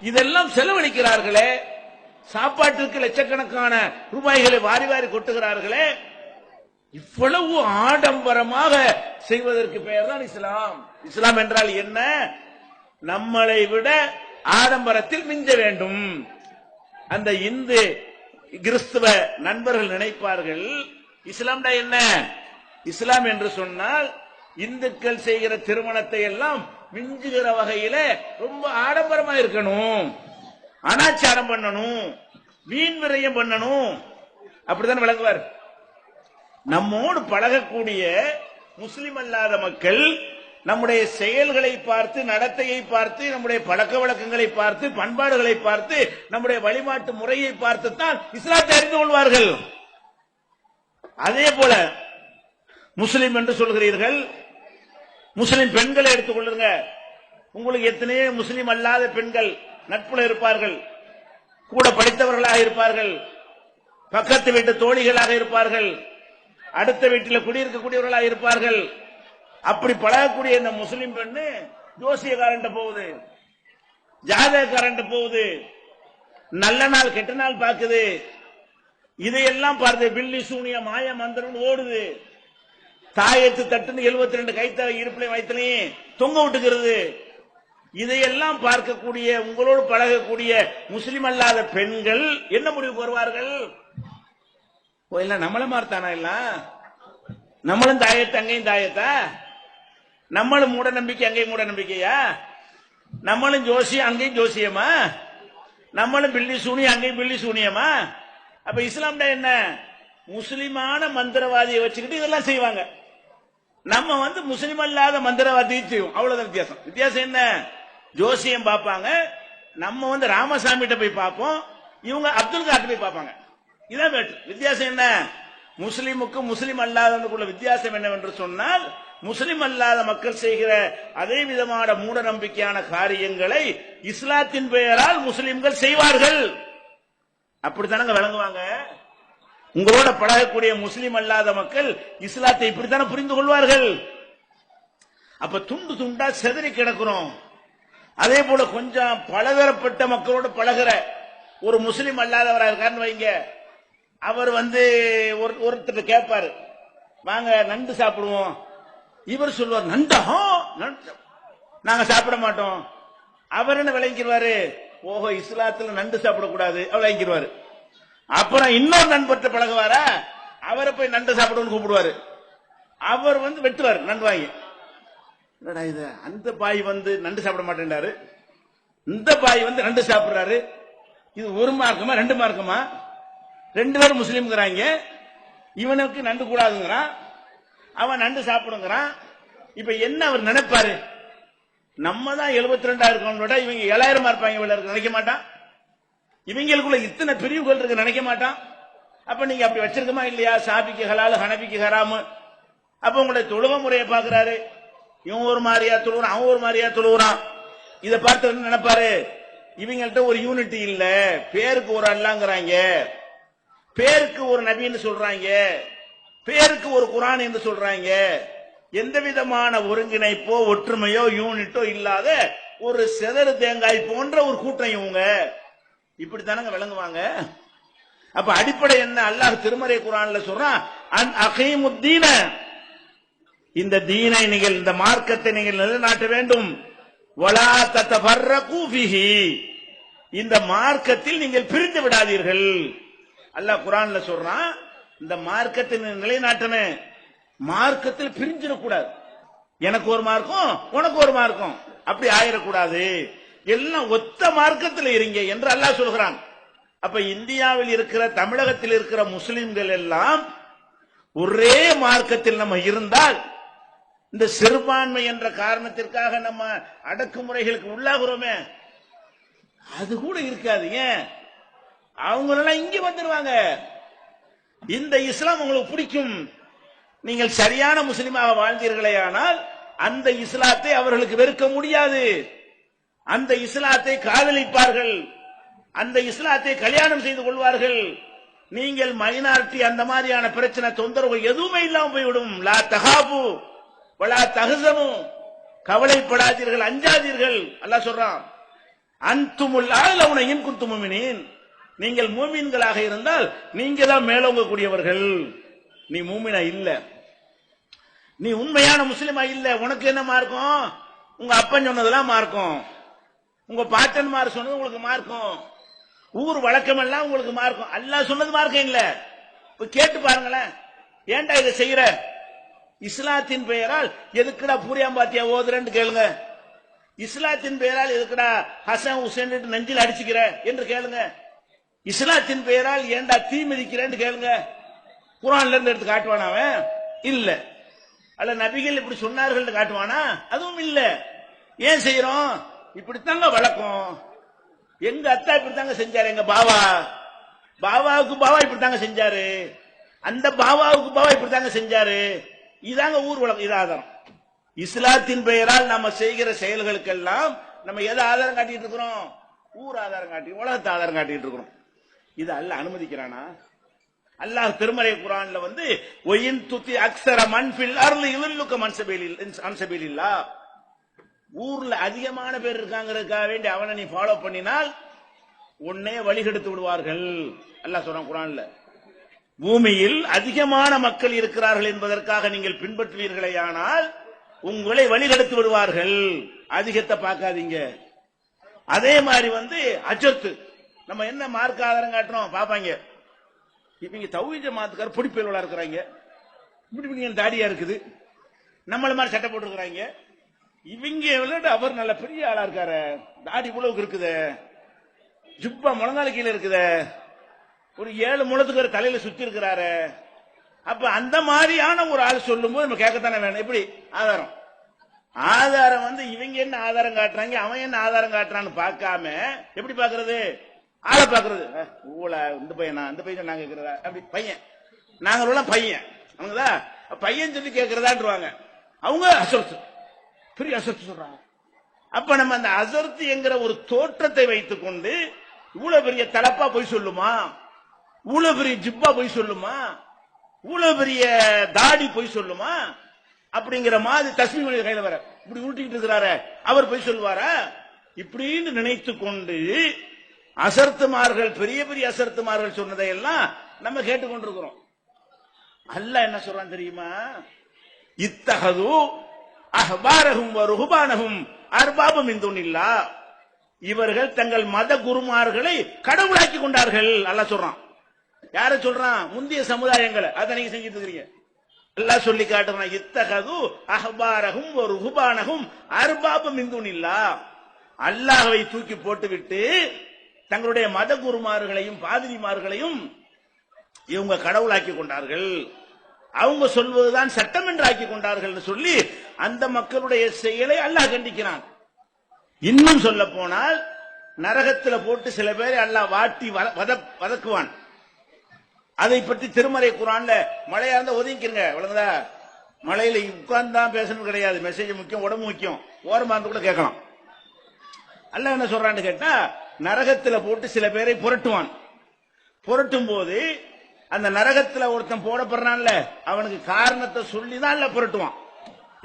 இதெல்லாம் செலவழிக்கிறார்களே, சாப்பாட்டிற்கு லட்சக்கணக்கான ரூபாய்களை வாரி வாரி கொட்டுகிறார்களே, இவ்வளவு ஆடம்பரமாக செய்வதற்கு பெயர் தான் இஸ்லாம். இஸ்லாம் என்றால் என்ன? நம்மளை விட ஆடம்பரத்தில் மிஞ்ச வேண்டும். அந்த இந்து கிறிஸ்துவ நண்பர்கள் நினைப்பார்கள், இஸ்லாம்டா என்ன? இஸ்லாம் என்று சொன்னால் இந்துக்கள் செய்கிற திருமணத்தை எல்லாம் மிஞ்சுகிற வகையில ரொம்ப ஆடம்பரமா இருக்கணும், அனாச்சாரம் பண்ணணும், வீண் விரயம் பண்ணணும், அப்படித்தான் விளங்குவார். நம்மோடு பழகக்கூடிய முஸ்லிம் அல்லாத மக்கள் நம்முடைய செயல்களை பார்த்து, நடத்தையை பார்த்து, நம்முடைய பழக்க வழக்கங்களை பார்த்து, பண்பாடுகளை பார்த்து, நம்முடைய வழிபாட்டு முறையை பார்த்து தான் இஸ்லாத்தை அறிந்து கொள்வார்கள். அதே போல முஸ்லிம் என்று சொல்கிறீர்கள், முஸ்லிம் பெண்களை எடுத்துக் கொள்ளுங்க. உங்களுக்கு எத்தனையோ முஸ்லிம் அல்லாத பெண்கள் நட்புல இருப்பார்கள், கூட படித்தவர்களாக இருப்பார்கள், பக்கத்து வீட்டு தோழிகளாக இருப்பார்கள், அடுத்த வீட்டில் குடியிருக்கக்கூடியவர்களாக இருப்பார்கள். அப்படி பழகக்கூடிய இந்த முஸ்லிம் பெண்ணு ஜோசியக்காரன் போகுது, ஜாதகக்காரன் போகுது, நல்ல நாள் கெட்ட நாள் பார்க்குது, இதையெல்லாம் பார்த்து பில்லி சூனிய மாய மந்திரம் ஓடுது, தாயத்து தட்டுன்னு 72 கைத்த இருப்பிலை வயிற்றுலையும் தொங்க விட்டுக்கிறது. இதையெல்லாம் பார்க்கக்கூடிய உங்களோடு பழகக்கூடிய முஸ்லிம் அல்லாத பெண்கள் என்ன முடிவுக்கு வருவார்கள்? எல்லாம் நம்மள மாறுத்தானா? எல்லாம் நம்மளும் தாயத்து அங்கேயும் தாயத்தா? நம்மளும் மூட நம்பிக்கை அங்கேயும் மூட நம்பிக்கையா? நம்மளும் ஜோசியம் அங்கேயும் ஜோசியமா? நம்மளும் பில்லி சூனியம் அங்கேயும் பில்லி சூனியமா? அப்ப இஸ்லாம்டா என்ன? முஸ்லிமான மந்திரவாதியை வச்சுக்கிட்டு இதெல்லாம் செய்வாங்க. நம்ம முஸ்லிம் அல்லாத மந்திரவாதியை செய்வோம், அவ்வளவுதான் வித்தியாசம். வித்தியாசம் என்ன? ஜோசியம் பார்ப்பாங்க, நம்ம ராமசாமி கிட்ட போய் பார்ப்போம், இவங்க அப்துல் காட்டு போய் பார்ப்பாங்க. இதான் வித்தியாசம். என்ன? முஸ்லிமுக்கும் முஸ்லிம் அல்லாதவனுக்குள்ள வித்தியாசம் என்னவென்று சொன்னால், முஸ்லிம் அல்லாத மக்கள் செய்கிற அதே விதமான மூட நம்பிக்கையான காரியங்களை இஸ்லாத்தின் பெயரால் முஸ்லிம்கள் செய்வார்கள். அப்படித்தானங்க விளங்குவாங்க. உங்களோட பழகக்கூடிய முஸ்லிம் அல்லாத மக்கள் இஸ்லாத்தை இப்படித்தானே புரிந்து கொள்வார்கள். அப்ப துண்டு துண்டா செதறி கிடக்கிறோம். அதே போல கொஞ்சம் பலதரப்பட்ட மக்களோடு பழகிற ஒரு முஸ்லிம் அல்லாதவராக இருக்காருன்னு வைங்க, அவர் ஒருத்தர் கேட்பாரு, வாங்க நண்டு சாப்பிடுவோம். இவர் சொல்வார், நண்டா? நாங்க சாப்பிட மாட்டோம். அவர் என்ன விளங்கிடுவாரு? ஓஹோ, இஸ்லாத்துல நண்டு சாப்பிடக்கூடாது விளங்கிடுவாரு. அப்புறம் இன்னொரு நண்பர்கிட்ட பழகுவாரா, அவரை போய் நண்டு சாப்பிடுன்னு கூப்பிடுவாரு. அவர் வெட்டுவார் நண்டு வாங்கி. இது அந்த பாய் நண்டு சாப்பிட மாட்டேன்டாரு, இந்த பாய் நண்டு சாப்பிடுறாரு. இது ஒரு மார்க்கமா ரெண்டு மார்க்கமா? ரெண்டு பேரும் முஸ்லீம்ங்கிறாங்க. இவனுக்கு நண்டு கூடாதுங்கிறான், அவன் நண்டு சாப்பிடுங்கிறான். இப்ப என்ன அவர் நினைப்பாரு? நம்ம தான் 72 இருக்கோம், இவங்க 7000 இருப்பாங்க, இவ்வளவு நினைக்க மாட்டான். இவங்களுக்குள்ள இத்தனை பிரிவுகள் இருக்கு நினைக்க மாட்டான். அப்ப நீங்க அப்படி வச்சிருக்கமா இல்லையா? சாபிக்கு ஹலால், ஹனபிக்கு ஹராமு. அப்ப உங்களுடைய தொழுகை முறையை பாக்குறாரு, இவன் ஒரு மாதிரியா தொழுகிறான், அவன் ஒரு மாதிரியா தொழுகிறான். இதை பார்த்து நினைப்பாரு, இவங்கள்ட்ட ஒரு யூனிட்டி இல்ல, பேருக்கு ஒரு அல்லாங்கிறாங்க, பேருக்கு ஒரு நபின்னு சொல்றாங்க, பேருக்கு ஒரு குரான் என்று சொல்றாங்க. எந்த விதமான ஒருங்கிணைப்போ ஒற்றுமையோ யூனிட்டோ இல்லாத ஒரு செதறு தேங்காய் போன்ற ஒரு கூட்டம் இவங்க. இப்படித்தானங்க விளங்குவாங்க. அப்ப அடிப்படை என்ன? அல்லாஹ் திருமறை குர்ஆன்ல சொல்றான், அன் அகீமுத்தீன, இந்த தீனை நீங்கள், இந்த மார்க்கத்தை நீங்கள் நிலைநாட்ட வேண்டும். வலா ததஃபர்ரகு ஃபீஹி, இந்த மார்க்கத்தில் நீங்கள் பிரிந்து விடாதீர்கள். அல்லாஹ் குர்ஆன்ல சொல்றான், இந்த மார்க்கத்தை நிலைநாட்டணும், மார்க்கத்தில் பிரிஞ்சிடக்கூடாது. எனக்கு ஒரு மார்க்கம், உனக்கு ஒரு மார்க்கம், அப்படி ஆயிடக்கூடாது, எல்லாம் ஒத்த மார்க்கத்தில் இருங்க என்று அல்லாஹ் சொல்கிறான். அப்ப இந்தியாவில் இருக்கிற, தமிழகத்தில் இருக்கிற முஸ்லிம்கள் எல்லாம் ஒரே மார்க்கத்தில் நம்ம இருந்தால், இந்த சிறுபான்மை என்ற காரணத்திற்காக நம்ம அடக்குமுறைகளுக்கு உள்ளாகிறோமே, அது கூட இருக்காதுங்க. அவங்களெல்லாம் இங்க வந்துருவாங்க. இந்த இஸ்லாம் உங்களுக்கு பிடிக்கும், நீங்கள் சரியான முஸ்லிமாக வாழ்ந்தீர்களே, ஆனால் அந்த இஸ்லாத்தை அவர்களுக்கு வெறுக்க முடியாது. அந்த இஸ்லாத்தை காதலிப்பார்கள், அந்த இஸ்லாத்தை கல்யாணம் செய்து கொள்வார்கள். நீங்கள் மைனாரிட்டி, அந்த மாதிரியான பிரச்சனை, தொந்தரவு எதுவுமே இல்லாமல் போய்விடும். லா தகாபு வலா தஹ்சனு, கவலைப்படாதீர்கள், அஞ்சாதீர்கள். அல்லாஹ் சொல்றான். அன்துமுல் ஆலவுன இன் குன்தும் முஃமினீன், நீங்கள் மூமின்களாக இருந்தால் நீங்க தான் மேலோங்க கூடியவர்கள். நீ மூமினா இல்ல, நீ உண்மையான முஸ்லிமா இல்ல, உனக்கு என்ன மார்க்கம்? உங்க அப்பன் சொன்னதெல்லாம் மார்க்கம், உங்க பாட்டன்மார் சொன்னது உங்களுக்கு மார்க்கம், ஊர் வழக்கம் எல்லாம் உங்களுக்கு மார்க்கம். அல்லாஹ் சொன்னது மார்க்கம் இல்ல. இப்ப கேட்டு பாருங்களேன், ஏன்டா இதை செய்யற? இஸ்லாத்தின் பெயரால் எதுக்குடா பூரியாம்பாத்தியா ஓதுறன்னு கேளுங்க. இஸ்லாத்தின் பெயரால் எதுக்குடா ஹசன் ஹுசேன் நெஞ்சில் அடிச்சுக்கிற என்று கேளுங்க. இஸ்லாத்தின் பெயரால் ஏன்டா தீ மிதிக்கிறேன்னு கேளுங்க. குர்ஆன்ல இருந்து எடுத்து காட்டுவானா அவன்? இல்ல. அல்ல நபிகள் இப்படி சொன்னார்கள் காட்டுவானா? அதுவும் இல்ல. ஏன் செய்யறோம்? இப்படித்தாங்க வழக்கம். எங்க அத்தா இப்படித்தாங்க செஞ்சாரு, எங்க பாவாவுக்கு பாவா இப்படித்தாங்க செஞ்சாரு, அந்த பாவாவுக்கு பாவா இப்படித்தாங்க செஞ்சாரு. இதாங்க ஊர் வழக்கம். இது ஆதாரம். இஸ்லாத்தின் பெயரால் நம்ம செய்கிற செயல்களுக்கெல்லாம் நம்ம எதை ஆதாரம் காட்டிட்டு இருக்கிறோம்? ஊர் ஆதாரம் காட்டி, உலகத்தை ஆதாரம் காட்டிட்டு இருக்கிறோம். இது அல்லாஹ் அனுமதிக்கிறானா? அல்லாஹ் திருமறை குர்ஆன்ல ஒயின் துதி அக்ஸர மன் ஃபில் அர்லி யுல்லுக மன் சபீலில்லாஹ், ஊர்ல அதிகமான பேர் இருக்காங்கறதுக்காக வேண்டி அவனை நீ ஃபாலோ பண்ணினால் உன்னை வழிகெடுத்து விடுவார்கள். அல்லாஹ் சொல்றான் குர்ஆன்ல. பூமியில் அதிகமான மக்கள் இருக்கிறார்கள் என்பதற்காக நீங்கள் பின்பற்றுவீர்களேயானால் உங்களை வழிகெடுத்து விடுவார்கள். அதிகத்தை பார்க்காதீங்க. அதே மாதிரி அஜத்து, நம்ம என்ன மார்க்க ஆதாரம் காட்டுறோம் பாப்பாங்க. இவங்க தௌஹீத் ஜமாத்துக்கார பொடிப்பேலோட இருக்கிறாங்க, இப்படி தாடியா இருக்குது, நம்மள மாதிரி சட்டை போட்டு இருக்கிறாங்க. இவங்க விளையாட அவர் நல்ல பெரிய ஆளா இருக்காரு, தாடி இவ்வளவுக்கு இருக்குது, ஜுப்பா முழங்கால கீழே இருக்குது, ஒரு 7 முழத்துக்கு ஒரு தலையில சுத்தி இருக்கிறாரு. அப்ப அந்த மாதிரியான ஒரு ஆள் சொல்லும் போது நம்ம கேட்கத்தானே வேணும். எப்படி ஆதாரம்? ஆதாரம் இவங்க என்ன ஆதாரம் காட்டுறாங்க, அவன் என்ன ஆதாரம் காட்டுறான்னு பார்க்காம எப்படி பாக்குறது? ஆளை பாக்குறது. இந்த பையனா, இந்த பையன் நாங்க கேட்கிறதா? அப்படி பையன், நாங்களும் பையன், அவங்கதா பையன் சொல்லி கேட்கிறதான்றாங்க. அவங்க அசர்த்து, பெரிய அசர்த்து சொல்றாங்க. அப்ப நம்ம அந்த அசர்த்து என்கிற ஒரு தோற்றத்தை வைத்துக் கொண்டு இவ்வளவு பெரிய தலப்பா போய் சொல்லுமா, இவ்வளவு பெரிய ஜிப்பா போய் சொல்லுமா, இவ்வளவு பெரிய தாடி போய் சொல்லுமா? அப்படிங்கிற மாதிரி தஸ்மீ மணி கையில வர இப்படி உருட்டிட்டு இருக்கிறாரு, அவர் போய் சொல்லுவாரா? இப்படின்னு நினைத்து கொண்டு அசர்த்துமார்கள், பெரிய பெரிய அசர்த்துமார்கள் சொன்னதை எல்லாம் நம்ம கேட்டுக்கொண்டிருக்கிறோம். அல்லாஹ் என்ன சொல்றான் தெரியுமா? இத்தஹது அஹ்பாரஹும் வ ருஹ்பானஹும் அர்பாபம் மின் துனில்லாஹ், இவர்கள் தங்கள் மத குருமார்களை கடவுளாக்கி கொண்டார்கள். அல்லாஹ் சொல்றான். யார சொல்றான்? முந்தைய சமுதாயங்களை. அதை நீங்க செஞ்சிட்டு இருக்கீங்க. அல்லாஹ் சொல்லி காட்டுறான். இத்தஹது அஹ்பாரஹும் வ ருஹ்பானஹும் அர்பாபம் மின் துனில்லாஹ், அல்லாஹ்வை தூக்கி போட்டுவிட்டு தங்களுடைய மத குருமார்களையும் பாதிரிமார்களையும் இவங்க கடவுளாக்கி கொண்டார்கள், அவங்க சொல்வதுதான் சட்டம் என்று ஆக்கி கொண்டார்கள் சொல்லி அந்த மக்களுடைய செயலை அல்லாஹ் கண்டிக்கிறான். இன்னும் சொல்ல போனால் நரகத்தில் போட்டு சில பேரை அல்லாஹ் வாட்டி வதக்குவான். அதை பற்றி திருமறை குர்ஆன்ல மழையா இருந்தா ஒதுங்கிக்கிறங்க, விளங்குதா? மழையில உட்கார்ந்து தான் பேசணும் கிடையாது, மெசேஜ் முக்கியம், உடம்பு முக்கியம், ஓரமா இருந்து கூட கேட்கலாம். அல்லாஹ் என்ன சொல்றான்னு கேட்டா, நரகத்தில் போட்டு சில பேரை புரட்டுவான். புரட்டும் போது அந்த நரகத்தில் ஒருத்தன் போடப்படுறான்ல, அவனுக்கு காரணத்தை சொல்லிதான் அல்ல புரட்டுவான்.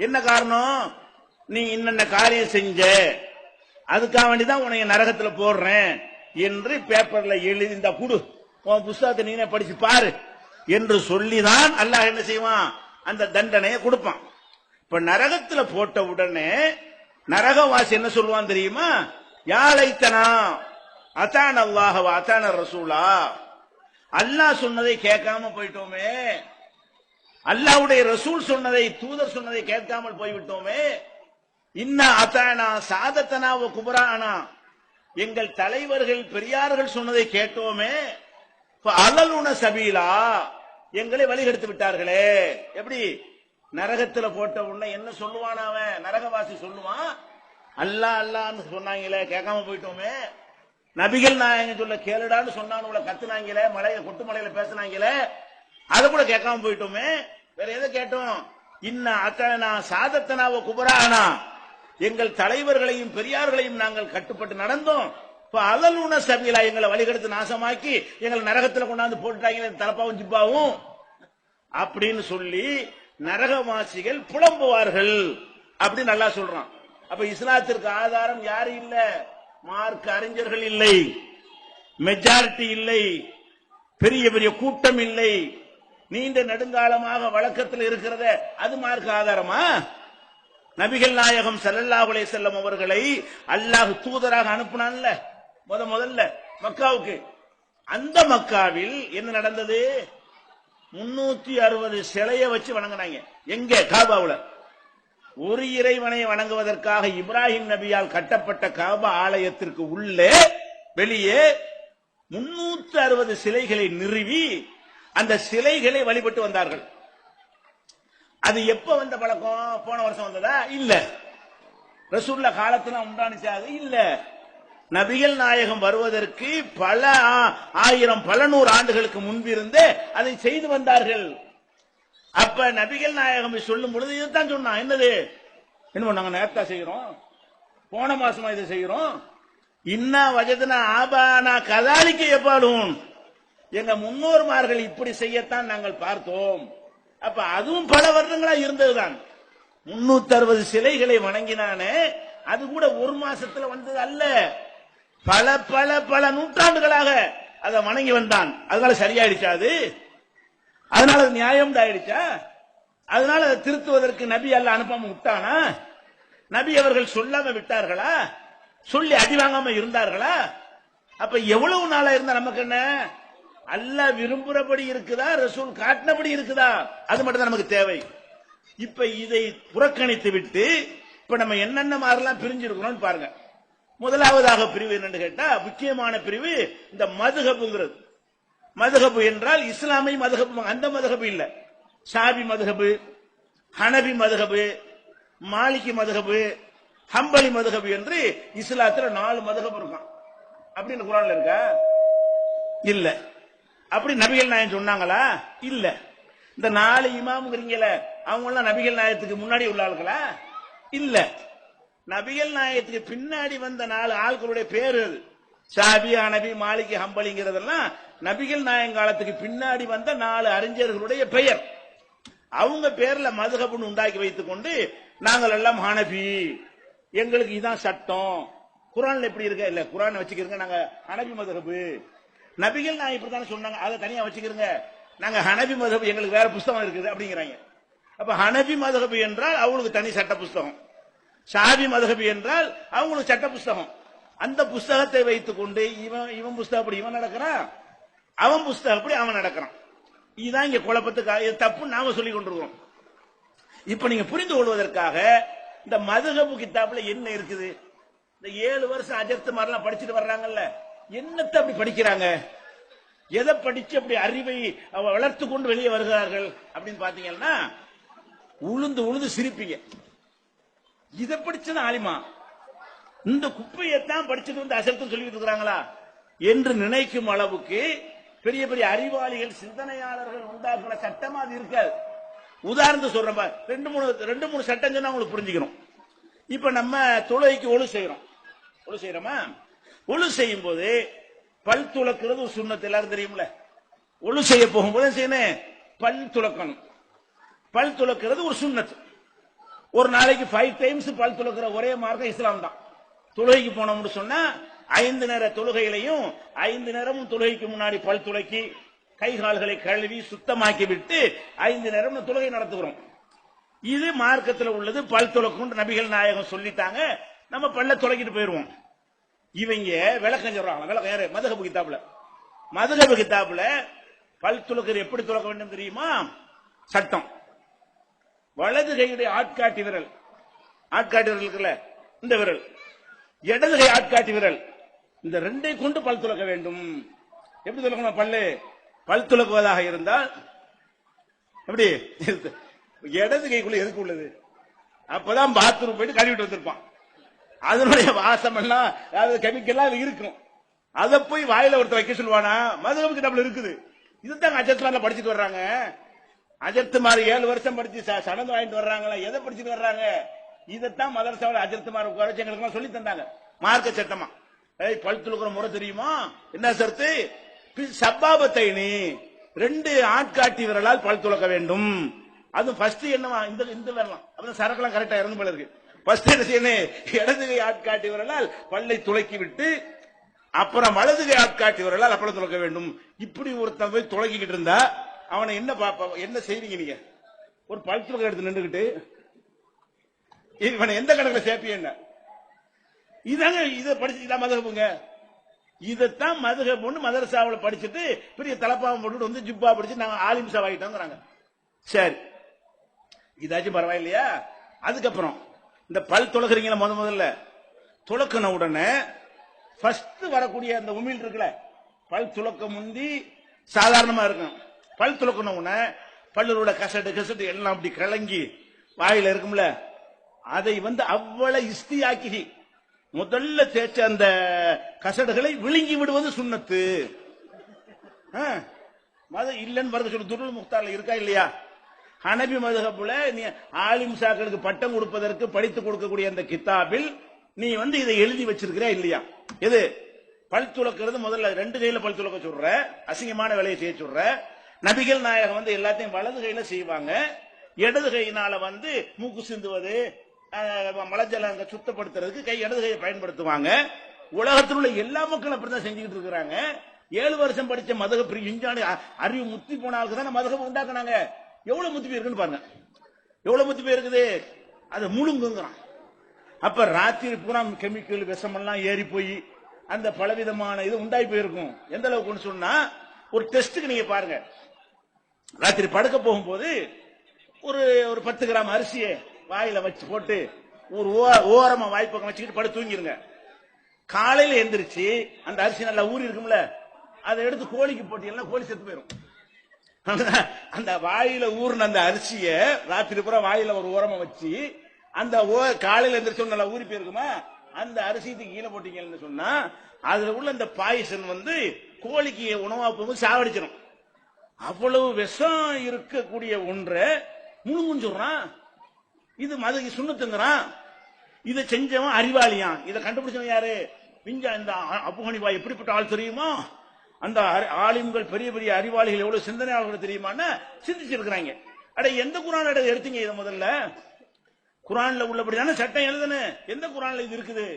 என்ன காரணம்? நீ இன்னென்ன காரியம் செஞ்ச, அதுக்காக வேண்டிதான் உன்னை நரகத்தில் போடுறேன் என்று பேப்பர்ல எழுதி இந்த குடு, உன் புஸ்தகத்தை நீனே படிச்சு பாரு என்று சொல்லிதான் அல்லாஹ் என்ன செய்வான்? அந்த தண்டனையை கொடுப்பான். இப்ப நரகத்தில் போட்ட உடனே நரகவாசி என்ன சொல்லுவான் தெரியுமா? யா லைத்தனா அதான அல்லாஹ் வ அதான ரசூலா, அல்லாஹ் சொன்னதை கேட்காம போயிட்டோமே, அல்லாஹ்வுடைய ரசூல் சொன்னதை, தூதர் சொன்னதை கேட்காமல் போய்விட்டோமே. இன்னா அதானா சாதத்தனா வ குபரானா, எங்கள் தலைவர்கள் பெரியார்கள் சொன்னதை கேட்டோமே. அலலுன சபீலா, எங்களை வழிகெடுத்து விட்டார்களே. எப்படி? நரகத்தில் போட்ட உடனே என்ன சொல்லுவான் அவன்? நரகவாசி சொல்லுவான், அல்லாஹ் அல்லாஹ்னு சொன்னாங்களே கேட்காம போயிட்டோமே, நபிகள் நாயகம் சொல்ல கேளுடான்னு சொன்னாங்க, கத்துனாங்களே, மலையில கொட்டு மலையில பேசினாங்களே, அதை கூட கேட்காம போயிட்டோமே. வேற எதை கேட்டோம்? இன்ன அத்தனா சாதத்தனாவோ குபரானா, எங்கள் தலைவர்களையும் பெரியார்களையும் நாங்கள் கட்டுப்பட்டு நடந்தோம். அலலுன சபீலா, எங்களை வழிகெடுத்து நாசமாக்கி எங்களை நரகத்தில் கொண்டாந்து போட்டுட்டாங்க, தலப்பாவும் ஜிப்பாவும் அப்படின்னு சொல்லி நரகவாசிகள் புலம்புவார்கள் அப்படின்னு நல்லா சொல்றான். அப்ப இஸ்லாத்திற்கு ஆதாரம் யாரு இல்ல? மார்க்க அறிஞர்கள் இல்லை, மெஜாரிட்டி இல்லை, பெரிய பெரிய கூட்டம் இல்லை, நீண்ட நெடுங்காலமாக வழக்கத்தில் இருக்கிறத அது மார்க்க ஆதாரமா? நபிகள் நாயகம் ஸல்லல்லாஹு அலைஹி வஸல்லம் அவர்களை அல்லாஹ் தூதராக அனுப்புனான்ல முதல்ல மக்காவுக்கு. அந்த மக்காவில் என்ன நடந்தது? 360 சிலையை வச்சு வணங்கினாங்க. எங்க? காபாவுல. ஒரு இறைவனை வணங்குவதற்காக இப்ராஹிம் நபியால் கட்டப்பட்ட காபா ஆலயத்திற்கு உள்ளே வெளியே 360 சிலைகளை நிறுவி அந்த சிலைகளை வழிபட்டு வந்தார்கள். அது எப்ப வந்த பழக்கம்? போன வருஷம் வந்ததா? இல்ல. ரசூலுல்லாஹ் காலத்துல உண்டானுச்சாக? இல்ல. நபிகள் நாயகம் வருவதற்கு பல ஆயிரம் பல நூறு ஆண்டுகளுக்கு முன்பிருந்தே அதை செய்து வந்தார்கள். அப்ப நபிகள் நாயகம் சொல்லும் பொழுது இதுதான் சொன்னான். என்னது? என்ன நாங்க நேரத்தா செய்யறோம், போன மாசமா இதை செய்யறோம். இன்னா வஜதனா ஆபானா கதாலிக்க எப்பாலும், எங்க முன்னோர்மார்கள் இப்படி செய்யத்தான் நாங்கள் பார்த்தோம். அப்ப அதுவும் பல வருடங்களா இருந்ததுதான். 360 சிலைகளை வணங்கினானே, அது கூட ஒரு மாசத்துல வந்தது அல்ல, பல பல பல நூற்றாண்டுகளாக அதை வணங்கி வந்தான். அதனால சரியாயிடுச்சா? அதனால அது நியாயம் ஆயிடுச்சா? அதனால அதை திருத்துவதற்கு நபி அல்லாஹ் அனுப்பாம விட்டானா? நபி அவர்கள் சொல்லாம விட்டார்களா? சொல்லி அடி வாங்காம இருந்தார்களா? அப்ப எவ்வளவு நாளா இருந்தா நமக்கு என்ன? அல்லாஹ் விரும்புறபடி இருக்குதா, ரசூல் காட்டினபடி இருக்குதா? அது மட்டும் தான் நமக்கு தேவை. இப்ப இதை புறக்கணித்து விட்டு இப்ப நம்ம என்னென்ன மாதிரிலாம் பிரிஞ்சிருக்கிறோம் பாருங்க. முதலாவதாக பிரிவு என்னன்னு கேட்டா, முக்கியமான பிரிவு இந்த மதுஹபுங்கிறது. மதுஹபு என்றால் இஸ்லாமிய மதுஹபு, அந்த மதுஹபு இல்ல. ஷாபி மதுஹபு, ஹனபி மதுஹபு, மாலிகி மதுஹபு, ஹம்பலி மதுஹபு என்று இஸ்லாத்துல 4 மதுஹபு இருக்கும். அப்படின்னு குர்ஆன்ல இருக்கா? இல்ல. அப்படி நபிகள் நாயகம் சொன்னாங்களா? இல்ல. இந்த 4 இமாம்ங்கிறீங்களே, அவங்க எல்லாம் நபிகள் நாயகத்துக்கு முன்னாடி உள்ள ஆட்களா? இல்ல. நபிகள் நாயகத்துக்கு பின்னாடி வந்த 4 ஆட்களுடைய பேரு அது. ஷாபி, ஹனபி, மாலிகி, ஹம்பலிங்கிறதெல்லாம் நபிகள் நாயகம் காலத்துக்கு பின்னாடி வந்த 4 அறிஞர்களுடைய பெயர். அவங்க பேர்ல மதுஹப்னு உண்டாக்கி வைத்துக் கொண்டு நாங்கள் எல்லாம் ஹனபி, எங்களுக்கு இதான் சட்டம். குர்ஆன்ல எப்படி இருக்க? இல்ல, குர்ஆன் வச்சுக்கிறங்க, நாங்க ஹனபி மதுஹப். நபிகள் நாயகம் இப்படித்தானே சொன்னாங்க, அதை தனியா வச்சுக்கிறங்க, நாங்க ஹனபி மதுஹப், எங்களுக்கு வேற புஸ்தகம் இருக்குது அப்படிங்கிறாங்க. அப்ப ஹனபி மதுஹப் என்றால் அவங்களுக்கு தனி சட்ட புஸ்தகம், ஷாபி மதுஹப் என்றால் அவங்களுக்கு சட்ட புஸ்தகம். அந்த புஸ்தகத்தை வைத்துக் கொண்டு இவன் புஸ்தகம் அப்படி இவன் நடக்கிறான், அவன் புஸ்தகம் அப்படி அவன் நடக்கிறான். இதுதான் இங்க குழப்பத்துக்கு தப்பு நாம சொல்லிக் கொண்டிருக்கிறோம். இப்ப நீங்க புரிந்து கொள்வதற்காக இந்த மதுஹப் கிதாப்ல என்ன இருக்குது? இந்த 7 வருஷம் அஜர்த்து மாதிரிலாம் படிச்சுட்டு வர்றாங்கல்ல, என்னத்தை அப்படி படிக்கிறாங்க? எதை படிச்சு அப்படி அறிவை வளர்த்து கொண்டு வெளியே வருகிறார்கள் அப்படின்னு பாத்தீங்கன்னா, உளுந்து உளுந்து சிரிப்பீங்க. இதை படிச்சது ஆலிமா, இந்த குப்பையத்தான் படிச்சுட்டு வந்து அசர்த்து சொல்லிட்டு இருக்கிறாங்களா என்று நினைக்கும் அளவுக்கு பெரிய பெரிய அறிவாளிகள், சிந்தனையாளர்கள் உண்டாக்குற சட்டமா அது இருக்காது. உதாரணத்துக்கு சொல்றேன், 2-3 சட்டம் சொன்னா உங்களுக்கு புரிஞ்சுக்கணும். இப்ப நம்ம தொழுகைக்கு ஒழு செய்யறோமா? ஒழு செய்யும் போது பல் துளக்கிறது ஒரு சுன்னத், எல்லாரும் தெரியும்ல. ஒழு செய்ய போகும்போது செய்யணும், பல் துளக்கணும். பல் துளக்கிறது ஒரு சுன்னத். ஒரு நாளைக்கு 5 டைம்ஸ் பல் துளக்கிற ஒரே மார்க்கம் இஸ்லாம் தான். தொழுகைக்கு போனோம்னு சொன்னா 5 நேர தொழுகையிலையும் 5 நேரமும் தொழுகைக்கு முன்னாடி பல் துளக்கி கை கால்களை கழுவி சுத்தமாக்கி விட்டு 5 நேரம் தொழுகை நடத்துகிறோம். இது மார்க்கத்தில் உள்ளது. பல் துளக்கும் நபிகள் நாயகம் சொல்லிட்டாங்க, நம்ம பல்ல துளக்கிட்டு போயிருவோம். இவங்க விளக்கம் சொல்றாங்க. விளக்கம் யாரு? மதுஹப் கிதாப்ல. மதுஹப் கிதாப்ல பல் துளக்கர் எப்படி துளக்க வேண்டும் தெரியுமா? சட்டம். வலது கையுடைய ஆட்காட்டி விரல் இருக்குல்ல, இந்த விரல், இடது கை ஆட்காட்டி விரல், இந்த 2ஐ கொண்டு பல் துளக்க வேண்டும். எப்படி துளக்கணும்? பல் துளக்குவதாக இருந்தால் எப்படி? இடது கைக்குள்ள எதுக்கு உள்ளது? அப்பதான் பாத்ரூம் போயிட்டு கழுவிட்டு வந்திருப்பான். அதனுடைய வாசம் எல்லாம், அதாவது கெமிக்கல்லாம் இருக்கும். அதை போய் வாயில ஒருத்தர் வைக்க சொல்லுவானா? மதுஹப் கிதாப்ல இருக்குது. இதுதான் அஜர்த்துமார்ல படிச்சுட்டு வர்றாங்க. அஜர்த்துமார் 7 வருஷம் படிச்சு சனந்து வாங்கிட்டு வர்றாங்களா? எதை படிச்சுட்டு வர்றாங்க? இதைத்தான் மதரசாவில் அஜர்த்துமார் உட்கார எங்களுக்கு சொல்லி தந்தாங்க மார்க்க சட்டமா. பல் துளக்குற முறை தெரியுமா? என்ன சர்த்து? சப்பாபத்தை 2 ஆட்காட்டி விரலால் பல் துளக்க வேண்டும். அது ஃபர்ஸ்ட் என்னவா? இந்த விரலாம். அப்பதான் சரக்கெல்லாம் கரெக்டா இறந்து போல இருக்கு. ஃபர்ஸ்ட் என்ன செய்யணும்? இடது கை ஆட்காட்டி விரலால் பல்லை துளக்கி விட்டு அப்புறம் வலது கை ஆட்காட்டி விரலால் அப்பளம் துளக்க வேண்டும். இப்படி ஒருத்தன் போய் துளக்கிக்கிட்டு இருந்தா அவனை என்ன செய்வீங்க நீங்க? ஒரு பல் துளக்க எடுத்து நின்றுகிட்டு இவனை எந்த கணக்கில் சேர்ப்பீங்க? என்ன இதாங்க, இதை படிச்சு இதான் மதகப்புங்க. இதைத்தான் மதகப்புன்னு மதரசாவில் படிச்சுட்டு பெரிய தலப்பாவம் போட்டுட்டு வந்து ஜிப்பா படிச்சு நாங்க ஆலிம்சா ஆகிட்டோங்கிறாங்க. சரி, இதாச்சும் பரவாயில்லையா? அதுக்கப்புறம் இந்த பல் துளக்குறீங்களா, முதல்ல துளக்கின உடனே ஃபர்ஸ்ட் வரக்கூடிய அந்த உமிழ் இருக்குல்ல, பல் துளக்க முந்தி சாதாரணமா இருக்கும். பல் துளக்கின உடனே பல்லரோட கசட்டு எல்லாம் அப்படி கலங்கி வாயில இருக்கும்ல, அதை அவ்வளவு இஸ்தியாக்கி முதல்ல தேய்ச்ச அந்த கசடுகளை விழுங்கி விடுவது சுன்னத்து. இல்லன்னு பாருங்க சொல்லி துருள் முக்தார்ல இருக்கா இல்லையா? ஹனபி மதுஹப்ல நீ ஆலிம் சாக்களுக்கு பட்டம் கொடுப்பதற்கு படித்து கொடுக்கக்கூடிய அந்த கிதாபில் நீ இதை எழுதி வச்சிருக்கிற இல்லையா? எது பல் துளக்கிறது? முதல்ல ரெண்டு கையில பல் துளக்க சொல்ற, அசிங்கமான வேலையை செய்ய சொல்ற. நபிகள் நாயகம் எல்லாத்தையும் வலது கையில செய்வாங்க, இடது கையினால மூக்கு சிந்துவது, மலஜலம் சுத்தப்படுத்துறதுக்கு இடது கையை பயன்படுத்துவாங்க. உலகத்தில் உள்ள எல்லா மக்களும் அப்படித்தான் செஞ்சுக்கிட்டு இருக்கிறாங்க. 7 வருஷம் படிச்ச மதகப் விஞ்ஞானி அறிவு முத்தி போன ஆளுக்கு தான் மதகப் உண்டாக்குனாங்க. எவ்வளவு முத்தி போயிருக்குன்னு பாருங்க, எவ்வளவு முத்தி போயிருக்குது. அதை முழுங்குங்கிறான். அப்ப ராத்திரி பூரா கெமிக்கல் விஷமெல்லாம் ஏறி போய் அந்த பலவிதமான இது உண்டாகி போயிருக்கும். எந்த அளவுக்கு சொன்னா, ஒரு டெஸ்ட்டுக்கு நீங்க பாருங்க, ராத்திரி படுக்க போகும்போது ஒரு 10 கிராம் அரிசியை வாயில வச்சு போட்டு ஒரு ஓரமா வாய்ப்பக்கம் வச்சுக்கிட்டு படுத்து தூங்கிருங்க. காலையில எந்திரிச்சு அந்த அரிசி நல்லா ஊறி இருக்கும்ல, அதை எடுத்து கோழிக்கு போட்டீங்கன்னா கோழி செத்து போயிடும். அந்த வாயில ஊர்ன அந்த அரிசிய ராத்திரி பூரா வாயில ஒரு ஓரமா வச்சு அந்த காலையில எந்திரிச்சு நல்லா ஊறி போயிருக்குமா, அந்த அரிசிக்கு கீழே போட்டீங்கன்னு சொன்னா அதுல உள்ள அந்த பாய்சன் கோழிக்கு உணவா போகும்போது சாவடிச்சிடும். அவ்வளவு விஷம் இருக்கக்கூடிய ஒன்றை முழுங்குன்னு சொல்றான். இது மதகு சுண்ணத்துங்கிறான். இதை செஞ்சவன் அறிவாளியான். இதை கண்டுபிடிச்சவன் யாரு? இந்த அபூ ஹனீஃபா எப்படிப்பட்ட ஆள் தெரியுமா? அந்த ஆலிம்கள் பெரிய பெரிய அறிவாளிகள் எவ்வளவு சிந்தனையாளர்கள் தெரியுமான்னு சிந்திச்சிருக்கிறாங்க. அட எந்த குரான் எடுத்தீங்க? இதை முதல்ல குரான்ல உள்ளபடியான சட்டம் எழுதுன எந்த குரான்ல இது இருக்குது?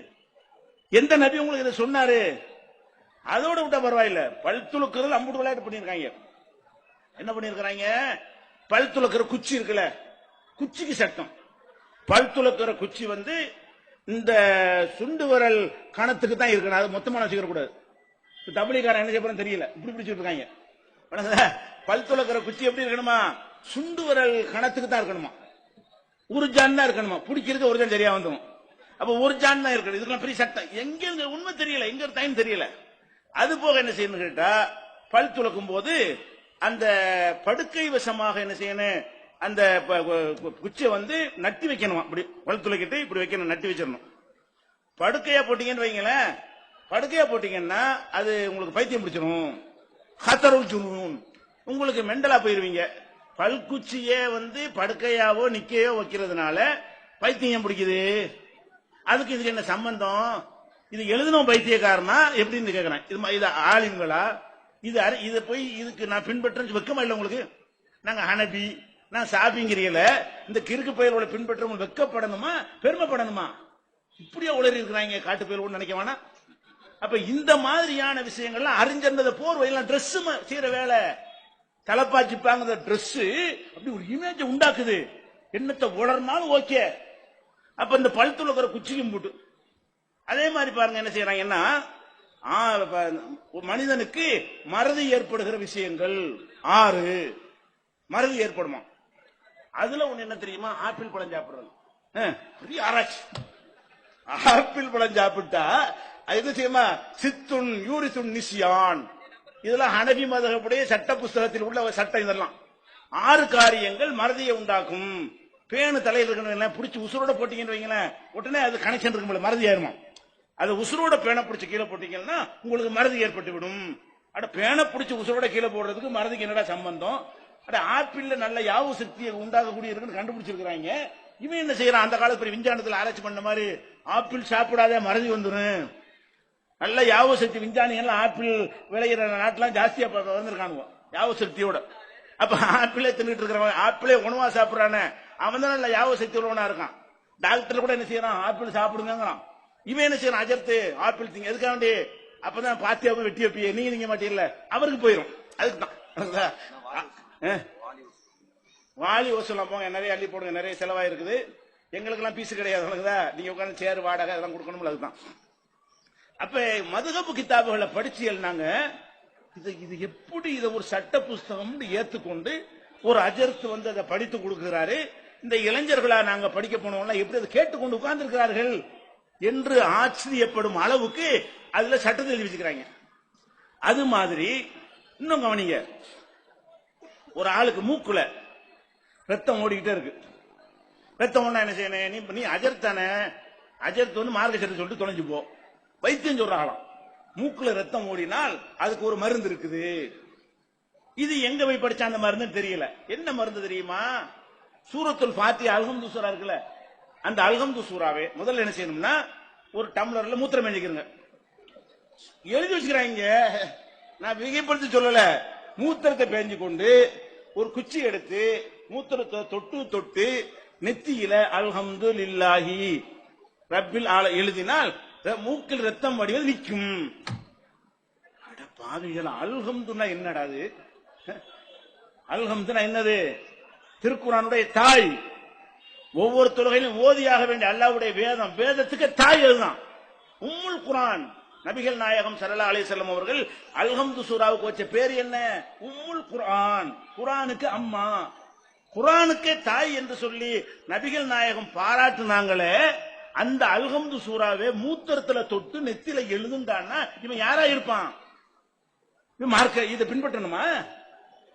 எந்த நபி உங்களுக்கு இதை சொன்னாரு? அதோட விட்டா பரவாயில்ல. பல் துளக்குறது அம்புட்டு விளையாட்டு பண்ணிருக்காங்க. என்ன பண்ணிருக்கிறாங்க? பல் துளக்குற குச்சி இருக்குல்ல, குச்சிக்கு சட்டம். பல் துளக்குற குச்சி இந்த சுண்டு விரல் கணத்துக்கு தான் இருக்கணும், அது மொத்தமா வச்சுக்க கூடாது. தபிலிகாரன் என்ன செய்ய தெரியல, இப்படி பிடிச்சிட்டு இருக்காங்க. பல் துளக்குற குச்சி எப்படி இருக்கணுமா? சுண்டு விரல் கணத்துக்கு தான் இருக்கணுமா, ஒரு ஜான் தான் இருக்கணுமா. பிடிக்கிறது ஒரு ஜான் சரியா வந்துடும். அப்ப ஒரு ஜான் தான் இருக்கணும். இதுக்கெல்லாம் பெரிய சட்டம். எங்க உண்மை தெரியல, எங்க டைம் தெரியல. அது போக என்ன செய்யணும் கேட்டா, பல் துளக்கும் போது அந்த படுக்கை வசமாக என்ன செய்யணும், அந்த குச்சியை நட்டி வைக்கணும். அப்படி பல் துளைக்கிட்டு இப்படி வைக்கணும், நட்டி வச்சிடணும். படுக்கையா போட்டீங்கன்னு வைங்களேன், படுக்கையா போட்டீங்கன்னா அது உங்களுக்கு பைத்தியம் பிடிச்சிடும். ஹத்தருள் ஜுனூன், உங்களுக்கு மெண்டலா போயிருவீங்க. பல்குச்சியே படுக்கையாவோ நிக்கையோ வைக்கிறதுனால பைத்தியம் பிடிக்குது. அதுக்கு இதுக்கு என்ன சம்பந்தம்? இது எழுதணும் பைத்தியக்காரனா எப்படின்னு கேட்கிறேன். இது ஆலிம்களா? இது போய் இதுக்கு நான் பின்பற்ற வெக்கமா இல்லை உங்களுக்கு? நாங்க ஹனபி, நான் சாபிங்கிறீங்கள, இந்த கிறுக்கு பெயரோட பின்பற்ற வெக்கப்படணுமா பெருமைப்படணுமா? இப்படியா உளறி இருக்கிறாங்க காட்டு பெயரோடு நினைக்க வேணாம். அப்ப இந்த மாதிரியான விஷயங்கள்லாம் அறிஞர்ந்த போர் வயலாம் ட்ரெஸ் செய்யற வேலை. தலைப்பாச்சிப்பாங்க ட்ரெஸ் அப்படி ஒரு இமேஜ் உண்டாக்குது. என்னத்தை உளர்னாலும் ஓகே. அப்ப இந்த பல் துளக்குற குச்சியும் போட்டு அதே மாதிரி பாருங்க என்ன செய்யறாங்கன்னா, மனிதனுக்கு மறதி ஏற்படுகிற விஷயங்கள் 6 மறதி ஏற்படுமா. அதுல ஒண்ணு என்ன தெரியுமா? ஆப்பிள் பழம் சாப்பிடுறது. பெரிய ஆராய்ச்சி. ஆப்பிள் பழம் சாப்பிட்டா அது என்ன செய்யுமா? சித்துன் யூரிசுன் நிசியான். இதெல்லாம் ஹனபி மதகப்புடைய சட்ட புஸ்தகத்தில் உள்ள சட்டம். இதெல்லாம் 6 காரியங்கள் மறதியை உண்டாக்கும். பேணு தலையில் இருக்கணும், பிடிச்சி உசுரோட போட்டீங்கன்னு வைங்களேன், உடனே அது கனெக்ஷன் இருக்கும், மறதி ஆயிருமா. அது உசுரோட பேனை பிடிச்சி கீழே போட்டீங்கன்னா உங்களுக்கு மறதி ஏற்பட்டு விடும். அட பேனை பிடிச்சி உசுரோட கீழே போடுறதுக்கு மறதிக்கு என்னடா சம்பந்தம்? அட ஆப்பிள்ல நல்ல யாவு சக்தியை உண்டாகக்கூடிய இருக்குன்னு கண்டுபிடிச்சிருக்கிறாங்க. இவன் என்ன செய்யறான்? அந்த காலத்துல விஞ்ஞானத்தில் ஆராய்ச்சி பண்ண மாதிரி ஆப்பிள் சாப்பிடாத மறதி வந்துடும். நல்ல யாவு சக்தி விஞ்ஞானிகள் ஆப்பிள் விளையிற நாட்டெல்லாம் ஜாஸ்தியா வந்திருக்கானுங்க யாவு சக்தியோட. அப்ப ஆப்பிளே தின்னுட்டு இருக்கிறவன், ஆப்பிளே உணவா சாப்பிடறானே, அவன் தான் நல்ல யாவு சக்தி உள்ளவனா இருக்கான். டாக்டர் கூட என்ன செய்யறான், ஆப்பிள் சாப்பிடுங்கிறான். இவன் என்ன செய்யறான், அஜர்த்து ஆப்பிள் திங்க எதுக்காக வேண்டி, அப்பதான் பாத்தியாவை வெட்டி வைப்பிய, நீங்க நீங்க மாட்டீங்கல்ல, அவருக்கு போயிடும். அதுக்கு தான் வாலி வசூலாம் போங்க, நிறைய அள்ளி போடுங்க, நிறைய செலவாக இருக்குது, எங்களுக்கு எல்லாம் பீஸ் கிடையாது, நீங்க உட்காந்து சேர் வாடகை அதெல்லாம் கொடுக்கணும். அதுதான். அப்ப மதுஹப் கிதாபுகளை படிச்சு எழுனாங்க. இது எப்படி இதை ஒரு சட்ட புஸ்தகம் ஏத்துக்கொண்டு ஒரு அஜர்த்து வந்து அதை படித்து கொடுக்கிறாரு, இந்த இளைஞர்களா நாங்க படிக்க போனோம்னா எப்படி அதை கேட்டுக்கொண்டு உட்கார்ந்து இருக்கிறார்கள் என்று ஆச்சரியப்படும் அளவுக்கு அதுல சட்டத்தை எழுதி வச்சுக்கிறாங்க. அது மாதிரி இன்னும் கவனிங்க, ஒரு ஆளுக்கு மூக்குல ரத்தம் ஓடிக்கிட்டே இருக்கு. ரத்தம் ஓடினா என்ன செய்யணும், நீ அஜர்த் தானே, அஜர்த் வந்து மார்க்க சட்டத்தை சொல்லிட்டு தொலைஞ்சு போ, வைத்தியம் சொல்றாங்களாம். மூக்குல ரத்தம் ஓடினால் அதுக்கு ஒரு மருந்து இருக்குது. இது எங்க போய் படிச்ச அந்த மருந்து தெரியல. என்ன மருந்து தெரியுமா, சூரத்துல் ஃபாத்திஹா அல்ஹம்து சூரா இருக்குல்ல, அந்த அல்ஹம்து சூராவே முதல்ல என்ன செய்யணும்னா ஒரு டம்ளர்ல மூத்திரம் எழுதிக்கிறங்க, எழுதி வச்சுக்கிறாங்க. நான் மிகைப்படுத்தி சொல்லல, மூத்திரத்தை பேஞ்சு கொண்டு ஒரு குச்சி எடுத்து மூத்திரத்தை தொட்டு தொட்டு நெத்தியில அல்ஹம்துலில்லாஹி ரப்பில் ஆல எழுதினால் மூக்கில் ரத்தம் வடிவது நிற்கும். பாவிகள், அல்ஹம்துன்னா என்னடா அது, அல்ஹம்துன்னா என்னது, திருக்குர்ஆனுடைய தாய். ஒவ்வொரு தொழுகையிலும் ஓதியாக வேண்டிய அல்லாஹ்வுடைய வேதம், வேதத்துக்கு தாய் அதுதான் உம்முல் குர்ஆன். நபிகள் நாயகம் ஸல்லல்லாஹு அலைஹி வஸல்லம் அவர்கள் அல்ஹம்து சூராவுக்கு வச்ச பேர் என்ன, உம்முல் குர்ஆன், குர்ஆனுக்கு அம்மா, குர்ஆனுக்கு தாய் என்று சொல்லி நபிகள் நாயகம் பாராட்டுனாங்களே. அந்த அல்ஹம்து சூராவே மூத்திரத்துல தொட்டு நெத்தில எழுதுண்டான்னா இவன் யாரா இருப்பான், மார்க்க இதை பின்பற்றணுமா?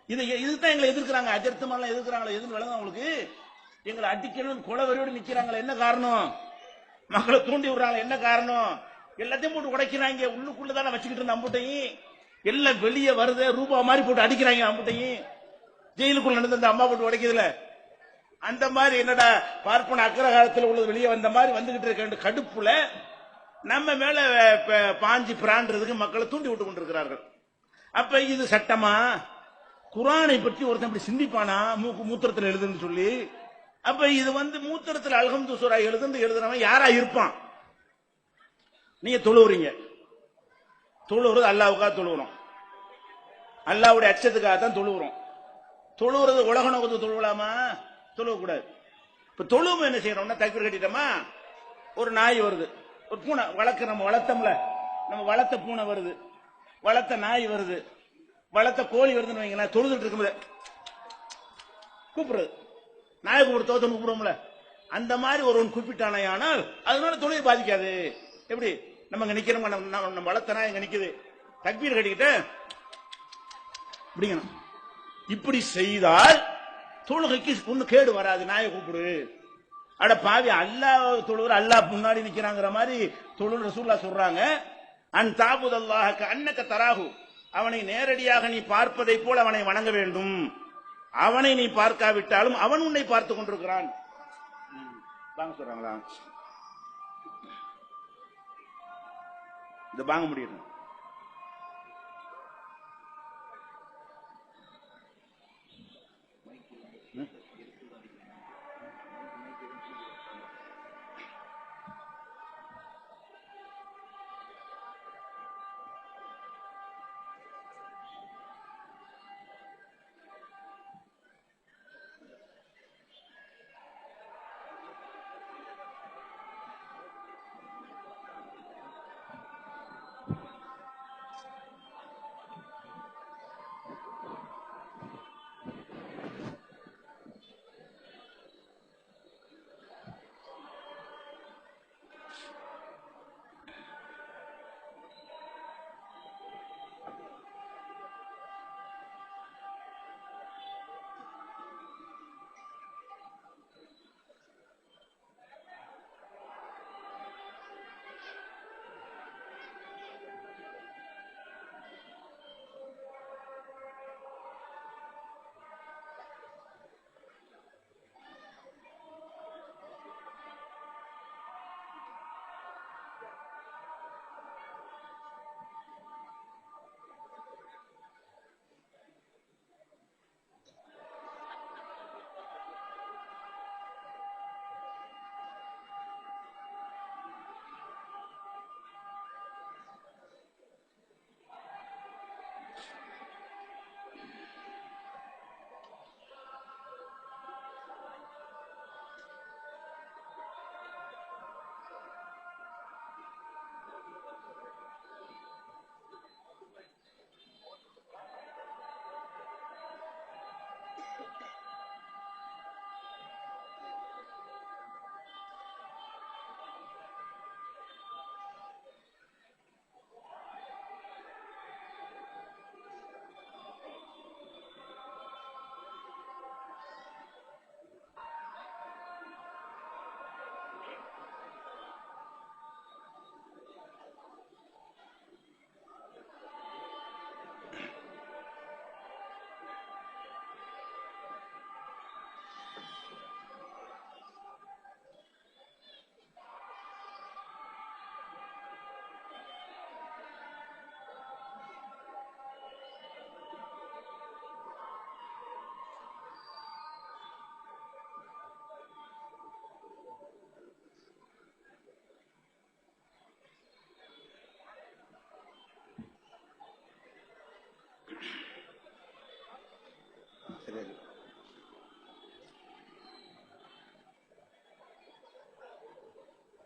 இதுதான் எங்களை எதிர்க்கிறாங்க, அஜர்த்தமெல்லாம் எதிர்க்கிறாங்களா, எதுன்னு விளங்க உங்களுக்கு, எங்களை அடிக்கணும் குலவரியோடு நிக்கிறாங்களா, என்ன காரணம், மக்களை தூண்டி விடுறாங்க, என்ன காரணம், எல்லாத்தையும் போட்டு உடைக்கிறாங்க, உள்ளுக்குள்ளதான வச்சுக்கிட்டு இருந்த அம்புட்டையும் எல்லாம் வெளியே வருது, ரூபா மாதிரி போட்டு அடிக்கிறாங்க அம்புட்டையும். ஜெயிலுக்குள்ள நடந்த அந்த அம்மா போட்டு உடைக்கிறதுல அந்த மாதிரி என்னடா பார்ப்பன அக்கற காலத்தில் உள்ளது வெளியே வந்த மாதிரி வந்துகிட்டு இருக்க கடுப்புல நம்ம மேல பாஞ்சி பிரான்றதுக்கு மக்களை தூண்டி விட்டு கொண்டிருக்கிறார்கள். அப்ப இது சட்டமா? குர்ஆனை பற்றி ஒருத்தன் அப்படி சிந்திப்பானா, மூத்திரத்தில் எழுதுன்னு சொல்லி? அப்ப இது வந்து மூத்திரத்தில் அல்ஹம்து சூரா எழுதுறவன் யாரா இருப்பான்? நீங்க தொழுவுறீங்க, தொழுவுறது அல்லாஹ்வுக்காக தொழுவுறோம், அல்லாஹ்வுடைய அச்சத்துக்காக தான் தொழுவுறோம். தொழுவுறது உலக நோக்கத்தை தொழுவலாமா? தொழுவக்கூடாது. இப்ப தொழுவு என்ன செய்யறோம்னா, தக்பீர் கட்டிட்டோமா, ஒரு நாய் வருது, ஒரு பூனை வளர்க்க, நம்ம வளர்த்தோம்ல, நம்ம வளர்த்த பூனை வருது, வளர்த்த நாய் வருது, வளர்த்த கோழி வருதுன்னு வைங்களேன், தொழுதுட்டு இருக்கும்போது கூப்பிடுறது, நாயை கூப்பிடு தோத்தம் கூப்பிடுவோம்ல, அந்த மாதிரி ஒருவன் கூப்பிட்டானே ஆனால் அதனால தொழுகை பாதிக்காது. எப்படி நம்ம இங்க நிக்கிறோம், நம்ம வளர்த்த நாய் இங்க நிக்குது, தக்பீர் கட்டிக்கிட்டு இப்படிங்கணும், இப்படி செய்தால் தொழுகைக்கு ஒண்ணு கேடு வராது. நாயை கூப்பிடு, அட பாவி, அல்லாஹ் தொழுகிற, அல்லாஹ் முன்னாடி நிக்கிறாங்கிற மாதிரி தொழுகிற ரசூலுல்லாஹ் சொல்றாங்க. அன் தாபுதல்லாஹ கஅன்னக தராஹு, அவனை நேரடியாக நீ பார்ப்பதை போல் அவனை வணங்க வேண்டும், அவனை நீ பார்க்காவிட்டாலும் அவன் உன்னை பார்த்துக் கொண்டிருக்கிறான். வாங்க சொல்றாங்களா, இந்த வாங்க முடியும்.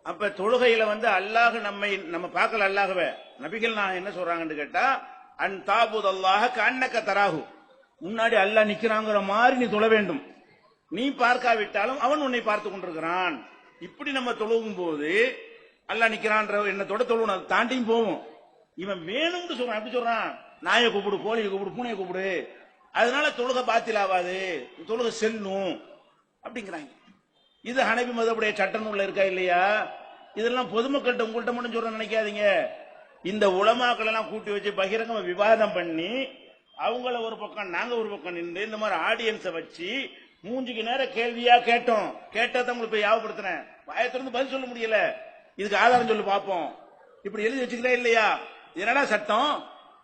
அப்ப தொழுகையில அல்லாஹ் நம்ம பார்க்கல, அல்லாஹ்வே நபிகள் நான் என்ன சொல்றாங்கன்னு கேட்டா, அன் தாபுத் அல்லாஹ கஅன்னக தராஹு, முன்னாடி அல்லாஹ் நிக்கிறாங்கிற மாதிரி நீ தொழ வேண்டும். நீ பார்க்காவிட்டாலும் அவன் உன்னை பார்த்து கொண்டிருக்கிறான். இப்படி நம்ம தொழுகும் போது அல்லாஹ் நிக்கிறான்ற எண்ணத்தோட தொழுவணும். அதை தாண்டியும் போவோம். இவன் வேணும்னு சொல்றான். எப்படி சொல்றான்? நாயை கூப்பிடு, கோழியை கூப்பிடு, பூனையை கூப்பிடு, அதனால தொழுகை பாத்தில் ஆகாது, தொழுகை செல்லும் அப்படிங்கிறாங்க. இது ஹனபி மதபுடைய சட்ட நூல்ல இருக்கா இல்லையா? இதெல்லாம் பொதுமக்கள்கிட்ட உங்கள்கிட்ட மட்டும் சொல்ற நினைக்காதீங்க. இந்த உலமாக்கள் எல்லாம் கூட்டி வச்சு பகிரங்கமா விவாதம் பண்ணி, அவங்கள ஒரு பக்கம் நாங்க ஒரு பக்கம் நின்று இந்த மாதிரி ஆடியன்ஸை வச்சு மூஞ்சுக்கு நேரம் கேள்வியா கேட்டோம். கேட்டதை உங்களுக்கு போய் யாவப்படுத்தினேன். வாயத்திலிருந்து பதில் சொல்ல முடியல. இதுக்கு ஆதாரம் சொல்லி பார்ப்போம். இப்படி எழுதி வச்சுக்கிறே இல்லையா? என்னடா சட்டம்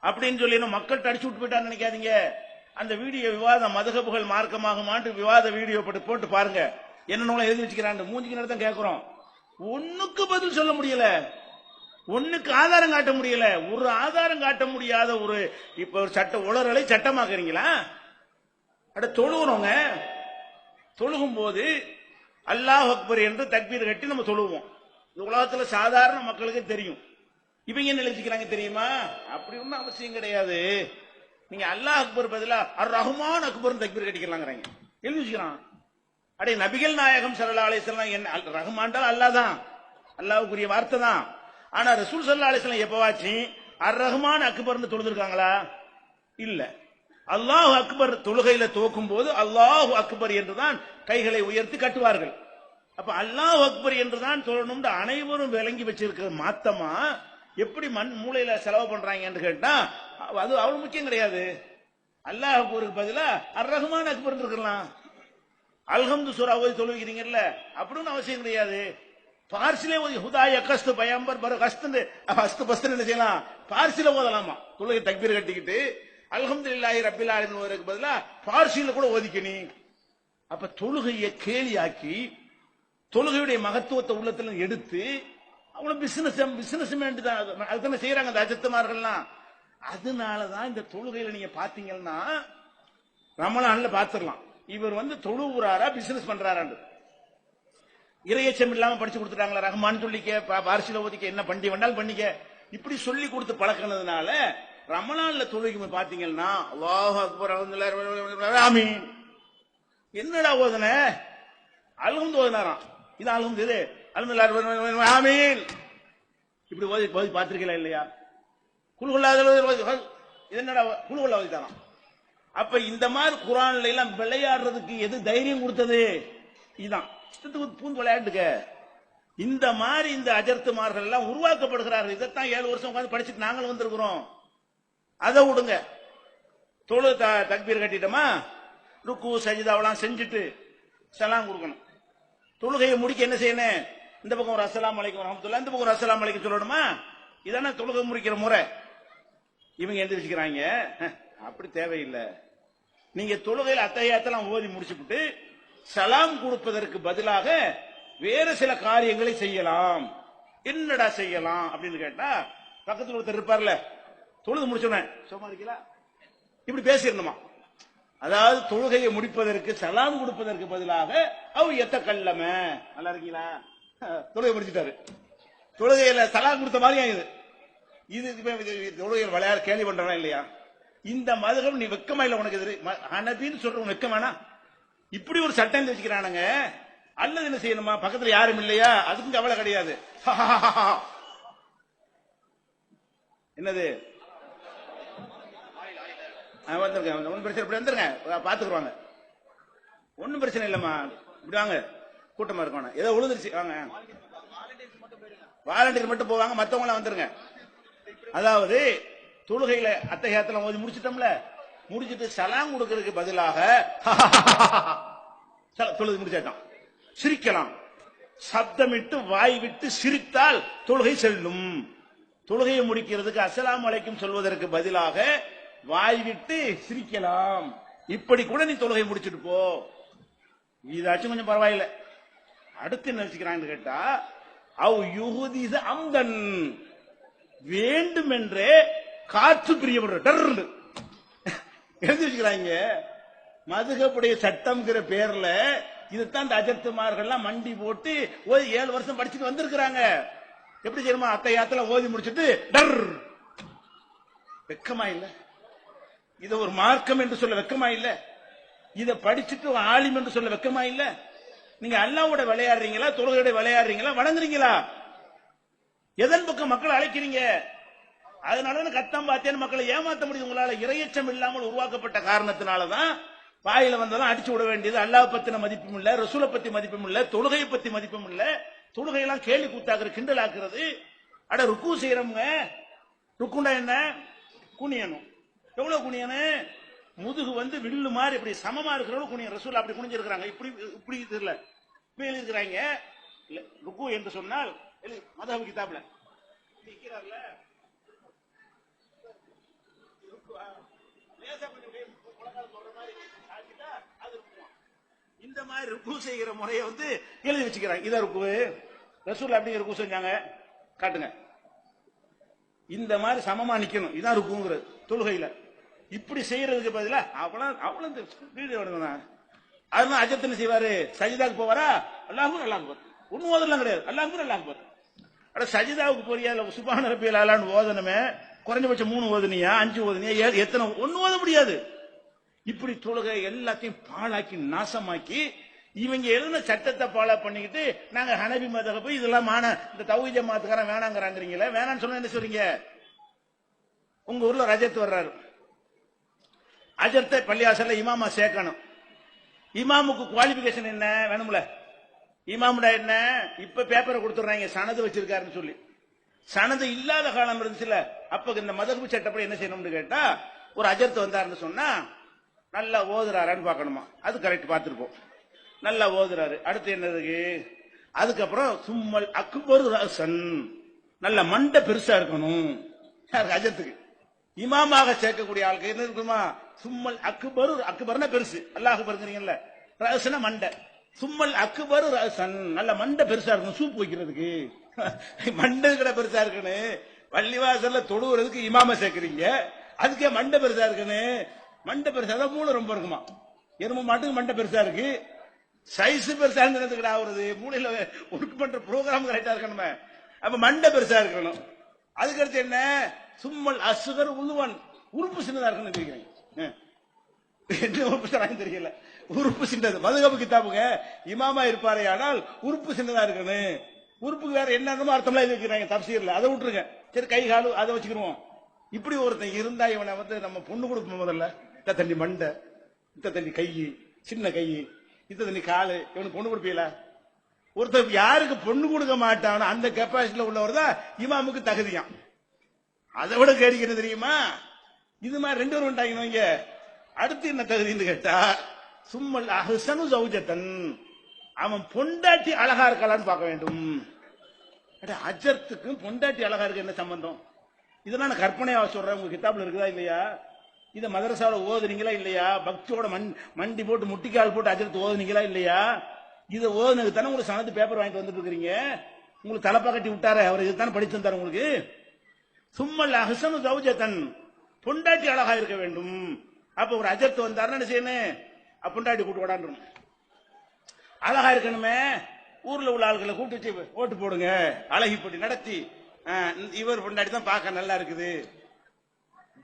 அப்படின்னு சொல்லி மக்கள்கிட்ட அடிச்சு விட்டு போயிட்டான்னு நினைக்காதீங்க. அந்த வீடியோ விவாதம் மதுகபுகள் மார்க்கமாகுமான்னு விவாத வீடியோ போட்டு பாருங்க. என்ன எழுதி வச்சுக்கிறான். மூஞ்சிக்கு நேரம் தான் கேட்கிறோம். ஒண்ணுக்கு பதில் சொல்ல முடியல, ஒண்ணுக்கு ஆதாரம் காட்ட முடியல. ஒரு ஆதாரம் காட்ட முடியாத ஒரு இப்ப ஒரு சட்ட உளறலை சட்டமாக்குறீங்களா? அட தொழுகிறோங்க. தொழுகும் போது அல்லாஹ் அக்பர் என்று தக்பீர் கட்டி நம்ம தொழுவோம். இந்த உலகத்துல சாதாரண மக்களுக்கு தெரியும். இவங்க என்ன எழுதிக்கிறாங்க தெரியுமா? அப்படி ஒன்றும் அவசியம் கிடையாது. நீங்க அல்லாஹ் அக்பர் பதிலா அர் ரஹ்மான் அக்பர் தக்பீர் கட்டிக்கலாங்கிறாங்க. எழுதி வச்சுக்கிறான். அடே நபிகள் நாயகம் ஸல்லல்லாஹு அலைஹி வஸல்லம் என்ன ரஹ்மான் அல்லாஹ் தான், அல்லாஹ்வுக்குரிய வார்த்தை தான். ஆனா ரசூல் ஸல்லல்லாஹு அலைஹி வஸல்லம் எப்பவாச்சும் அர் ரஹ்மான் அக்பர்னு தொழுதுருக்காங்களா? இல்ல. அல்லாஹ் அக்பர் தொழுகையில துவக்கும் போது அல்லாஹ் அக்பர் என்றுதான் கைகளை உயர்த்தி கட்டுவார்கள். அப்ப அல்லாஹ் அக்பர் என்றுதான் தொழணும் அனைவரும் விளங்கி வச்சிருக்கிற மாத்தமா எப்படி மண் மூளையில செலவு பண்றாங்க என்று கேட்டா, அது அவ்வளவு முக்கியம் கிடையாது. அல்லாஹ் அக்பருக்கு பதிலா அர் ரஹ்மான் அக்பர் இருக்கலாம். அல்ஹம்து சூரா ஓதி தொழுகிறீங்கல்ல, அப்படின்னு அவசியம் கிடையாது. பார்சிலே ஓதி ஹுதாய கஸ்து பயம்பர் பர கஸ்து அஸ்து பஸ்து என்ன செய்யலாம்? பார்சில ஓதலாமா? தொழுகை தக்பீர் கட்டிக்கிட்டு அல்ஹம்துலில்லாஹி ரப்பில் ஆலமீன் ஓதுறதுக்கு பதிலா பார்சில கூட ஓதிக்கணி. அப்ப தொழுகையை கேலியாக்கி தொழுகையுடைய மகத்துவத்தை உள்ளத்துல எடுத்து அவங்கள பிசினஸ் தான் அதுதானே செய்யறாங்க அந்த அஜத்துமார்கள்லாம். அதனாலதான் இந்த தொழுகையில நீங்க பாத்தீங்கன்னா ரமலான்ல பாத்துடலாம் இவர் தொழுகிறாரா பிசினஸ் பண்றாரான்னு. இறையச்சம் இல்லாம படிச்சு கொடுத்துட்டாங்களா? ரஹ்மான் சொல்லிக்க, பார்சில ஓதிக்க, என்ன பண்ணி வேண்டாலும் பண்ணிக்க, இப்படி சொல்லி கொடுத்து பழக்கினதுனால ரமலான்ல தொழுகை பாத்தீங்கன்னா அல்லாஹ் அக்பர் ஆமீன் என்னடா ஓதுன? அல்ஹம்து ஓதுனாராம். இது அல்ஹம்து, இது அல்ஹம்துலில்லாஹ் ஆமீன் இப்படி ஓதி பார்த்திருக்கீங்களா இல்லையா? இது என்னடா குழுகுல்லா ஓதிட்டாராம். அப்ப இந்த மாதிரி குர்ஆன்ல எல்லாம் விளையாடுறதுக்கு எது தைரியம் கொடுத்தது? இதுதான். பூந்து விளையாட்டுக்க இந்த மாதிரி இந்த அஜர்த்துமார்கள் எல்லாம் உருவாக்கப்படுகிறார்கள். இதைத்தான் 7 வருஷம் உட்கார்ந்து படிச்சுட்டு நாங்களும் வந்திருக்கிறோம். அதை விடுங்க. தொழு தக்பீர் கட்டிட்டோமா, ருக்கு சஜிதாவெல்லாம் செஞ்சுட்டு சலாம் கொடுக்கணும். தொழுகையை முடிக்க என்ன செய்யணும்? இந்த பக்கம் ஒரு அஸ்ஸலாமு அலைக்கும் வரஹ்மத்துல்லாஹ், இந்த பக்கம் ஒரு அஸ்ஸலாமு அலைக்கும் சொல்லணுமா? இதானே தொழுகை முடிக்கிற முறை. இவங்க எழுதி வச்சுக்கிறாங்க. அப்படி தேவையில்லை. நீங்க தொழுகையில் அத்தஹியாத்தெல்லாம் ஓதி முடிச்சுட்டு சலாம் கொடுப்பதற்கு பதிலாக வேறு சில காரியங்களை செய்யலாம். என்னடா செய்யலாம் அப்படின்னு கேட்டா, பக்கத்தில் ஒருத்தர் இருப்பார்ல, தொழுது முடிச்சோன்னே சும்மா இருக்கீங்களா இப்படி பேசிடணுமா? அதாவது தொழுகையை முடிப்பதற்கு சலாம் கொடுப்பதற்கு பதிலாக அவ எத்த கல்லம நல்லா இருக்கீங்களா, தொழுகை முடிச்சுட்டாரு, தொழுகையில சலாம் கொடுத்த மாதிரி இது தொழுகையில் விளையாட கேள்வி பண்றா இல்லையா? இந்த மதுகம் நீ வெக்கமா இல்ல உனக்கு எதிரி ஹனபின்னு சொல்ற வெக்கம் வேணா? இப்படி ஒரு சட்டம் வச்சுக்கிறானுங்க. அல்லது என்ன செய்யணுமா? பக்கத்துல யாரும் இல்லையா? அதுக்கும் கவலை கிடையாது. என்னது வந்துருங்க, ஒன்னும் பிரச்சனை, இப்படி வந்துருங்க, பாத்துக்குவாங்க, ஒன்னும் பிரச்சனை இல்லம்மா, இப்படி வாங்க, கூட்டமா இருக்கணும், ஏதோ உழுதுருச்சு வாங்க, வாலண்டியர் மட்டும் போவாங்க, மத்தவங்க எல்லாம் வந்துருங்க. அதாவது தொழுகையில அத்தஹியாத்தெல்லாம் ஓதி முடிச்சிட்டோம்ல, முடிச்சிட்டு சலாம் கொடுக்கிறதுக்கு பதிலாக தொழுகை முடிச்சாட்டான் சிரிக்கலாம். சப்தமிட்டு வாய் விட்டு சிரித்தால் தொழுகை செல்லும். தொழுகையை முடிக்கிறதுக்கு அஸ்ஸலாமு அலைக்கும் சொல்வதற்கு பதிலாக வாய் விட்டு சிரிக்கலாம். இப்படி கூட நீ தொழுகை முடிச்சுட்டு போ, இதாச்சும் கொஞ்சம் பரவாயில்ல. அடுத்து என்ன வச்சுக்கிறான்னு கேட்டா, அவ் யுஹுதிஸ அம்தன், வேண்டுமென்றே காற்று பிரியப்படுற டர்னு எழுதி வச்சுக்கிறாங்க. மதுகப்புடைய சட்டம்ங்கிற பேர்ல இதுதான் இந்த அஜத்துமார்கள்லாம் மண்டி போட்டு 7 வருஷம் படிச்சுட்டு வந்திருக்கிறாங்க. எப்படி தெரியுமா? அத்தையாத்துல ஓதி முடிச்சுட்டு டர் வெக்கமா இல்ல? இத ஒரு மார்க்கம் என்று சொல்ல வெக்கமா இல்ல? இத படிச்சுட்டு ஆலிம் என்று சொல்ல வெக்கமா இல்ல? நீங்க அல்லாஹ்வோட விளையாடுறீங்களா, தொழுகையோட விளையாடுறீங்களா, வணங்குறீங்களா? எதன் பக்கம் மக்களை அழைக்கிறீங்க? அதனால கத்தம் பார்த்தேன்னு மக்களை ஏமாத்த முடியும் உங்களால. இறையச்சம் இல்லாமல் உருவாக்கப்பட்ட காரணத்தினாலதான் வாயில வந்தாலும் அடிச்சு விட வேண்டியது. அல்லாஹ் பத்தின மதிப்பும் இல்ல, ரசூலை பத்தி மதிப்பும் இல்ல, தொழுகையை பத்தி மதிப்பும் இல்ல. தொழுகையெல்லாம் கேள்வி கூத்தாக்குற, கிண்டல் ஆக்குறது. அட ருக்கு செய்யறவங்க, ருக்குண்டா என்ன? குனியணும். எவ்வளவு குனியணும்? முதுகு வந்து வில்லு மாதிரி இப்படி சமமா இருக்கிறவங்க குனிய. ரசூல் அப்படி குனிஞ்சிருக்கிறாங்க. இப்படி இப்படி தெரியல இப்படி இருக்கிறாங்க. ருக்கு என்று சொன்னால் மதஹப் கிதாப்ல நிக்கிறார்ல, இந்த மாதிரி ருக்கு செய்கிற முறையை வந்து எழுதி வச்சுக்கிறாங்க. இதான் ருக்கு. ரசூல் அப்படி ருக்கு செஞ்சாங்க காட்டுங்க. இந்த மாதிரி சமமா நிக்கணும். இதான் ருக்குங்கிறது தொழுகையில. இப்படி செய்யறதுக்கு பதிலா அவ்வளவு வீடியோ எடுக்கணும். அதனால அஜத்தனை செய்வாரு, சஜிதாக்கு போவாரா, அல்லாஹ் அல்லாஹ் ஒன்னும் ஓதலாம் கிடையாது. அல்லாஹ் அல்லாஹ் அட சஜிதாவுக்கு போறியா, சுப்ஹான ரப்பியல் அலான்னு ஓதனமே குறைஞ்சபட்சம் 3 ஓதுனியா, 5 ஓதுனியா, எத்தனை ஒன்னும் ஓத முடியாது. இப்படி தொழுகை எல்லாத்தையும் பாழாக்கி நாசமாக்கி இவங்க எழுதின சட்டத்தை ஃபாலோ பண்ணிக்கிட்டு நாங்க ஹனபி மதஹப் இதெல்லாம் இந்த தௌஹீத் ஜமாத்துக்காரன் வேணாங்கிறாங்கிறீங்களே. வேணான்னு சொன்னா என்ன சொல்றீங்க? உங்க ஊர்ல ரஜத் வர்றாரு, அஜத்தை பள்ளியாசல்ல இமாமா சேர்க்கணும். இமாமுக்கு குவாலிபிகேஷன் என்ன வேணும்ல? இமாமுடா என்ன? இப்ப பேப்பரை கொடுத்துறாங்க சனது வச்சிருக்காருன்னு சொல்லி. சனது இல்லாத காலம் இருந்துச்சுல, அப்ப இந்த மதஹப் சட்டப்படி என்ன செய்யணும்னு கேட்டா, ஒரு அஜர்த்து வந்தாருன்னு சொன்னா நல்லா ஓதுறாரான்னு பார்க்கணுமா. அது கரெக்ட் பார்த்துருப்போம். நல்லா ஓதுறாரு. அடுத்து என்னதுக்கு? அதுக்கப்புறம் சும்மல் அக்பர் ரசன், நல்ல மண்டை பெருசா இருக்கணும். அஜத்துக்கு இமாமாக சேர்க்கக்கூடிய ஆளுக்கு என்ன இருக்குமா? சும்மல் அக்பர், அக்பர்னா பெருசு, அல்லாஹ் அக்பர்ங்கறீங்கல்ல, ரசன மண்டை. சும்மல் அக்பர் ரசன், நல்ல மண்டை பெருசா இருக்கணும் சூப் வைக்கிறதுக்கு. மண்டை கடை பெருசா இருக்குன்னு பள்ளிவாசல்ல தொழுவுறதுக்கு இமாம சேர்க்கிறீங்க, அதுக்கே மண்டை பெருசா இருக்குன்னு. மண்டை பெருசா தான் மூளை ரொம்ப இருக்குமா. எரும மாட்டுக்கு மண்டை பெருசா இருக்கு, சைஸ் பெருசா இருந்ததுக்கு ஆகுறது. மூளையில ஒர்க் பண்ற ப்ரோக்ராம் கரெக்டா இருக்கணுமே. அப்ப மண்டை பெருசா இருக்கணும். அதுக்கடுத்து என்ன? சும்மல் அசுகர் உழுவன், உறுப்பு சின்னதா இருக்குன்னு தெரிவிக்கிறேன். என்ன உறுப்பு சின்னதான்னு தெரியல. உறுப்பு சின்னது மதுகபு கிதாபுங்க. இமாமா இருப்பாரே ஆனால் உறுப்பு சின்னதா இருக்கணும். உறுப்புக்கு வேற என்னன்னு அர்த்தம்லாம் எழுதி வைக்கிறாங்க தப்சீர்ல. அதை விட்டுருங்க. சரி, கை காலு அதை வச்சுக்கிடுவோம். இப்படி ஒருத்தன் இருந்தா இவனை வந்து நம்ம பொண்ணு கொடுப்போம். முதல்ல இத்த தண்ணி மண்டை, இத்த தண்ணி கை, சின்ன கை, இத்த தண்ணி காலு, இவனுக்கு பொண்ணு கொடுப்பீல? ஒருத்தர் யாருக்கு பொண்ணு கொடுக்க மாட்டானோ அந்த கெப்பாசிட்டியில உள்ளவர் தான் இமாமுக்கு தகுதியாம். அதை விட கேட்கிறது தெரியுமா? இது மாதிரி 2 பேரும் வந்துட்டாங்க. அடுத்து என்ன தகுதின்னு கேட்டா, சும்மல் அஹ்சனு ஜௌஜத்தன், அவன் பொண்டாட்டி அழகா இருக்கலான்னு பார்க்க வேண்டும். அஜர்த்துக்கும் பொண்டாட்டி அழகா இருக்கு என்ன சம்பந்தம்? இதெல்லாம் நான் கற்பனையா சொல்றேன். உங்க கிதாப்ல இருக்குதா இல்லையா? இத மதரசாவில் ஓதுனீங்களா இல்லையா? பக்தியோட மண்டி போட்டு முட்டிக்கால் போட்டு அஜர்த்து ஓதுனீங்களா இல்லையா? இதை ஓதுனதுக்கு தானே உங்களுக்கு சனத்து பேப்பர் வாங்கிட்டு வந்துட்டு இருக்கிறீங்க. உங்களுக்கு தலைப்பா கட்டி விட்டாரு அவர், இதுதானே படிச்சு தந்தாரு உங்களுக்கு. சும்மல் அஹ்சனு ஜௌஜத்தன், பொண்டாட்டி அழகா இருக்க வேண்டும். அப்ப ஒரு அஜர்த்து வந்தாருன்னு என்ன செய்யணும்? பொண்டாட்டி கூட்டு ஓடான்னு அழகா இருக்கணுமே. ஊர்ல உள்ள ஆட்களை கூட்டு வச்சு ஓட்டு போடுங்க, அழகி போட்டி நடத்தி, இவர் பொண்டாட்டி தான் பார்க்க நல்லா இருக்குது.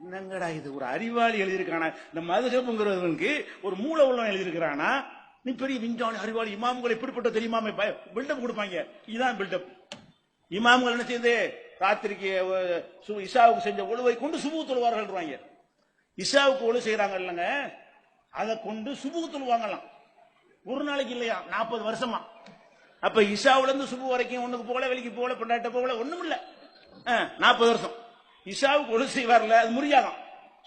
என்னங்கடா இது? ஒரு அறிவாளி எழுதியிருக்கானா? இந்த மதுஹப்ங்கிறவனுக்கு ஒரு மூளை உள்ளவன் எழுதியிருக்கிறானா? நீ பெரிய விஞ்ஞானி அறிவாளி. இமாம்கள் எப்படிப்பட்ட தெரியுமா பில்டப் கொடுப்பாங்க. இதுதான் பில்டப். இமாம்கள் என்ன செய்யுது? ராத்திரிக்கு இஷாவுக்கு செஞ்ச ஒழுவை கொண்டு சுபு தொழுவார்கள். இஷாவுக்கு ஒழு செய்யறாங்க இல்லங்க, அதை கொண்டு சுபு தொழுவாங்கலாம். ஒரு நாளைக்கு இல்லையா, 40 வருஷமா. அப்ப இஷாவுல இருந்து சுபு வரைக்கும் ஒண்ணுக்கு போகல, வெளிக்கு போகல, பொண்டாட்ட போகல, ஒண்ணும் இல்ல. 40 வருஷம் இஷாவுக்கு ஒழு செய்வார்ல, அது முறியாதான்.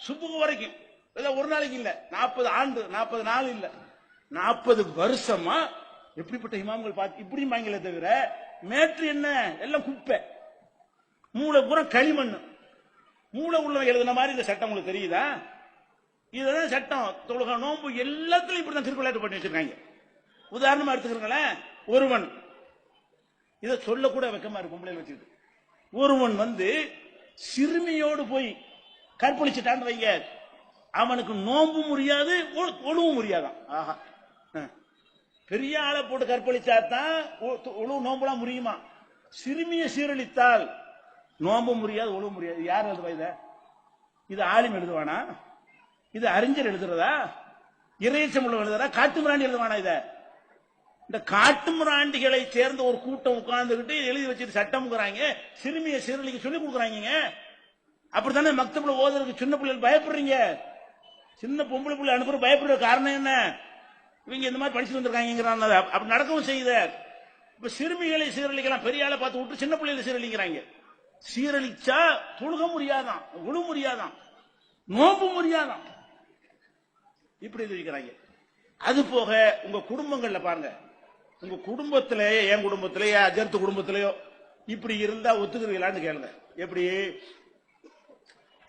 சுபு வரைக்கும் ஒரு நாளைக்கு இல்ல, 40 ஆண்டு, 40 நாள் இல்ல, 40 வருஷமா. எப்படிப்பட்ட இமாம்கள் பார்த்து இப்படி வாங்கல தவிர, மேற்று என்ன எல்லாம் குப்பை, மூளை பூரா களிமண். மூளை உள்ள எழுதின மாதிரி இந்த சட்டம் உங்களுக்கு தெரியுதா? இதுதான் சட்டம். தொழுகை, நோன்பு எல்லாத்துலயும் இப்படிதான் திருக்குறள் பண்ணி வச்சிருக்காங்க. உதாரணமா எடுத்துக்கிறீங்களேன், ஒருவன் இதை சொல்லக்கூட வெக்கமா இருக்கும் பொம்பளை வச்சுக்கிட்டு. ஒருவன் வந்து சிறுமியோடு போய் கற்பழிச்சுட்டான்னு வைங்க, அவனுக்கு நோன்பு முடியாது, ஒழுவும் முடியாதான். ஆஹா, பெரிய ஆளை போட்டு கற்பழிச்சாதான் உழவு நோம்புலாம் முடியுமா? சிறுமியை சீரழித்தால் நோம்பு முடியாது, உழவு முடியாது. யார் எழுதுவா இத? இது ஆலிம் எழுதுவானா? இது அறிஞர் எழுதுறதா? இறைச்சம் எழுதுறதா? காட்டுமிராண்டி எழுதுவானா? இத இந்த காட்டுமிராண்டிகளை சேர்ந்த ஒரு கூட்டம் உட்கார்ந்துகிட்டு எழுதி வச்சுட்டு சட்டம்ங்கிறாங்க, சிறுமியை சீரழிக்க சொல்லி கொடுக்குறாங்க. அப்படித்தானே மக்தப்ல ஓதுறதுக்கு சின்ன பிள்ளைகள் பயப்படுறீங்க. சின்ன பொம்பளை பிள்ளை அனுப்புற பயப்படுற காரணம் என்ன? இவங்க இந்த மாதிரி படிச்சு வந்திருக்காங்க. அப்படி நடக்கவும் செய்யுத. இப்ப சிறுமிகளை சீரழிக்கலாம், பெரிய ஆளை பார்த்து விட்டு சின்ன பிள்ளைகளை சீரழிக்கிறாங்க. சீரழிச்சா தொழுக முடியாதான், உழு முடியாதான், நோம்பு முடியாதான், இப்படி இருக்கிறாங்க. அது போக உங்க குடும்பங்கள்ல பாருங்க, உங்க குடும்பத்திலே, என் குடும்பத்திலேயோ அஜர்த்து குடும்பத்திலேயோ இப்படி இருந்தா ஒத்துக்கிறீங்களான்னு கேளுங்க. எப்படி?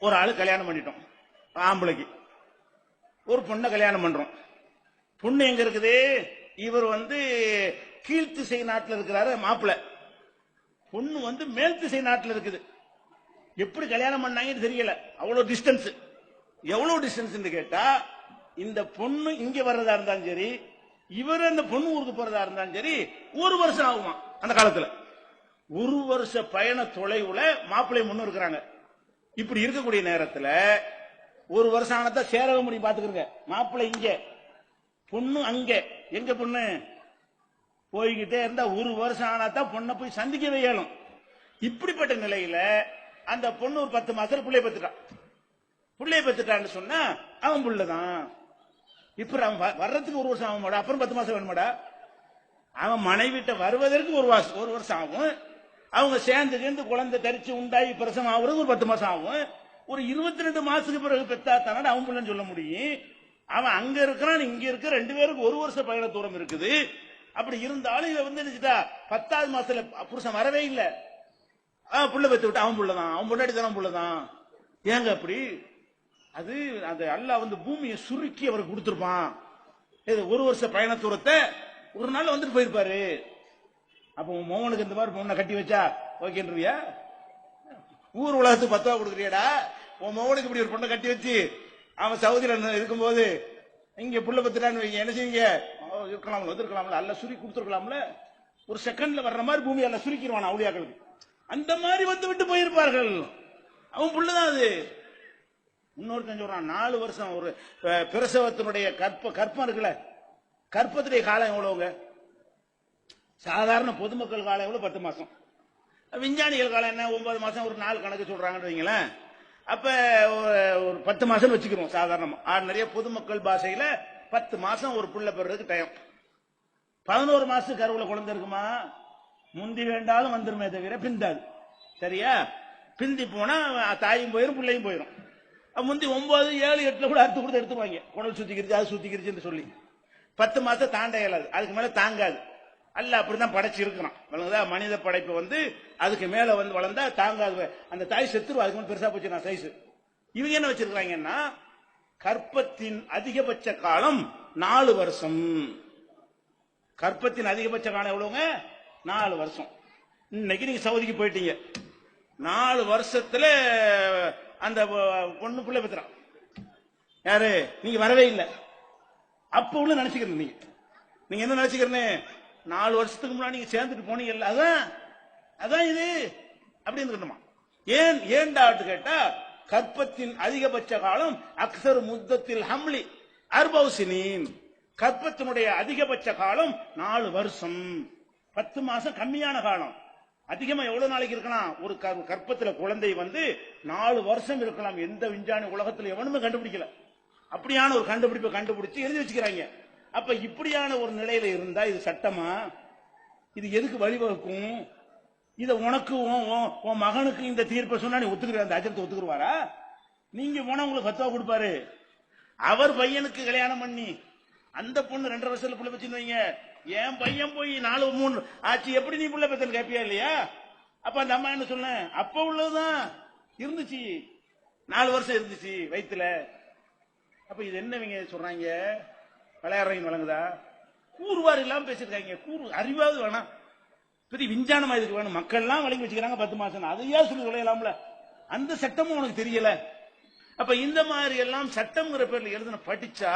ஒரு ஆளு கல்யாணம் பண்ணிட்டோம், ஆம்பளைக்கு ஒரு பொண்ணை கல்யாணம் பண்றோம். பொண்ணு எங்க இருக்குது? இவர் கீழ்த்திசை நாட்டில் இருக்கிறாரு மாப்பிள்ள, பொண்ணு மேல் திசை நாட்டில் இருக்குது. எப்படி கல்யாணம் பண்ணாங்கன்னு தெரியல, அவ்வளவு டிஸ்டன்ஸ். எவ்வளவு டிஸ்டன்ஸ் கேட்டா, இந்த பொண்ணு இங்க வர்றதா இருந்தாலும் சரி, இவர் அந்த பொண்ணு ஊருக்கு போறதா இருந்தாலும் சரி, ஒரு வருஷம் ஆகுமா அந்த காலத்துல. ஒரு வருஷ பயண தொலைவுல மாப்பிள்ளை முன்னு இருக்கிறாங்க. இப்படி இருக்கக்கூடிய நேரத்துல ஒரு வருஷம் ஆனதான் சேரவே முடியும். பாத்துக்கிறங்க, மாப்பிள்ளை இங்க, பொண்ணு அங்க. எங்க பொண்ணு? போய்கிட்டே இருந்தா ஒரு வருஷம் ஆனாதான் பொண்ணை போய் சந்திக்கவே இயலும். இப்படிப்பட்ட நிலையில அந்த பொண்ணு ஒரு 10 மாசத்துல பிள்ளைய பெற்றுட்டான். பிள்ளைய பெற்றுட்டான்னு சொன்னா அவன் புள்ளதான். இப்ப அவன் வர்றதுக்கு ஒரு வருஷம் ஆகும் மாடா, அப்புறம் 10 மாசம் வேணுமாடா? அவன் மனைவிட்ட வருவதற்கு ஒரு வருஷம் ஆகும். அவங்க சேர்ந்து குழந்தை தரிச்சு உண்டாகி பிரசவம் ஆகுறது ஒரு 10 மாசம் ஆகும். ஒரு 22 மாசத்துக்கு பிறகு பெத்தா தானே அவன் புள்ளன்னு சொல்ல முடியும். அவன் அங்க இருக்கிறான், இங்க இருக்க, 2 பேருக்கு ஒரு வருஷ பயண தூரம் இருக்குது. அப்படி இருந்தாலும் இவ நினைச்சுட்டா 10வது மாசத்துல புருஷன் வரவே இல்லை, புள்ள பெத்து விட்டு அவன் புள்ளதான், அவன் முன்னாடி தானே புள்ளதான். ஏங்க அப்படி? அது அந்த அல்லாஹ் பூமியை சுருக்கி அவருக்கு கொடுத்திருப்பான். ஒரு வருஷ பயண தூரத்தை ஒரு நாள் வந்துட்டு போயிருப்பாரு. அப்ப உன் மோகனுக்கு இந்த மாதிரி பொண்ணை கட்டி வச்சா ஓகேன்றியா? ஊர் உலகத்துக்கு 10 ரூபா கொடுக்குறியாடா? உன் மோகனுக்கு இப்படி ஒரு பொண்ணை கட்டி வச்சு அவன் சவுதியில இருக்கும்போது இங்க புள்ள பத்துட்டான்னு என்ன செய்வீங்க? இருக்கலாம்ல, வந்துருக்கலாம்ல, அல்ல சுருக்கி கொடுத்துருக்கலாம்ல. ஒரு செகண்ட்ல வர்ற மாதிரி பூமி அல்ல சுருக்கிடுவான் அவுளியாக்களுக்கு. அந்த மாதிரி வந்து விட்டு போயிருப்பார்கள். அவன் புள்ளதான் அது. இன்னொருத்தன் சொல்றான், 4 வருஷம் ஒரு பிரசவத்தினுடைய கற்பம் இருக்குல்ல, கற்பத்துடைய காலம் எவ்வளவுங்க? சாதாரண பொதுமக்கள் காலம் எவ்வளவு? 10 மாசம். விஞ்ஞானிகள் காலம் என்ன? 9 மாசம். ஒரு நாள் கணக்கு சொல்றாங்கன்னு வைங்களேன். அப்ப ஒரு 10 மாசம் வச்சுக்கிறோம் சாதாரணமா. நிறைய பொதுமக்கள் பாஷையில 10 மாசம் ஒரு புள்ள பெறதுக்கு டைம். 11 மாசம் கருவுல குழந்தை இருக்குமா? முந்தி வேண்டாலும் வந்துருமே தவிர பிந்தாது. சரியா? பிந்தி போனா தாயும் போயிரும், பிள்ளையும் போயிரும். முந்தி 9, 7, 8 கூட அறுத்து கொடுத்து எடுத்துவாங்க. குடல் சுத்திக்கிருச்சு, அது சுத்திக்கிருச்சுன்னு சொல்லி 10 மாசம் தாண்ட இயலாது, அதுக்கு மேல தாங்காது. அல்ல அப்படிதான் படைச்சு இருக்கிறான். மனித படைப்பு அதுக்கு மேல வளர்ந்தா தாங்காது. அந்த தாய் செத்துருவா, அதுக்கு மேல பெருசா போச்சு நான் சைஸ். இவங்க என்ன வச்சிருக்காங்கன்னா, கற்பத்தின் அதிகபட்ச காலம் 4 வருஷம். கற்பத்தின் அதிகபட்ச காலம் எவ்வளவுங்க? 4 வருஷம். இன்னைக்கு நீங்க சவுதிக்கு போயிட்டீங்க, 4 வருஷத்துல அந்த பொண்ணு பிள்ளை பெற்றுறான். யாரு? நீங்க வரவே இல்லை. அப்ப உள்ள நினைச்சுக்கிறீங்க. நீங்க என்ன நினைச்சுக்கிறீங்க? 4 வருஷத்துக்கு முன்னாடி நீங்க சேர்ந்துட்டு போனீங்கல்ல, அதான் இது அப்படின்னு. ஏன்டாட்டு கேட்டா, கற்பத்தின் அதிகபட்ச காலம் அக்சர் முத்தத்தில் ஹம்லி 40 சினீன். கற்பத்தினுடைய அதிகபட்ச காலம் 4 வருஷம். 10 மாசம் கம்மியான காலம். அதிகமா எவ்வளவு நாளைக்கு இருக்கலாம்? ஒரு கற்பத்துல குழந்தை 4 வருஷம் இருக்கலாம். எந்த விஞ்ஞானி உலகத்தில் எவனுமே கண்டுபிடிக்கல. அப்படியான ஒரு கண்டுபிடிப்பை கண்டுபிடிச்சு எழுதி வச்சுக்கிறாங்க. அப்ப இப்படியான ஒரு நிலையில இருந்தா இது சட்டமா? இது எதுக்கு வழிவகுக்கும்? இத உனக்கு உன் மகனுக்கு இந்த தீர்ப்பை சொன்னா நீ ஒத்துக்கிற? அந்த அஜரத்தை ஒத்துக்குருவாரா? நீங்க போனா உங்களுக்கு ஃபத்வா கொடுப்பாரு. அவர் பையனுக்கு கல்யாணம் பண்ணி அந்த பொண்ணு 2.5 வருஷத்துல புள்ள பெற்றுன்னு வைங்க, என் பையன் போய் 4, 3 ஆச்சு, எப்படி நீ புள்ள பெற்றன்னு கேப்பியா இல்லையா? அப்ப அந்த அம்மா என்ன சொல்ல, அப்ப உள்ளதுதான் இருந்துச்சு, 4 வருஷம் இருந்துச்சு வயிற்றுல. அப்ப இது என்னவங்க சொல்றாங்க? விளையாடுறீங்க வழங்குதா? கூறுவார் இல்லாம பேசிருக்காங்க. கூறு அறிவாவது வேணாம், பெரிய விஞ்ஞானமா இதுக்கு வேணும். மக்கள் எல்லாம் வழங்கி வச்சுக்கிறாங்க 10 மாசம். அதையா சொல்லி விளையலாம்ல? அந்த சட்டமும் உனக்கு தெரியல. அப்ப இந்த மாதிரி எல்லாம் சட்டம்ங்கிற பேர்ல எழுதின படிச்சா,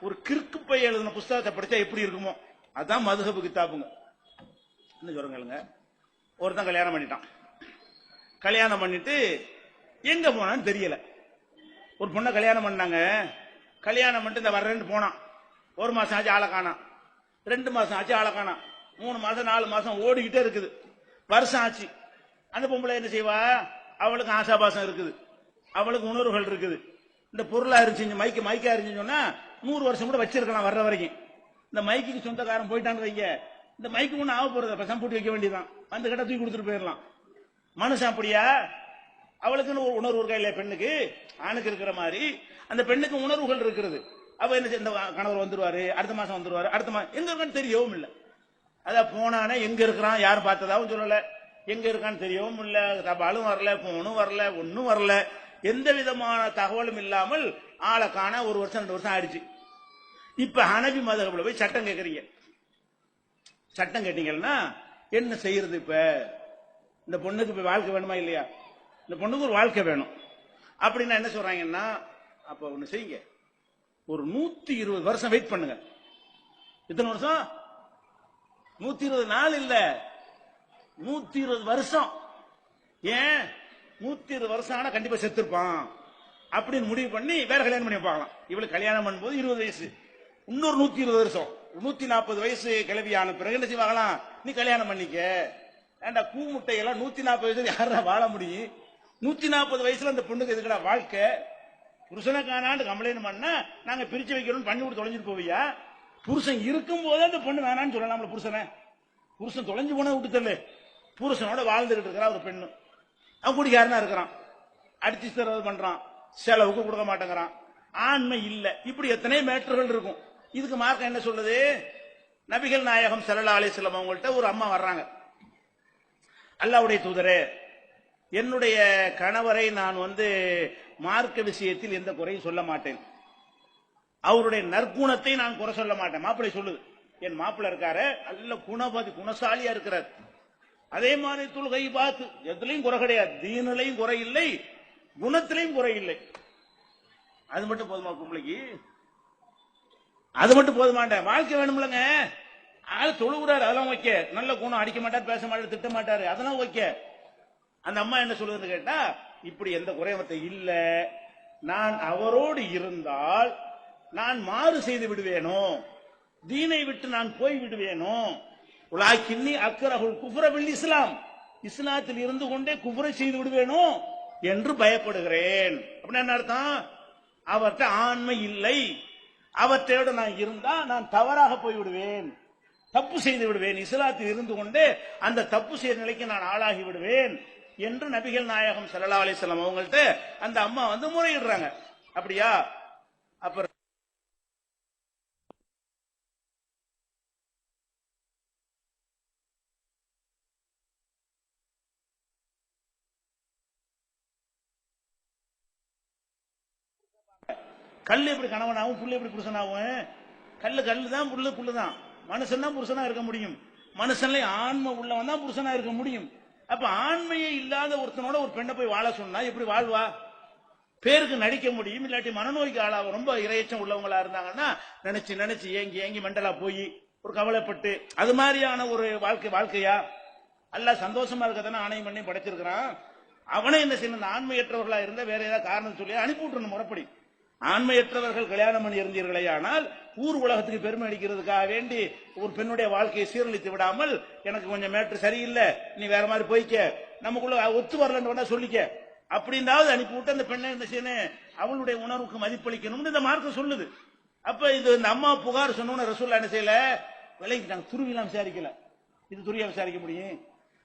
ஒரு கிறுக்கு பைய எழுதின புஸ்தகத்தை படிச்சா எப்படி இருக்குமோ அதான் மதுஹப் கிதாபுங்க. என்ன சொல்லுங்க, ஒருத்தன் கல்யாணம் பண்ணிட்டான். கல்யாணம் பண்ணிட்டு எங்க போனான்னு தெரியல. ஒரு பொண்ணை கல்யாணம் பண்ணாங்க. கல்யாணம் பண்ணிட்டு இந்த வர்றேன்னு போனான். 1 மாசம் ஆச்சு ஆளை காணாம், 2 மாசம் ஆச்சு ஆளை காணாம், 3 மாசம் 4 மாசம் ஓடிக்கிட்டே இருக்குது. வருஷம் ஆச்சு. அந்த பொம்பளை என்ன செய்வா, அவளுக்கு ஆசாபாசம் இருக்குது, அவளுக்கு உணர்வுகள் இருக்குது. இந்த பொருளா இருந்துச்சு, மைக்கா இருந்துச்சு சொன்னா 100 வருஷம் கூட வச்சிருக்கலாம் வர்ற வரைக்கும். இந்த மைக்கு சொந்தக்காரன் போயிட்டான்னு வைங்க, இந்த மைக்கு ஒண்ணு ஆக போறது, பசம் போட்டு வைக்க வேண்டியதான், வந்து கிட்ட தூக்கி கொடுத்துட்டு போயிடலாம். மனுஷன் அப்படியா? அவளுக்குன்னு ஒரு உணர்வு இருக்கா இல்லையா? பெண்ணுக்கு ஆணுக்கு இருக்கிற மாதிரி அந்த பெண்ணுக்கு உணர்வுகள் இருக்கிறது. அவ என்ன, இந்த கணவர் வந்துருவாரு, அடுத்த மாசம் வந்துருவாரு, அடுத்த மாசம் எங்க இருக்கான்னு தெரியவும் இல்லை. அதான் போனானே எங்க இருக்கிறான் யார் பார்த்ததாவும் சொல்லல, எங்க இருக்கான்னு தெரியவும் இல்லை, தபாலும் வரல, போனும் வரல, ஒன்னும் வரல, எந்த விதமான தகவலும் இல்லாமல் ஆளை காண 1 வருஷம் 2 வருஷம் ஆயிடுச்சு. இப்ப ஹனபி மதகபுல போய் சட்டம் கேட்கறீங்க. சட்டம் கேட்டீங்கன்னா என்ன செய்யறது? இப்ப இந்த பொண்ணுக்கு இப்ப வாழ்க்கை வேணுமா இல்லையா? இந்த பொண்ணுக்கு ஒரு வாழ்க்கை வேணும் அப்படின்னா என்ன சொல்றாங்கன்னா, அப்ப ஒண்ணு செய்யுங்க, ஒரு 120 வருஷம் வெயிட் பண்ணுங்க. எத்தனை வருஷம்? 120 நாள் இல்ல, 120 வருஷம். ஏன் 120 வருஷம் ஆனா கண்டிப்பா செத்துருப்பான் அப்படின்னு முடிவு பண்ணி வேற கல்யாணம் பண்ணி பார்க்கலாம். இவளுக்கு கல்யாணம் பண்ணும்போது 20 வயசு, இன்னொரு 120 வருஷம் 140 வயசு கிளவியான பிறகு என்ன செய்வாங்களாம், நீ கல்யாணம் பண்ணிக்க. ஏண்டா கூமுட்டையெல்லாம் 140 வயசுல யாரா வாழ முடியும்? 140 வயசுல அந்த பொண்ணுக்கு எதுக்கடா வாழ்க்கை? புருஷனை காணாண்டு கம்ப்ளைண்ட் பண்ணா நாங்க பிரிச்சு வைக்கிறோம் பண்ணி விட்டு தொலைஞ்சிட்டு போவியா? புருஷன் இருக்கும் போதே அந்த பொண்ணு வேணான்னு சொல்லலாம்ல. புருஷன் தொலைஞ்சு போன விட்டு தள்ளு, புருஷனோட வாழ்ந்துகிட்டு இருக்கிறா ஒரு பெண்ணு. அவன் குடிக்காரனா இருக்கிறான், அடிச்சு தரவு பண்றான், செலவுக்கு கொடுக்க மாட்டேங்கிறான், ஆண்மை இல்ல, இப்படி எத்தனை மேட்டர்கள் இருக்கும். இதுக்கு மார்க்கம் என்ன சொல்லுது? நபிகள் நாயகம் ஸல்லல்லாஹு அலைஹி வஸல்லம் அவங்கள்ட்ட ஒரு அம்மா வர்றாங்க. அல்லாஹ்வுடைய தூதரே, என்னுடைய கணவரை நான் மார்க்க விஷயத்தில் எந்த குறையும் சொல்ல மாட்டேன், அவருடைய நற்குணத்தை நான் குறை சொல்ல மாட்டேன். மாப்பிள்ளை சொல்லுது, என் மாப்பிள்ளை இருக்காரு நல்ல குணசாலியா இருக்கிறார், அதே மாதிரி தொழுகை பார்த்து எதுலையும் குறை கிடையாது, தீனிலையும் குறை இல்லை, குணத்திலையும் குறை இல்லை. அது மட்டும் போதுமா பொம்பளைக்கு? அது மட்டும் போதுமாண்ட, வாழ்க்கை வேணும்லங்க. ஆள் தொழுகிறாரு, அதெல்லாம் ஓகே, நல்ல குணம், அடிக்க மாட்டார், பேச மாட்டார், திட்ட மாட்டாரு, அதெல்லாம் ஓகே. அந்த அம்மா என்ன சொல்லுதுன்னு கேட்டா, இப்படி எந்த குறைவத்தை இல்ல, நான் அவரோடு இருந்தால் நான் மாறு செய்து விடுவேனோ, தீனை விட்டு நான் போய் விடுவேனோ, உலாக்கின்னி அக்ரஹுல் குஃப்ர பில் இஸ்லாம், இஸ்லாத்தில் இருந்து கொண்டே குஃப்ரை செய்து விடுவேனோ என்று பயப்படுகிறேன். அப்படின்னா என்ன அர்த்தம்? அவர்கிட்ட ஆண்மை இல்லை, அவற்றையோட நான் இருந்தா நான் தவறாக போய் விடுவேன், தப்பு செய்து விடுவேன், இஸ்லாத்தில் இருந்து கொண்டே அந்த தப்பு செய்த நிலைக்கு நான் ஆளாகி விடுவேன் என்று நபிகள் நாயகம் ஸல்லல்லாஹு அலைஹி வஸல்லம் அவங்கள்ட்ட அந்த அம்மா முறையிடுறாங்க. அப்படியா? அப்புறம் கல்லு எப்படி கணவனாகும், புல்லு எப்படி புருஷனாகும்? கல்லு தான், புல்லு தான். மனுஷன் தான் புருஷனா இருக்க முடியும், மனுஷன்ல ஆண்மை உள்ளவன் தான் புருஷனா இருக்க முடியும். அப்ப ஆண்மையே இல்லாத ஒருத்தனோட ஒரு பெண்ணை போய் வாழ சொன்னா எப்படி வாழ்வா? பேருக்கு நடிக்க முடியும், இல்லாட்டி மனநோய்க்கு ஆளாக ரொம்ப இரையச்சம் உள்ளவங்களா இருந்தாங்கன்னா நினைச்சு ஏங்கி மெண்டலா போய் ஒரு கவலைப்பட்டு அது மாதிரியான ஒரு வாழ்க்கையா? அல்லாஹ் சந்தோஷமா இருக்கதானே ஆணையம் பண்ணி படைச்சிருக்கிறான். அவனே என்ன செய்யணும், ஆண்மையற்றவர்களா இருந்தா வேற ஏதாவது காரணம் சொல்லி அனுப்பி விட்டுறணும் முறைப்படி. ஆண்மையற்றவர்கள் கல்யாணம் பண்ணி இருந்தீர்களே ஆனால் ஊர் உலகத்துக்கு பெருமை அடிக்கிறதுக்காக வேண்டி ஒரு பெண்ணுடைய வாழ்க்கையை சீரழித்து விடாமல், எனக்கு கொஞ்சம் மேட்ரு சரியில்லை, நீ வேற மாதிரி போய்க்க, நமக்குள்ள ஒத்து வரலன்னு சொல்லிக்க அப்படின்னாவது அனுப்பிவிட்டு அந்த பெண்ணை என்ன செய்யணும், அவளுடைய உணர்வுக்கு மதிப்பளிக்கணும்னு இந்த மார்க்கம் சொல்லுது. அப்ப இந்த அம்மா புகார் சொன்னோன்னு ரசூலுல்லாஹ் என்ன செய்யல, விளங்கிட்டாங்க. துருவிலாம் விசாரிக்கல, இது துரியா விசாரிக்க முடியும்?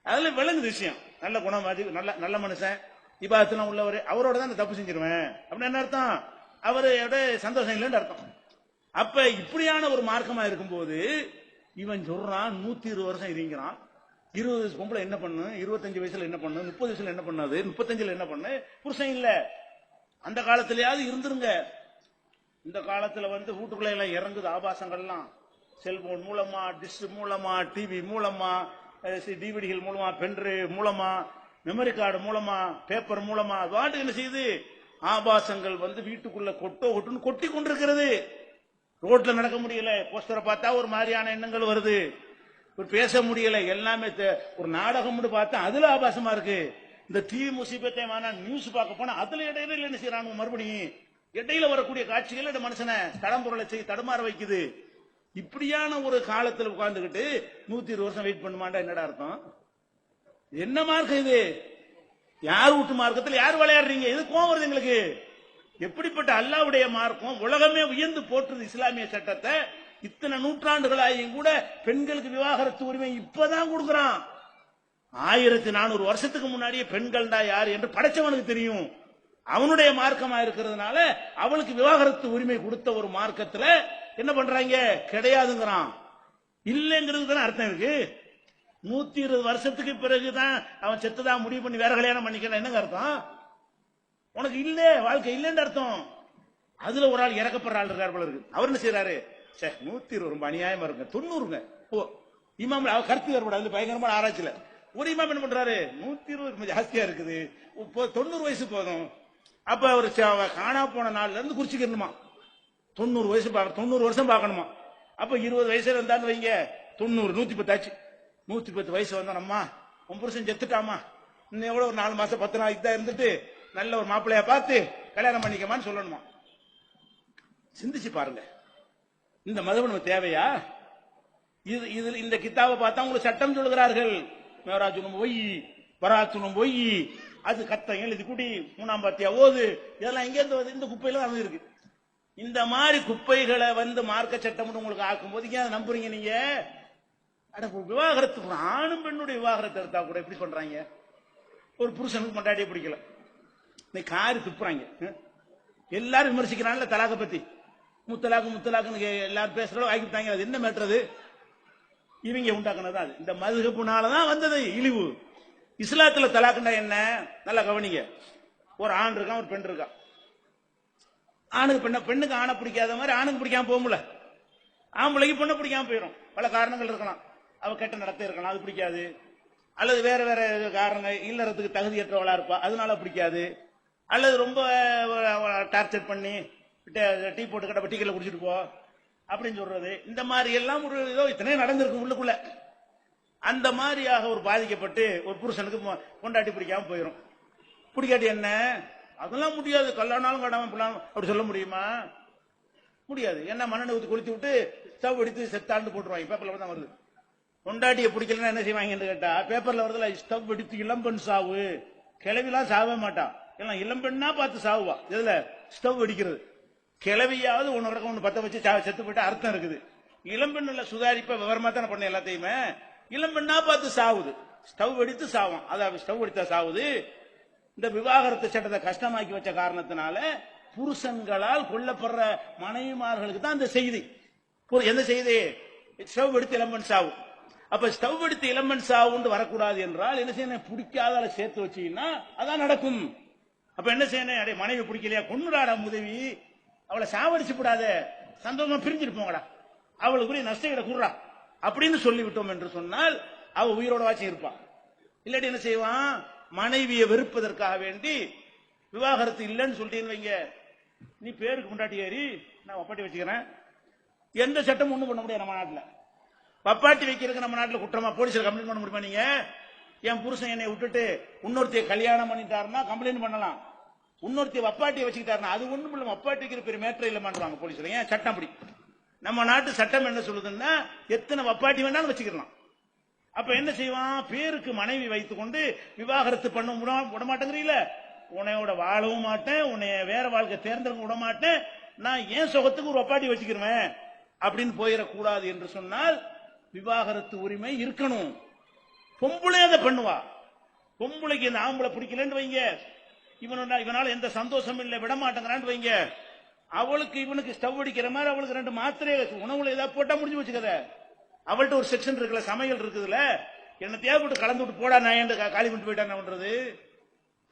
அதுல விளங்குது விஷயம். நல்ல குணம், நல்ல மனுஷன், இபாதத்தெல்லாம் உள்ளவர், அவரோட தான் தப்பு செஞ்சிருவேன் அப்படின்னு என்ன அர்த்தம்? அவரோட சந்தோஷம் இல்லைன்னு அர்த்தம். அப்ப இப்படியான ஒரு மார்க்கமா இருக்கும்போது இவன் சொல்றான் 120 வருஷம் இருங்கிறான். 20 வயசு பொம்பளை என்ன பண்ணு, 25 வயசுல என்ன பண்ணு, 30 வயசுல என்ன பண்ணாது, 35 என்ன பண்ணு, புருஷன் இல்ல. அந்த காலத்திலேயாவது இருந்துருங்க. இந்த காலத்துல வீட்டுக்குள்ள எல்லாம் இறங்குது ஆபாசங்கள்லாம், செல்போன் மூலமா, டிஷ் மூலமா, டிவி மூலமா, டிவிடிகள் மூலமா, பென்ட்ரைவ் மூலமா, மெமரி கார்டு மூலமா, பேப்பர் மூலமா, வாட்டு என்ன செய்யுது, ஆபாசங்கள் வீட்டுக்குள்ள கொட்டுன்னு கொட்டி கொண்டிருக்கிறது. ரோட்ல நடக்க முடியல, போஸ்டரை பார்த்தா ஒரு மாதிரியான எண்ணங்கள் வருது, பேச முடியல, எல்லாமே ஒரு நாடகம்னு பார்த்தா அதுல ஆபாசமா இருக்கு. இந்த தீ முசீபத்தை நியூஸ் பார்க்க போனா அதுல இடையில என்ன செய்யறாங்க, மறுபடியும் இடையில வரக்கூடிய காட்சிகள் இந்த மனுஷனை தடம்புரலை செய்ய தடுமாற வைக்குது. இப்படியான ஒரு காலத்தில் உட்கார்ந்துகிட்டு 120 வருஷம் வெயிட் பண்ணுமாண்டா என்னடா அர்த்தம்? என்ன மார்க்கம் இது? யார் வீட்டு மார்க்கத்தில் யார் விளையாடுறீங்க? எது கோவம் வருது எங்களுக்கு? எப்படிப்பட்ட அல்லாஹ்வுடைய மார்க்கம்? உலகமே உயர்ந்து போற்றுது இஸ்லாமிய சட்டத்தை. இத்தனை நூற்றாண்டுகளாயும் கூட பெண்களுக்கு விவாகரத்து உரிமை இப்பதான் கொடுக்கறான். 1400 வருஷத்துக்கு முன்னாடியே பெண்கள் தான் யார் என்று படைச்சவனுக்கு தெரியும். அவனுடைய மார்க்கமா இருக்கிறதுனால அவளுக்கு விவாகரத்து உரிமை கொடுத்த ஒரு மார்க்கத்துல என்ன பண்றாங்க? கிடையாதுங்கிறான். இல்லைங்கிறது அர்த்தம் இருக்கு. 120 வருஷத்துக்கு பிறகுதான் அவன் செத்துதான் முடிவு பண்ணி வேற கல்யாணம் பண்ணிக்கலாம், என்னங்க அர்த்தம்? உனக்கு இல்ல, வாழ்க்கை இல்லைன்னு அர்த்தம். அதுல ஒரு ஆள் இறக்கப்படுற ஆள் இருக்கார் போல இருக்கு. அவர் என்ன செய்யறாரு? 120 ரொம்ப அநியாயமா இருக்கு, 90ங்க. ஓ இமாம் அவர் கருத்து வேறுபடாது, பயங்கரமான ஆராய்ச்சியில ஒரு இமாம் என்ன பண்றாரு, 120 ஜாஸ்தியா இருக்குது, 90 வயசு போதும். அப்ப அவர் காணா போன நாள்ல இருந்து குறிச்சிக்கணுமா, 90 வயசு 90 வருஷம் பார்க்கணுமா. அப்ப 20 வயசுல இருந்தான்னு வைங்க, 90 110 ஆச்சு. 110 வயசு வந்தோம், நம்ம உன் புருஷன் செத்துட்டாமா, இன்னும் எவ்வளவு ஒரு 4 மாசம் 10 நாள் இதான் இருந்துட்டு நல்ல ஒரு மாப்பிள்ளைய பார்த்து கல்யாணம் பண்ணிக்கமான்னு சொல்லணுமா. சிந்திச்சு பாருங்க, இந்த மதம் நமக்கு தேவையா? இது இந்த கித்தாவை பார்த்தா உங்களுக்கு சட்டம் சொல்கிறார்கள், மேராஜுனும் பொய், பராத்துனும் பொய், அது கத்தம் எழுதி குடி, 3ஆம் பாத்தியா ஓது, இதெல்லாம் எங்க இருந்து இந்த குப்பையில தான் இருக்கு. இந்த மாதிரி குப்பைகளை மார்க்க சட்டம் உங்களுக்கு ஆக்கும் போது அதை நம்புறீங்க நீங்க? விவாகரத்து ஆணும் பெண்ணுடைய விவாகரத்து எடுத்தா கூட எப்படி பண்றாங்க? ஒரு புருஷனுக்கு மண்டாடியே பிடிக்கல, காரி துப்புறாங்க, எல்லாரும் விமர்சிக்கிறாங்கல்ல தலாக்க பத்தி, முத்தலாக்குன்னு எல்லாரும் பேசுறோம் ஆக்கிட்டாங்க. அது என்ன மேட்டது? இவங்க உண்டாக்குனது அது. இந்த மதுகப்புனாலதான் வந்தது இழிவு. இஸ்லாத்துல தலாக்குண்டா என்ன? நல்லா கவனிங்க. ஒரு ஆண் இருக்கான், ஒரு பெண் இருக்கான். ஆணுக்கு பெண்ணுக்கு ஆணை பிடிக்காத மாதிரி ஆணுக்கு பிடிக்காம போகும்ல, ஆம்பளைக்கு பொண்ணை பிடிக்காம போயிடும். பல காரணங்கள் இருக்கலாம், அவ கெட்ட நடத்த இருக்கலாம், அது பிடிக்காது. அல்லது வேற வேற காரணங்கள், இல்லறதுக்கு தகுதியற்றவளா இருப்பா, அதனால பிடிக்காது. அல்லது ரொம்ப டார்ச்சர் பண்ணி டீ போட்டு கடை டீக்கல குடிச்சிட்டு போ அப்படின்னு சொல்றது. இந்த மாதிரி எல்லாம் ஒரு ஏதோ இத்தனை நடந்திருக்கு உள்ளுக்குள்ள. அந்த மாதிரியாக ஒரு பாதிக்கப்பட்டு ஒரு புருஷனுக்கு பொண்டாட்டி பிடிக்காம போயிடும். பிடிக்காட்டி என்ன? அதெல்லாம் முடியாது, கல்யாணம் கடாம அப்படி சொல்ல முடியுமா? முடியாது. என்ன மண்ணெண்ணெய் ஊற்றி கொளுத்தி விட்டு ஸ்டவ் எடுத்து செத்தாண்டு போட்டுருவாங்க. பேப்பர்ல தான் வருது. பொண்டாட்டியை பிடிக்கலன்னா என்ன செய்வாங்கன்னு கேட்டா பேப்பர்ல வருதுல, ஸ்டவ் எடுத்து இளம்பெண் சாவு. கிளவிலாம் சாவே மாட்டான், எல்லாம் இளம்பெண்ணா பார்த்து சாவுவா. இதுல ஸ்டவ் அடிக்கிறது, கிளவியாவது ஒன்னு பத்த வச்சு செத்து போயிட்டு அர்த்தம் இருக்குது. இளம்பெண்ணுல சுதாரிப்ப விவரமா தானே பண்ண எல்லாத்தையுமே. இளம்பெண்ணா பார்த்து சாவுது, ஸ்டவ் அடித்து சாவான். அதாவது ஸ்டவ் அடித்தா சாவுது. இந்த விவாகரத்து சட்டத்தை கஷ்டமாக்கி வச்ச காரணத்தினால புருஷன்களால் கொல்லப்படுற மனைவிமார்களுக்கு தான் இந்த செய்தி. எந்த செய்தி? ஸ்டவ் எடுத்து இளம்பெண் சாவு. அப்ப ஸ்டவ் எடுத்து இளம்பெண் சாவுன்னு வரக்கூடாது என்றால் என்ன செய்யணும்? பிடிக்காத சேர்த்து வச்சீங்கன்னா அதான் நடக்கும். அப்ப என்ன செய்யணும்? அடைய மனைவி பிடிக்கலையா, கொன்னுடாடா உதவி, அவளை சாவடிச்சு விடாத, சந்தோஷமா பிரிஞ்சுட்டு போங்கடா, அவளுக்குரிய நஷ்டங்களை கூடுறா அப்படின்னு சொல்லிவிட்டோம் என்று சொன்னால் அவ உயிரோட வாட்சி இருப்பான். இல்லாட்டி என்ன செய்வான்? மனைவியை வெறுப்பதற்காக வேண்டி விவாகரத்து இல்லைன்னு சொல்லிட்டு வைங்க, நீ பேருக்கு முண்டாட்டி ஏறி நான் வப்பாட்டி வச்சுக்கிறேன், எந்த சட்டம் ஒண்ணும் பண்ண முடியாது நம்ம நாட்டில். வப்பாட்டி வைக்கிறதுக்கு நம்ம நாட்டில் குற்றமா? போலீஸ்ல கம்ப்ளைண்ட் பண்ண முடியுமா? நீங்க என் புருஷன் என்னை விட்டுட்டு இன்னொருத்தைய கல்யாணம் பண்ணிட்டாருன்னா கம்ப்ளைண்ட் பண்ணலாம். இன்னொருத்தைய வப்பாட்டியை வச்சுக்கிட்டாருன்னா அது ஒண்ணும் இல்ல, வப்பாட்டி வைக்கிற பெரிய மேட்டர் இல்லமான்றாங்க போலீஸ்ல. ஏன்? சட்டம் அப்படி. நம்ம நாட்டு சட்டம் என்ன சொல்லுதுன்னா எத்தனை வப்பாட்டி வேணாலும் வச்சுக்கலாம். அப்ப என்ன செய்வான்? பேருக்கு மனைவி வைத்துக் கொண்டு விவாகரத்து பண்ண விட மாட்டேங்கிறீங்கள, உன்னையோட வாழவும் மாட்டேன், உன்னைய வேற வாழ்க்கை தேர்ந்தெடுக்க விட மாட்டேன், நான் ஏன் சுகத்துக்கு ஒரு வப்பாட்டி வச்சுக்கிறேன் அப்படின்னு போயிடக்கூடாது என்று சொன்னால் விவாகரத்து உரிமை இருக்கணும். பொம்பளை அதை பண்ணுவா. பொம்பளைக்கு இந்த ஆம்பளை பிடிக்கலன்னு வைங்க, இவனால எந்த சந்தோஷம் இல்லை, விட மாட்டேங்கிறான்னு வைங்க, அவளுக்கு இவனுக்கு ஸ்டவ் அடிக்கிற மாதிரி அவளுக்கு 2 மாத்திரை உணவுல ஏதாவது போட்டா முடிஞ்சு வச்சுக்கத. அவள்கிட்ட ஒரு செக்ஷன் இருக்குல்ல, சமையல் இருக்குதுல்ல, என்ன தேவைப்பட்டு கலந்து விட்டு போடா, நான் ஏன் காலி பண்ணிட்டு போயிட்டா என்ன பண்றது?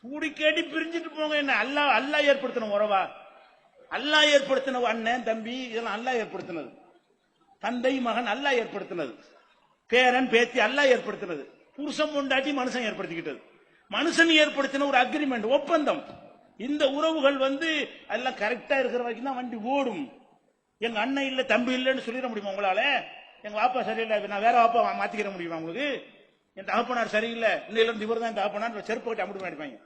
பூடிக்கேட்டி பிரிஞ்சுட்டு போங்க. என்ன அல்லா ஏற்படுத்தின உறவா? அல்லா ஏற்படுத்தின அண்ணன் தம்பி இதெல்லாம் அல்லா ஏற்படுத்தினது. தந்தை மகன் அல்லா ஏற்படுத்தினது. பேரன் பேத்தி அல்லா ஏற்படுத்தினது. புருஷன் பொண்டாட்டி மனுஷன் ஏற்படுத்திக்கிட்டது. மனுஷன் ஏற்படுத்தின ஒரு அக்ரிமெண்ட், ஒப்பந்தம். இந்த உறவுகள் எல்லாம் கரெக்டா இருக்கிற வரைக்கும் தான் வண்டி ஓடும். எங்க அண்ணன் இல்ல தம்பி இல்லைன்னு சொல்லிட முடியுமா உங்களால? எங்க வாப்பா சரியில்லை, நான் வேற வாப்பா மாத்திக்கிற முடியுமா உங்களுக்கு? என் தகப்பனார் சரியில்லை, இன்னையில இருந்து இவர் தான் தகப்பனார் செருப்பு கட்டி அமுட்டு அடிப்பாங்க.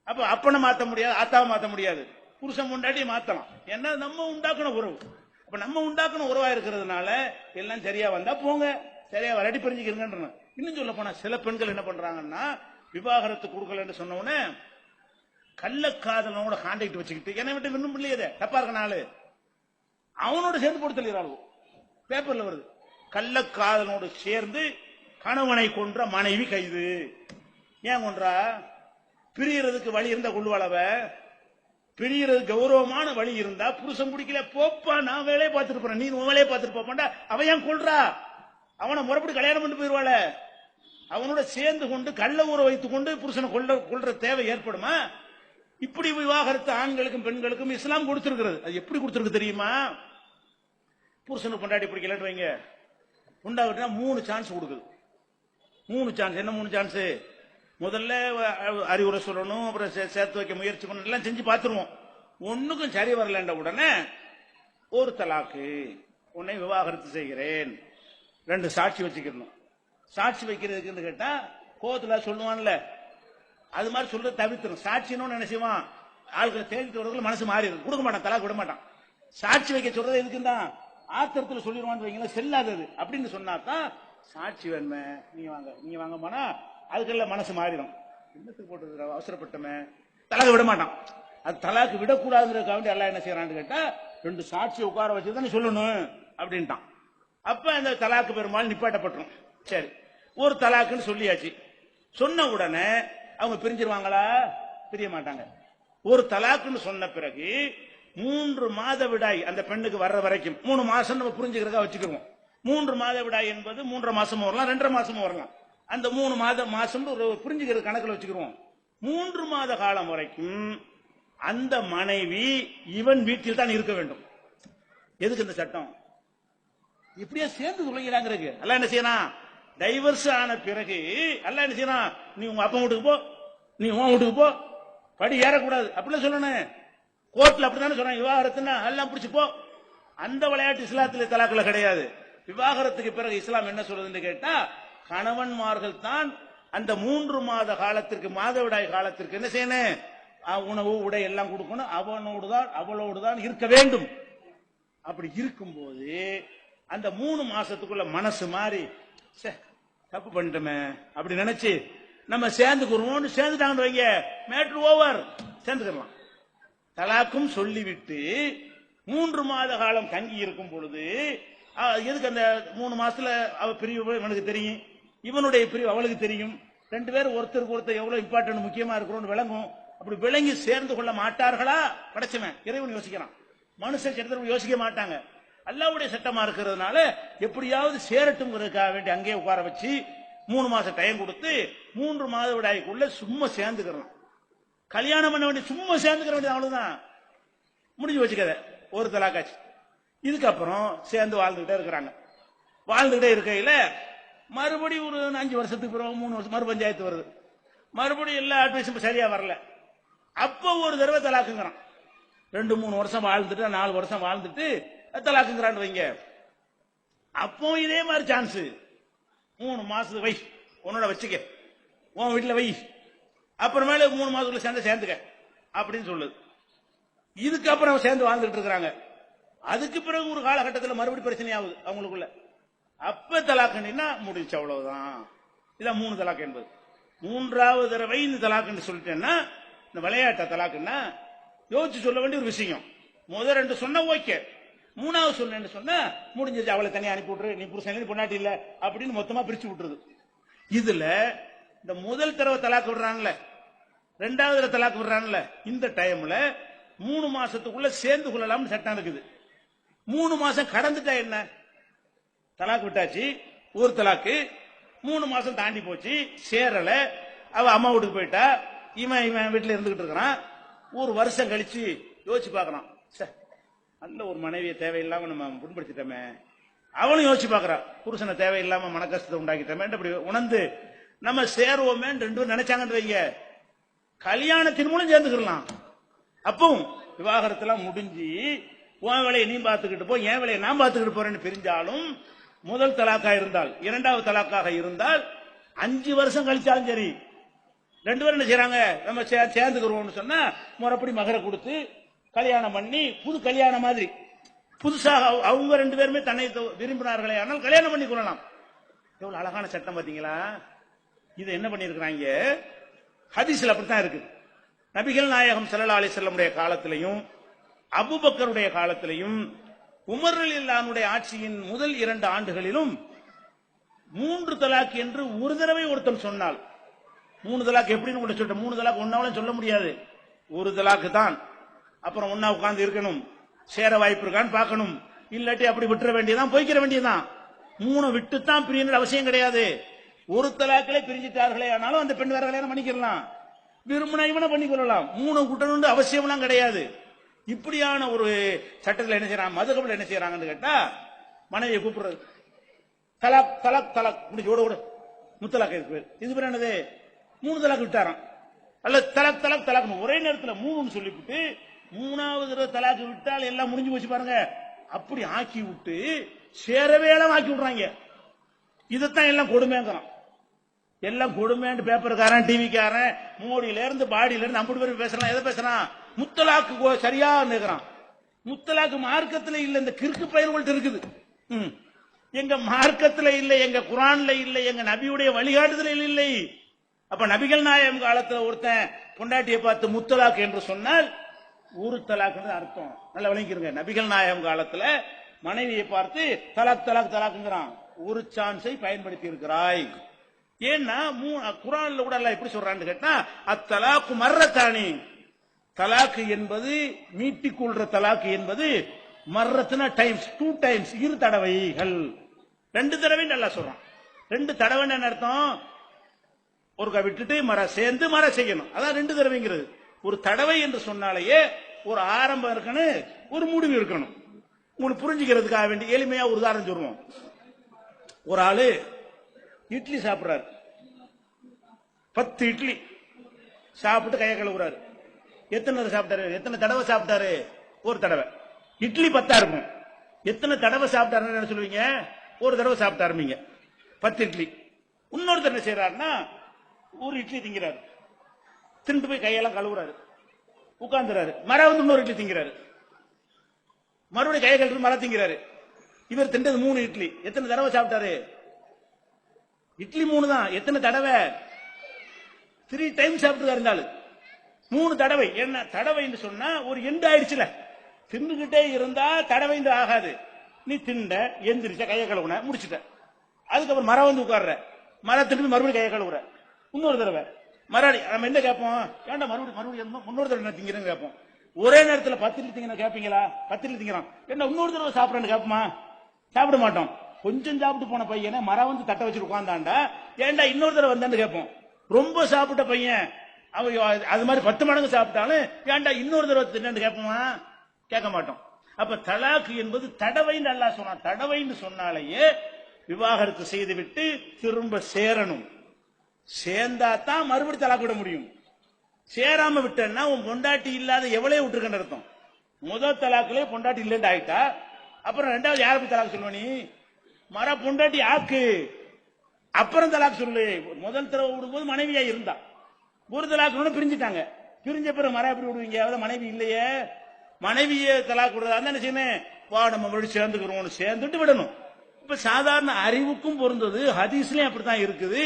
அப்ப அப்பனை மாத்த முடியாது, ஆத்தாவை மாத்த முடியாது, புருஷன் முன்னாடி மாத்தலாம். ஏன்னா நம்ம உண்டாக்குன உறவு. அப்ப நம்ம உண்டாக்குன உறவா இருக்கிறதுனால எல்லாம் சரியா வந்தா போங்க, சரியா வரடி பிரிஞ்சுக்கிறீங்க. இன்னும் சொல்ல போனா சில பெண்கள் என்ன பண்றாங்கன்னா, விவாகரத்து கொடுக்கலன்னு சொன்ன உடனே கள்ளக்காதலனோட கான்டாக்ட் வச்சுக்கிட்டு என்னை விட்டு விரும்பும் இல்லையே தப்பா இருக்க நாள் அவனோட சேர்ந்து போட்டு தள்ளிடுறாள். பேப்பர்ல வருது, கள்ளக்காதலனோடு சேர்ந்து கணவனை கொன்ற மனைவி கைது. ஏன் கொன்றா? பிரியறதுக்கு வழி இருந்தா கொள்ளுவாளவ. பிரியறது கௌரவமான வழி இருந்தா புருஷன் பிடிக்கல போப்பா, நான் வேலையை பார்த்துட்டு போறேன், நீ உன் வேலையை பார்த்துட்டு போப்பாண்டா, அவன் ஏன் கொள்றா? அவனை முறைப்படி கல்யாணம் பண்ணிட்டு போயிருவாள. அவனோட சேர்ந்து கொண்டு கள்ள ஊற வைத்துக் கொண்டு புருஷனை கொள்ற தேவை ஏற்படுமா? இப்படி விவாகரத்து ஆண்களுக்கும் பெண்களுக்கும் இஸ்லாம் கொடுத்திருக்கிறது. அது எப்படி கொடுத்திருக்கு தெரியுமா? புருஷனுக்கு பொண்டாட்டி பிடிக்கலன்னு வைங்க, பொண்டாட்டினா 3 சான்ஸ் கொடுக்குது. 3 சான்ஸ். என்ன 3 சான்ஸ்? முதல்ல அறிவுரை சொல்லணும், அப்புறம் சேர்த்து வைக்க முயற்சி பண்ணணும், எல்லாம் செஞ்சு பார்த்துருவோம். ஒண்ணுக்கும் சரி வரலன்ற உடனே ஒரு தலாக்கு, உன்னை விவாகரத்து செய்கிறேன், 2 சாட்சி வச்சுக்கணும். சாட்சி வைக்கிறதுக்குன்னு கேட்டா கோவத்துல சொல்லுவான்ல, அது மாதிரி சொல்றது தவிர்த்துரும். சாட்சின்னு நினைச்சுவான் ஆட்களை தேடிட்டு வரதுல மனசு மாறி இருக்கும், கொடுக்க மாட்டான், தலாக்கு விட மாட்டான். சாட்சி வைக்க சொல்றது எதுக்குதான் ஆத்திரத்துல சொல்லிடுவான்னு வைங்களேன், செல்லாதது அப்படின்னு சொன்னாதான் சாட்சி வேணுமே, நீங்க வாங்கம்மானா அதுக்கெல்லாம் மனசு மாறிடும். என்னத்துக்கு போட்டு அவசரப்பட்டமே, தலாக்கு விட மாட்டான். அது தலாக்கு விடக்கூடாதுங்கிறதுக்காக எல்லாம் என்ன செய்யறான்னு கேட்டா 2 சாட்சி உட்கார வச்சுதான் சொல்லணும் அப்படின்ட்டான். அப்ப அந்த தலாக்கு பெரும்பாலும் நிப்பாட்டப்பட்டுரும். சரி, ஒரு தலாக்குன்னு சொல்லியாச்சு. சொன்ன உடனே அவங்க பிரிஞ்சிருவாங்களா? பிரிய மாட்டாங்க. ஒரு தலாக்குன்னு சொன்ன பிறகு 3 மாத விடாய் அந்த பெண்ணுக்கு வர்ற வரைக்கும், 3 மாசம் நம்ம புரிஞ்சுக்கிறதா வச்சுக்கிறோம். 3 மாத விடாய் என்பது 3.5 மாசமும் வரலாம், 2.5 மாசமும் வரலாம். அந்த 3 மாசம் ஒரு புரிஞ்சுக்கிறது கணக்கில் வச்சுக்கிறோம். 3 மாத காலம் வரைக்கும் அந்த மனைவி இவன் வீட்டில் தான் இருக்க வேண்டும். எதுக்கு இந்த சட்டம்? இப்படியே சேர்ந்து கொள்கிறாங்கிறது. அல்ல என்ன செய்யணும், டைவர்ஸ் ஆன பிறகு அல்ல என்ன செய்யணும், நீ உங்க அப்பா வீட்டுக்கு போ, நீ உன் வீட்டுக்கு போ, படி ஏறக்கூடாது அப்படிலாம் சொல்லணும். கோர்ட்ல அப்படித்தானே சொல்றாங்க, விவாகரத்துனா எல்லாம் பிடிச்சு போ. அந்த விளையாட்டு இஸ்லாத்துல தலாக்குல கிடையாது. விவாகரத்துக்கு பிறகு இஸ்லாம் என்ன சொல்றதுன்னு கேட்டா, கணவன்மார்கள் தான் அந்த 3 மாத காலத்திற்கு, மாதவிடாய் காலத்திற்கு என்ன செய்யணும், உணவு உடை எல்லாம் கொடுக்கணும், அவளோடு தான் இருக்க வேண்டும். அப்படி இருக்கும்போது அந்த 3 மாசத்துக்குள்ள மனசு மாறி தப்பு பண்ணிட்டோமே அப்படி நினைச்சு நம்ம சேர்ந்துக்கிறோம், சேர்ந்துட்டாங்கன்னு வைங்க, மேட்ரு ஓவர், சேர்ந்துக்கலாம். தலாக்கும் சொல்லிவிட்டு 3 மாத காலம் தங்கி இருக்கும் பொழுது எதுக்கு அந்த 3 மாசத்துல அவ பிரிவு இவனுக்கு தெரியும், இவனுடைய பிரிவு அவளுக்கு தெரியும், 2 பேரும் ஒருத்தருக்கு ஒருத்தர் எவ்வளவு இம்பார்ட்டன்ட் முக்கியமா இருக்கிறோம் விளங்கும். அப்படி விளங்கி சேர்ந்து கொள்ள மாட்டார்களா? படைச்சவன் இறைவன் யோசிக்கிறான், மனுஷன் சட்டத்தில் யோசிக்க மாட்டாங்க. அல்லாஹ்வுடைய சட்டமா இருக்கிறதுனால எப்படியாவது சேரட்டும்ங்கிறதுக்காக வேண்டி அங்கேயே உட்கார வச்சு 3 மாசம் டைம் கொடுத்து 3 மாத விடாய்க்குள்ள சும்மா சேர்ந்துக்கிறோம். கல்யாணம் பண்ண வேண்டிய சும்மா சேர்ந்துக்கிற வேண்டியது, அவ்வளவுதான், முடிஞ்சு வச்சுக்கத. ஒரு தலாக்காச்சு. இதுக்கப்புறம் சேர்ந்து வாழ்ந்துகிட்டே இருக்கிறாங்க. வாழ்ந்துகிட்டே இருக்கையில மறுபடியும் ஒரு 5 வருஷத்துக்கு பிறகு 3 வருஷம் மறு பஞ்சாயத்து வருது. மறுபடியும் எல்லா அட்வைஸும் சரியா வரல. அப்போ ஒரு தடவை தலாக்குங்கிறான். 2-3 வருஷம் வாழ்ந்துட்டு 4 வருஷம் வாழ்ந்துட்டு தலாக்குங்கிறான்னு வைங்க. அப்போ இதே மாதிரி சான்ஸ், 3 மாசத்துக்கு வை, உன்னோட வச்சுக்க, உன் வீட்டுல வை, அப்புறமேல 3 மாசத்துக்குள்ள சேர்ந்துக்க அப்படின்னு சொல்லுது. இதுக்கப்புறம் சேர்ந்து வாழ்ந்துட்டு இருக்கிறாங்க. அதுக்கு பிறகு ஒரு காலகட்டத்தில் மறுபடியும் பிரச்சனை ஆகுது அவங்களுக்குள்ள. அப்ப தலாக்குன்னா முடிச்சு, அவ்வளவுதான். இதான் 3 தலாக்கு என்பது. 3வது தடவை இந்த தலாக்குன்னு சொல்லிட்டேன்னா, இந்த விளையாட்ட தலாக்குன்னா யோசிச்சு சொல்ல வேண்டிய ஒரு விஷயம். முதல் 2 சொன்னா ஓகே, 3வது சொன்னேன்னு சொன்னா முடிஞ்சிருச்சு, அவளை தனியா அனுப்பி விட்டுரு, நீ புருஷன் பொண்டாட்டி இல்ல அப்படின்னு மொத்தமா பிரிச்சு விட்டுருது. இதுல இந்த முதல் தடவை தலாக்கு விடுறாங்கல்ல, 2வது தடவை தலாக்கு விடுறாங்கல்ல, இந்த டைம்ல 3 மாசத்துக்குள்ள சேர்ந்து கொள்ளலாம்னு சட்டம் இருக்குது. 3 மாசம் கடந்துட்டா என்ன, தலாக்கு விட்டாச்சு, ஒரு தலாக்கு, 3 மாசம் தாண்டி போச்சு, சேரல, அவ அம்மா வீட்டுக்கு போயிட்டா, இவன் வீட்டுல இருந்துகிட்டு இருக்கிறான். ஒரு வருஷம் கழிச்சு யோசிச்சு பார்க்கறான், நல்ல ஒரு மனைவியை தேவையில்லாம நம்ம புண்படுத்திட்டோமே. அவளும் யோசிச்சு பார்க்கறான், புருஷனை தேவையில்லாம மன கஷ்டத்தை உண்டாக்கிட்டோமே. அப்படி உணர்ந்து நம்ம சேருவோமே 2 பேரும் நினைச்சாங்கன்னு வைங்க, கல்யாணத்தின் மூலம் சேர்ந்துக்கலாம். அப்பவும் விவாகரத்தெல்லாம் முடிஞ்சு உன் வேலையை நீ பார்த்துக்கிட்டு போ, என் வேலையை நான் பார்த்துக்கிட்டு போறேன்னு பிரிஞ்சாலும் முதல் தலாக்கா இருந்தால், இரண்டாவது தலாக்காக இருந்தால் 5 வருஷம் கழிச்சாலும் சரி, ரெண்டு பேரும் என்ன செய்யறாங்க, நம்ம சேர்ந்துக்கிறோம்னு சொன்னா முறைப்படி மகரை கொடுத்து கல்யாணம் பண்ணி புது கல்யாணம் மாதிரி புதுசாக அவங்க ரெண்டு பேருமே தன்னை விரும்பினார்களே ஆனால் கல்யாணம் பண்ணி கொள்ளலாம். எவ்வளவு அழகான சட்டம் பாத்தீங்களா? இது என்ன பண்ணிருக்கிறாங்க, ஹதீஸ்ல அப்படித்தான் இருக்கு. நபிகள் நாயகம் ஸல்லல்லாஹு அலைஹி வஸல்லம் காலத்திலையும் அபூபக்கருடைய காலத்திலையும் உமர் ரலியல்லாஹு ஆட்சியின் முதல் 2 ஆண்டுகளிலும் 3 தலாக் என்று ஒரு தடவை ஒருத்தன் சொன்னால், 3 தலாக் எப்படின்னு கூட சொல்லிட்டேன், 3 தலாக் ஒன்னாலும் சொல்ல முடியாது, ஒரு தலாக்கு தான். அப்புறம் ஒன்னா உட்கார்ந்து இருக்கணும், சேர வாய்ப்பு இருக்கான்னு பார்க்கணும், இல்லாட்டி அப்படி விட்டுற வேண்டியதான், போய்க்கிற வேண்டியதான். 3 விட்டுத்தான் பிரியணும் அவசியம் கிடையாது. ஒரு தலாக்கிலே பிரிஞ்சிட்டார்களே ஆனாலும் அந்த பெண் வேற கல்யாணம் பண்ணிக்கலாம், விரும்பின இவனை பண்ணிக்கொள்ளலாம், 3 கூட்டணும் அவசியம்லாம் கிடையாது. இப்படியான ஒரு சட்டத்தில் என்ன செய்யறாங்க, மதுகபில் என்ன செய்யறாங்கன்னு கேட்டா, மனைவியை கூப்பிடுறது, தலாக் தலாக் தலாக் முடிச்சு ஓட ஓட முத்தலாக் இருக்கு. இது பேர் என்னது, 3 தலாக் விட்டாராம். அல்ல தலாக் தலாக் தலாக் ஒரே நேரத்தில் 3ன்னு சொல்லிவிட்டு 3வது தலாக்கு விட்டால் எல்லாம் முடிஞ்சு போச்சு பாருங்க. அப்படி ஆக்கி விட்டு சேரவேளம் ஆக்கி விடுறாங்க. இதைத்தான் எல்லாம் கொடுமைங்கிறான். எல்லாம் கொடுமைன்னு பேப்பருக்காரன், டிவிக்காரன், மோடியில இருந்து பாடியில இருந்து 50 பேர் பேசலாம். எதை பேசுறான், முத்தலாக்கு சரியா நிற்கிறான். முத்தலாக்கு மார்க்கத்தில் இல்ல, இந்த கிறுக்கு பயிர்கள்ட்ட இருக்குது. எங்க மார்க்கத்தில் இல்லை, எங்க குரான்ல இல்லை, எங்க நபியுடைய வழிகாட்டுதலில் இல்லை. அப்ப நபிகள் நாயகம் காலத்துல ஒருத்தன் பொண்டாட்டியை பார்த்து முத்தலாக் என்று சொன்னால் ஒரு தலாக் அர்த்தம். நல்லா விளங்கிருங்க. நபிகள் நாயகம் காலத்துல மனைவியை பார்த்து தலாக் தலாக் தலாக்குங்கிறான், ஒரு சான்ஸை பயன்படுத்தி இருக்கிறாய். ஏன்னா குரான்ல கூட எல்லாம் எப்படி சொல்றான்னு கேட்டா, அத்தலாக்கு மர்ரத்தானி, தலாக்கு என்பது மீட்டிக்கொள்ற தலாக்கு என்பது மர்ரத்துனா டைம்ஸ், 2 டைம்ஸ், 2 தடவைகள். 2 தடவை நல்லா சொல்றான். 2 தடவைன்னு அர்த்தம், ஒரு விட்டுட்டு மர சேர்ந்து மர செய்யணும், அதான் 2 தடவைங்கிறது. ஒரு தடவை என்று சொன்னாலேயே ஒரு ஆரம்பம் இருக்கணும், ஒரு முடிவு இருக்கணும். உங்களுக்கு புரிஞ்சுக்கிறதுக்காக வேண்டி எளிமையா ஒரு உதாரணம் சொல்லுவோம். ஒரு ஆளு இட்லி சாப்பிடுறாரு, 10 இட்லி சாப்பிட்டு கையை கழுவுறாரு. எத்தனை சாப்பிட்டாரு, எத்தனை தடவை சாப்பிட்டாரு, ஒரு தடவை. இட்லி 10 இருக்கும், எத்தனை தடவை சாப்பிட்டாருன்னு சொல்லுவீங்க, ஒரு தடவை சாப்பிட்டாருமீங்க. 10 இட்லி. இன்னொருத்தர் என்ன செய்யறாருன்னா, ஒரு இட்லி திங்கிறாரு, திண்டு போய் கையெல்லாம் கழுவுறாரு, உட்கார்ந்துறாரு, மர வந்து இன்னொரு இட்லி திங்கிறாரு, மறுபடியும் கையை கழுவு மர திங்கிறாரு. இவர் திண்டது 3 இட்லி, எத்தனை தடவை சாப்பிட்டாரு, இட்லி 3 தான், எத்தனை தடவை, 3 டைம் சாப்பிட்டு இருந்தாலும் 3 தடவை. என்ன தடவைன்னு சொன்னா ஒரு எண்டு ஆயிடுச்சுல, தின்னுகிட்டே இருந்தா தடவை ஆகாது. நீ திண்ட, எந்திரிச்ச, கையை கழுவுன, முடிச்சுட்ட, அதுக்கப்புறம் மரம் வந்து உட்கார்ற, மரம் திரும்பி மறுபடியும் கையை கழுவுற, இன்னொரு தடவை மறுபடி. நம்ம என்ன கேட்போம், ஏன்டா மறுபடியும் முன்னொரு தடவை திங்கிறேன்னு கேட்போம். ஒரே நேரத்தில் 10 இட்லி திங்க கேட்பீங்களா, 10 இட்லி திங்கிறான், என்ன இன்னொரு தடவை சாப்பிடறேன்னு கேட்போமா, சாப்பிட மாட்டோம். கொஞ்சம் சாப்பிட்டு போன பையனை மரம் வந்து தட்டை வச்சுட்டு உட்கார்ந்தாண்டா, ஏன்டா இன்னொரு தடவை வந்தான்னு கேட்போம். ரொம்ப சாப்பிட்ட பையன் அவன் அது மாதிரி 10 மடங்கு சாப்பிட்டாலும் ஏன்டா இன்னொரு தடவை தின்னு கேட்போமா, கேட்க மாட்டோம். அப்ப தலாக்கு என்பது தடவைன்னு அல்லாஹ் சொன்னான். தடவைன்னு சொன்னாலேயே விவாகரத்து செய்து விட்டு திரும்ப சேரணும், சேர்ந்தா தான் மறுபடியும் தலாக்கு விட முடியும். சேராம விட்டேன்னா உன் பொண்டாட்டி இல்லாத எவ்வளவு விட்டுருக்கன்னு அர்த்தம். முதல் தலாக்குலே பொண்டாட்டி இல்லைன்னு ஆயிட்டா, அப்புறம் 2வது யாரை போய் தலாக்கு சொல்லுவ, நீ மர பொண்டாட்டி ஆக்கு, அப்புறம் தலாக்கு சொல்லு. முதல் தடவை விடும்போது மனைவியா இருந்தா, ஒரு தலாக்கு பிரிஞ்சுட்டாங்க, பிரிஞ்ச பிறகு மர எப்படி விடுவீங்க, அதாவது மனைவி இல்லையே, மனைவியே தலாக்கு விடுறதா என்ன செய்யணும், வா நம்ம மறுபடியும் சேர்ந்துக்கிறோம், சேர்ந்துட்டு விடணும். இப்ப சாதாரண அறிவுக்கும் பொருந்தது, ஹதீஸ்லயும் அப்படித்தான் இருக்குது.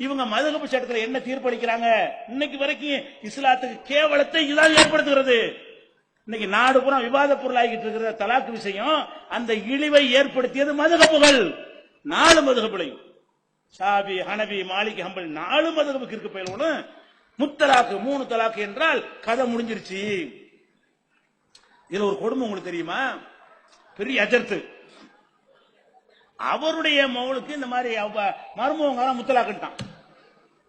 இவங்க மதுஹப் சட்டத்தில் என்ன தீர்ப்பளிக்கிறாங்க, இன்னைக்கு வரைக்கும் இஸ்லாத்துக்கு கேவலத்தை இதான் ஏற்படுத்துகிறது. இன்னைக்கு நாடு பூரா விவாத பொருளாகிட்டு இருக்கிற தலாக்கு விஷயம், அந்த இழிவை ஏற்படுத்தியது மதுஹப்புகள். 4 மதுஹப்புலையும், ஷாபி, ஹனபி, மாலிக், ஹம்பல், 4 மதுஹப்புக்கு இருக்கு பயிலும் முத்தலாக்கு 3 தலாக்கு என்றால் கதை முடிஞ்சிருச்சு. இதுல ஒரு கொடுமை உங்களுக்கு தெரியுமா, பெரிய அஜர்த்து அவருடைய மகளுக்கு இந்த மாதிரி மருமகங்கார முத்தலாக்குட்டான்,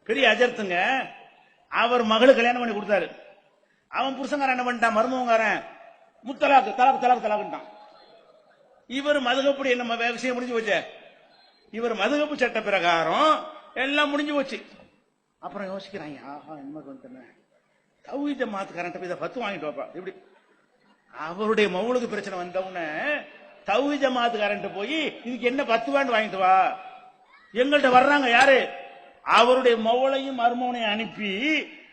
பெரிய அஜர்த்துங்க. அவர் மகளுக்கு கல்யாணம் பண்ணி கொடுத்தாரு, அவன் புருஷங்காரன் என்ன பண்ணிட்டான், மருமகங்காரன் முத்தலாக்கு தலாக்கு தலாக்கு தலாக்குட்டான். இவர் மதுகப்படி நம்ம விஷயம் முடிஞ்சு போச்சு, இவர் மதுகப்பு சட்ட பிரகாரம் எல்லாம் முடிஞ்சு போச்சு. அப்புறம் யோசிக்கிறாங்க, ஆஹா என்ன வந்துட்டேன், தௌஹீத் ஜமாத்துக்காரன் போய் 10 வாங்கிட்டு வாப்பா, இப்படி அவருடைய மவுளுக்கு பிரச்சனை வந்தவுடனே தௌஹீத் ஜமாத்துக்காரன்ட்டு போய் இதுக்கு என்ன 10 வாண்டு வாங்கிட்டு வா. எங்கள்கிட்ட வர்றாங்க யாரு? அவருடைய மவுளையும் மருமகனையும் அனுப்பி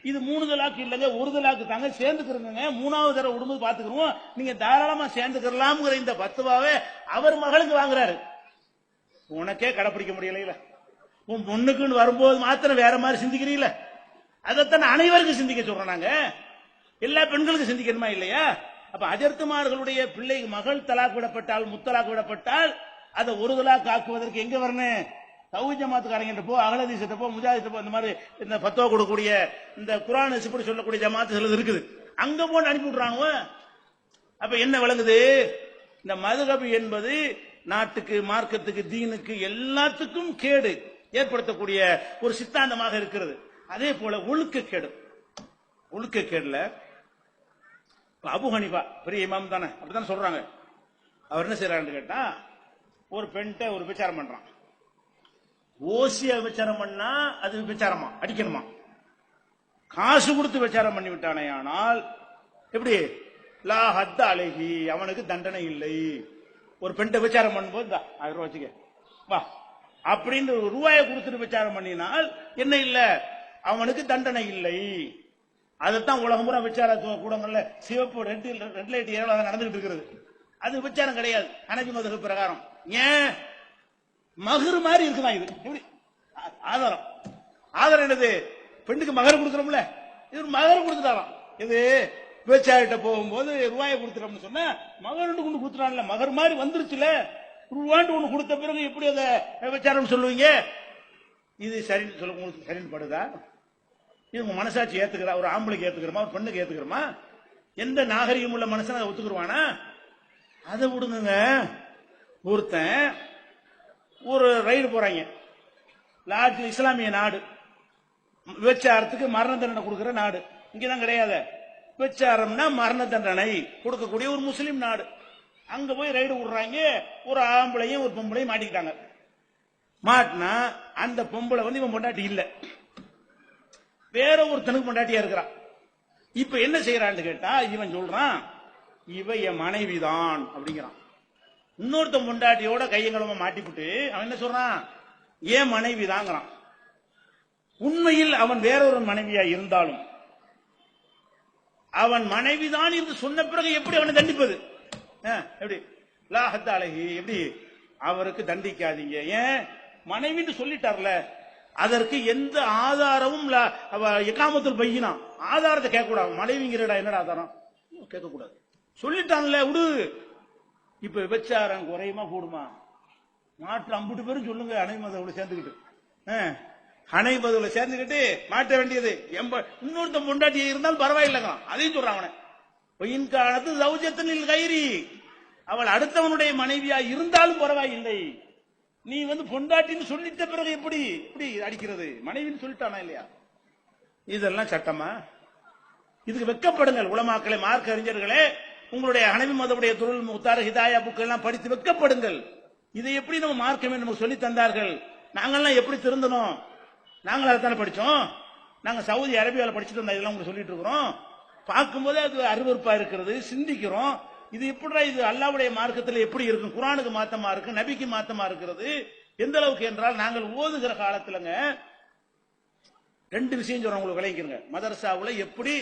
இது 3 தலாக்கு இல்லங்க 1 தலாக்கு தாங்க சேர்ந்துக்கிறங்க, 3வது தடவை விடும்போது பாத்துக்கிறோம், நீங்க தாராளமா சேர்ந்துக்கலாம்ங்கிற இந்த 10வாவே அவர் மகளுக்கு வாங்குறாரு. உனக்கே கடைப்பிடிக்க முடியல, உன் பொண்ணுக்குன்னு வரும்போது மாத்திரம் வேற மாதிரி சிந்திக்கிறீங்கள. அதைத்தான் அனைவருக்கும் சிந்திக்க சொல்றோம். நாங்க எல்லா பெண்களுக்கும் சிந்திக்கணுமா இல்லையா? அப்ப அஜர்த்துமார்களுடைய பிள்ளை மகள் தலாக் விடப்பட்டால், முத்தலாக் விடப்பட்டால் அதை 1 தலாக் ஆக்குவதற்கு எங்க வரணும்? தௌஹீத் ஜமாத்துக்காரங்க போ, அகலதீசத்தை போ, முஜாஹித் போ, இந்த மாதிரி இந்த ஃபத்வா கொடுக்கக்கூடிய இந்த குர்ஆன் இப்படி சொல்லக்கூடிய ஜமாத்து சிலது இருக்குது, அங்க போன்னு அனுப்பி விடுறாங்க. அப்ப என்ன விளங்குது? இந்த மதுஹப் என்பது நாட்டுக்கு, மார்க்கத்துக்கு, தீனுக்கு எல்லாத்துக்கும் கேடு ஏற்படுத்தக்கூடிய ஒரு சித்தாந்தமாக இருக்கிறது. அதே போல ஒழுக்கக்கேடுல அபு ஹனீஃபா பெரிய இமாம் தானே, அப்படித்தானே சொல்றாங்க. அவர் என்ன செய்யறாருன்னு கேட்டா, ஒரு பெண்கிட்ட ஒரு விபச்சாரம் பண்றான். ஓசியா விபச்சாரம் பண்ணா அது விபச்சாரமா, அடிக்கணுமா? காசு கொடுத்து விபச்சாரம் பண்ணி விட்டானே ஆனால் எப்படி? லா ஹத்த அலைஹி, அவனுக்கு தண்டனை இல்லை. ஒரு பெண்கிட்ட விபச்சாரம் பண்ணும்போது 1000 ரூபாய் வச்சுக்க வா அப்படின்னு ரூபாயை கொடுத்துட்டு விபச்சாரம் பண்ணினால் என்ன இல்ல? அவனுக்கு தண்டனை இல்லை. அதைத்தான் உலகம் பூரா விபச்சார கூடங்கள்ல சிவப்பு ரெட் லைட் ஏழாவது நடந்துகிட்டு இருக்கிறது. அது விபச்சாரம் கிடையாது ஹனஃபி மதுஹப் பிரகாரம். ஏன்? மகர் மாதிரி இருக்குதான் இது. எப்படி ஆதாரம் என்னது? பெண்ணுக்கு மகர் கொடுக்கிறோம்ல, இது மகர் கொடுத்துட்டாராம். இது விபச்சாரிட்ட போகும்போது ரூபாயை கொடுத்துட்டோம்னு சொன்னா மகர் கொண்டு கொடுத்துட்டான்ல, மகர் மாதிரி வந்துருச்சுல. ரூபாண்டு ஒண்ணு கொடுத்த பிறகு எப்படி அதை விபச்சாரம் சொல்லுவீங்க? இது சரின்னு சொல்ல உங்களுக்கு சரின்னு படுதா? இது உங்க மனசாட்சி ஏத்துக்கிறா? ஒரு ஆம்பளைக்கு ஏத்துக்கிறோமா, ஒரு பெண்ணுக்கு ஏத்துக்கிறோமா? எந்த நாகரிகம் உள்ள மனுஷன் அதை ஒத்துக்குருவானா? அதை விடுங்க. ஒருத்தன் ஒரு ரைடு போறாங்க, லாட்ஜ், இஸ்லாமிய நாடு, விபச்சாரத்துக்கு மரண தண்டனை கொடுக்கிற நாடு. இங்கதான் கிடையாது. விபச்சாரம்னா மரண தண்டனை கொடுக்கக்கூடிய ஒரு முஸ்லீம் நாடு. அங்க போய் ரைடு விடுறாங்க. ஒரு ஆம்பளையும் ஒரு பொம்பளையும் மாட்டிக்கிட்டாங்க. மாட்டினா அந்த பொம்பளை இவன் பொண்டாட்டி இல்ல, வேற ஒருத்தனுக்கு பொண்டாட்டியா இருக்கிறான். இப்ப என்ன செய்யறான்னு கேட்டா, இவன் சொல்றான் இவ என் மனைவிதான் அப்படிங்கிறான். இன்னொருத்தன் பொண்டாட்டியோட கையங்களமா மாட்டிவிட்டு அவன் என்ன சொல்றான்? ஏன் மனைவி தாங்கிறான். உண்மையில் அவன் வேறொரு மனைவியா இருந்தாலும் அவன் மனைவிதான் என்று சொன்ன பிறகு எப்படி அவனை தண்டிப்பது? எப்படி? லாஹத் அழகி, எப்படி அவருக்கு தண்டிக்காதீங்க. ஏன்? மனைவின்னு சொல்லிட்டார்ல, அதற்கு எந்த ஆதாரமும் இகாமத்துல் பையினா, ஆதாரத்தை கேட்கக்கூடாது. மனைவிங்கிறடா என்னடா ஆதாரம் கேட்கக்கூடாது, சொல்லிட்டான்ல விடு. இப்ப விபச்சாரம் குறையுமா கூடுமா? நாட்டில் 50 பேரும் சொல்லுங்க ஹனஃபி மதுஹப்ல சேர்ந்துக்கிட்டு, ஹனஃபி மதுஹப்ல சேர்ந்துக்கிட்டு மாட்ட வேண்டியது. இன்னொருத்த பொண்டாட்டி இருந்தாலும் பரவாயில்லைங்க, அதையும் சொல்றாங்க. காலத்து சௌஜத்தினில் கைரி, அவள் அடுத்தவனுடைய மனைவியா இருந்தாலும் பரவாயில்லை. நீ பொண்டாட்டின்னு சொல்லிட்ட பிறகு எப்படி எப்படி அடிக்கிறது? மனைவின்னு சொல்லிட்டானா இல்லையா? இதெல்லாம் சட்டமா? இதுக்கு வெக்கப்படுங்கள் உலமாக்களே, மார்க்க அறிஞர்களே. உங்களுடைய ஹனஃபி மதுஹபுடைய துருல் முக்தார், ஹிதாயா புக் எல்லாம் படித்து வெக்கப்படுங்கள். இதை எப்படி நம்ம மார்க்கமே நமக்கு சொல்லி தந்தார்கள்? நாங்கெல்லாம் எப்படி திருந்தணும்? நாங்களும் அதைத்தானே படிச்சோம். நாங்க சவுதி அரேபியாவில் படிச்சுட்டு வந்தோம். இதெல்லாம் உங்களுக்கு சொல்லிட்டு இருக்கிறோம். பார்க்கும்போது அது அருவருப்பா இருக்கிறது, சிந்திக்கிறோம். இது எப்படி? இது அல்லாஹ்வுடைய மார்க்கத்தில் எப்படி இருக்கும்? குர்ஆனுக்கு மாத்தமா இருக்கு, நபிக்கு மாத்தமா இருக்கிறது. எந்த அளவுக்கு என்றால், நாங்கள் ஓதுகிற காலத்துலங்க 2 விஷயம் சொல்றோம், உங்களுக்கு விளங்கிக்கிறங்க. மதரசாவுல எப்படி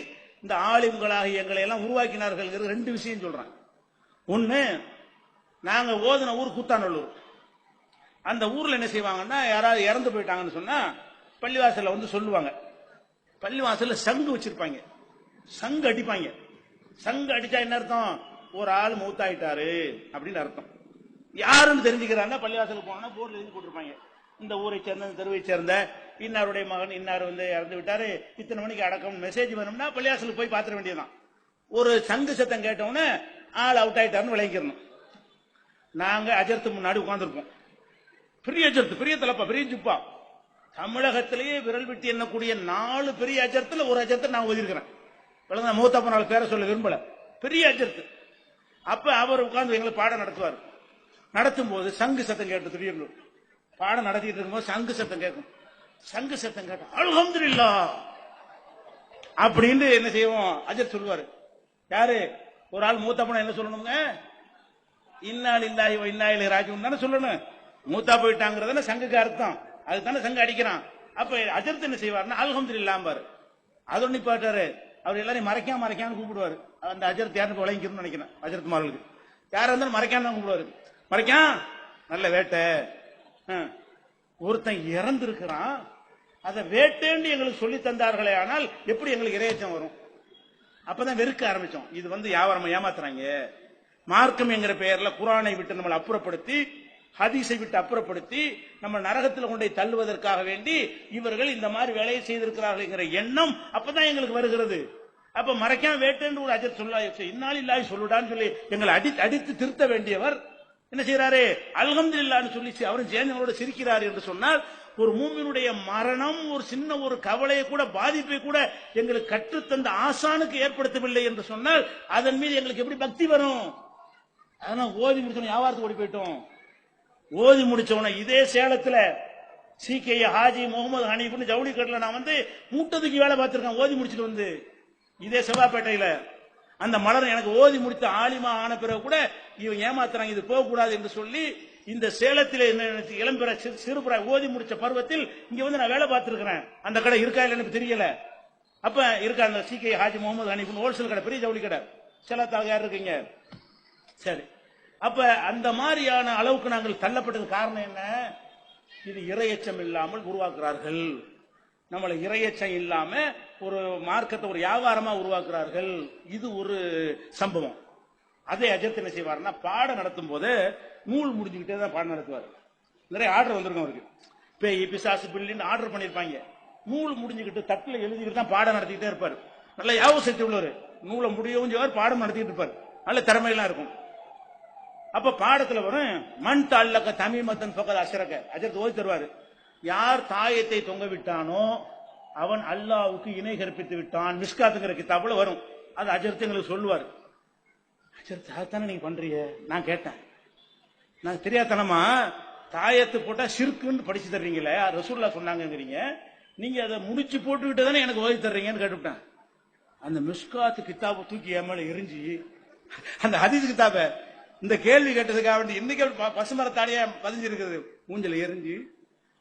இந்த ஆலிம்களாக எங்களை எல்லாம் உருவாக்கினார்கள் 2 விஷயம் சொல்றாங்க. ஒண்ணு, நாங்க ஓதுன ஊர் கூத்தாநல்லூர். அந்த ஊர்ல என்ன செய்வாங்கன்னா, யாராவது இறந்து போயிட்டாங்கன்னு சொன்னா பள்ளிவாசல்ல சொல்லுவாங்க. பள்ளிவாசல்ல சங்கு வச்சிருப்பாங்க, சங்கு அடிப்பாங்க. சங்கு அடிச்சா என்ன அர்த்தம்? ஒரு ஆள் மூத்தாயிட்டாரு அப்படின்னு அர்த்தம். யாருன்னு தெரிஞ்சுக்கிறாங்க, பள்ளிவாசலுக்கு போனா போர்டுல எழுதி போட்டிருப்பாங்க, இந்த ஊரை சேர்ந்த, இந்த தெருவை சேர்ந்த இன்னாருடைய மகன் இன்னார் இறந்து விட்டாரு, இத்தனை மணிக்கு அடக்கம். மெசேஜ் வேணும்னா பள்ளிவாசலுக்கு போய் பாத்திர வேண்டியதுதான். ஒரு சங்கு சத்தம் கேட்டவுடனே ஆள் அவுட் ஆயிட்டாருன்னு விளங்கிக்கணும். நாங்க அஜர்த்து முன்னாடி உட்கார்ந்துருப்போம். பெரிய அஜர்த்து, பெரிய தலப்பா, பெரிய ஜுப்பா. தமிழகத்திலேயே விரல் விட்டு எண்ணக்கூடிய 4 பெரிய அஜர்த்துல ஒரு அஜர்த்தை நான் ஓதிருக்கிறேன். மூத்தப்ப நாள் பேரை சொல்ல விரும்பல, பெரிய அஜர்த்து. அப்ப அவர் உட்கார்ந்து எங்களுக்கு பாடம் நடத்துவார். நடத்தும் போது சங்கு சத்தம் கேட்டு, திடீர்னு பாடம் நடத்திட்டு இருக்கும்போது சங்கு சத்தம் கேட்கும். சங்கு சத்தம் கேட்ட அல்ஹம்துலில்லாஹ் அப்படின்னு என்ன செய்வோம்? அஜர் சொல்லுவாரு. யாரு? ஒரு ஆள் மூத்தா போனா என்ன சொல்லணுங்க? இன்னா லில்லாஹி வ இன்னா இலைஹி ராஜிஊன் தானே சொல்லணும். மூத்தா போயிட்டாங்கிறதான சங்குக்கு அர்த்தம். அதுக்கு தானே சங்கு அடிக்கிறான். அப்ப அஜர்த் என்ன செய்வார்னா அல்ஹம்துலில்லாஹ் பாரு. அதோட நிப்பாட்டாரு. அவர் எல்லாரையும் மறைக்காம கூப்பிடுவாரு. அந்த அஜர்த் யாருன்னு விளங்கிக்கணும்னு நினைக்கிறேன். அஜர்த் மார்களுக்கு யாரா இருந்தாலும் மறைக்காம தான் கூப்பிடுவாரு. மறைக்கான் நல்ல வேட்டை. ஒருத்தன் இறந்து இருக்கிறான், அதை வேட்டேன்னு எங்களுக்கு சொல்லி தந்தார்களே, ஆனால் எப்படி எங்களுக்கு இரையச்சம் வரும்? அப்பதான் வெறுக்க ஆரம்பிச்சோம். இது வியாபாரம் ஏமாத்துறாங்க. மார்க்கம் என்கிற பெயர்ல குர்ஆனை விட்டு நம்மளை அப்புறப்படுத்தி, ஹதீஸை விட்டு அப்புறப்படுத்தி நம்ம நரகத்தில் கொண்டே தள்ளுவதற்காக வேண்டி இவர்கள் இந்த மாதிரி வேலையை செய்திருக்கிறார்கள் எண்ணம் அப்பதான் எங்களுக்கு வருகிறது. அப்ப மறைக்காம வேட்டேன்னு ஒரு அஜர் சொல்லா இன்னாலில்லாஹி சொல்லுடான்னு சொல்லி எங்களை அடித்து திருத்த வேண்டியவர் என்ன செய்யறாரு? அல்ஹம்துலில்லாஹ்னு சொல்லி அவரும் ஜேனங்களோட சிரிக்கிறார் என்று சொன்னால், ஒரு மூமினுடைய மரணம் ஒரு சின்ன ஒரு கவலையை கூட, பாதிப்பை கூட எங்களுக்கு கற்றுத்தந்த ஆசானுக்கு ஏற்படுத்தவில்லை என்று சொன்னால் அதன் மீது எங்களுக்கு எப்படி பக்தி வரும்? அதனால ஓதி முடிச்சோம், வியாபாரத்துக்கு ஓடி போயிட்டோம். ஓதி முடிச்சவன இதே சேலத்துல CK ஹாஜி முகமது ஹனீஃப்னு ஜவுளி கடையில நான் மூட்டதுக்கு வேலை பார்த்திருக்கேன். ஓதி முடிச்சுட்டு இதே செவ்வாப்பேட்டையில அந்த மலர் எனக்கு ஓதி முடித்த ஆலிமா ஆன பிறகு கூட இவன் ஏமாத்துறாங்க, இது போகக்கூடாது என்று சொல்லி இந்த சேலத்தில் இளம்பெற சிறுபுற ஓதி முடிச்ச பருவத்தில் இங்க நான் வேலை பார்த்திருக்கிறேன். அந்த கடை இருக்கா இல்ல எனக்கு தெரியல. அப்ப இருக்கா அந்த CK ஹாஜி முகமது ஹனீஃப்னு ஹோல்சேல் கடை, பெரிய ஜவுளி கடை சேலத்தாக யார் இருக்கீங்க? சரி. அப்ப அந்த மாதிரியான அளவுக்கு நாங்கள் தள்ளப்பட்டது காரணம் என்ன? இது இரையச்சம் இல்லாமல் உருவாக்குறார்கள். நம்மளை இரையச்சம் இல்லாம ஒரு மார்க்கத்தை ஒரு வியாபாரமா உருவாக்குறார்கள். இது ஒரு சம்பவம். அதே அஜர்த் என்ன செய்வார்னா, பாடம் நடத்தும் போது நூல் முடிஞ்சுக்கிட்டே தான் பாடம் நடத்துவார். நிறைய ஆர்டர் வந்திருக்கும் அவருக்கு. பேய் பிசாசு பில்லின்னு ஆர்டர் பண்ணிருப்பாங்க. நூல் முடிஞ்சுக்கிட்டு தட்டுல எழுதிக்கிட்டு தான் பாடம் நடத்திக்கிட்டே இருப்பார். நல்ல யாவும் சக்தி உள்ளவர். நூலை முடியவும் செய்வார், பாடம் நடத்திக்கிட்டு இருப்பார். நல்ல திறமையெல்லாம் இருக்கும். அப்ப பாடத்துல வரும் மண் தல்லக்க தமீமத்தன் பக்கத்து அஷரக்க அஜர்த் ஓதி தருவாரு. யார் தாயத்தை தொங்க விட்டானோ அவன் அல்லாவுக்கு இணை கற்பித்து விட்டான். மிஸ்காத்துங்கிற கிதாபுல வரும். அது அஜர்த் எங்களுக்கு சொல்லுவார். அஜர்த் அதானே நீங்க பண்றீங்க? நான் கேட்டேன், நான் தெரியாதனமா தாயத்து போட்டா ஷிர்க்குன்னு படிச்சு தர்றீங்களே, ரசூலுல்லாஹ் சொன்னாங்கிறீங்க, நீங்க அதை முடிச்சு போட்டுக்கிட்டு தானே எனக்கு ஓதி தர்றீங்கன்னு கேட்டுவிட்டேன். அந்த மிஸ்காத்து கிதாபை தூக்கி என் மேல எரிஞ்சு அந்த ஹதீஸ் கிதாப இந்த கேள்வி கேட்டதுக்காக வேண்டி இன்னைக்கு பசுமரத்தாடியா பதிஞ்சிருக்கிறது மூஞ்சல எரிஞ்சு,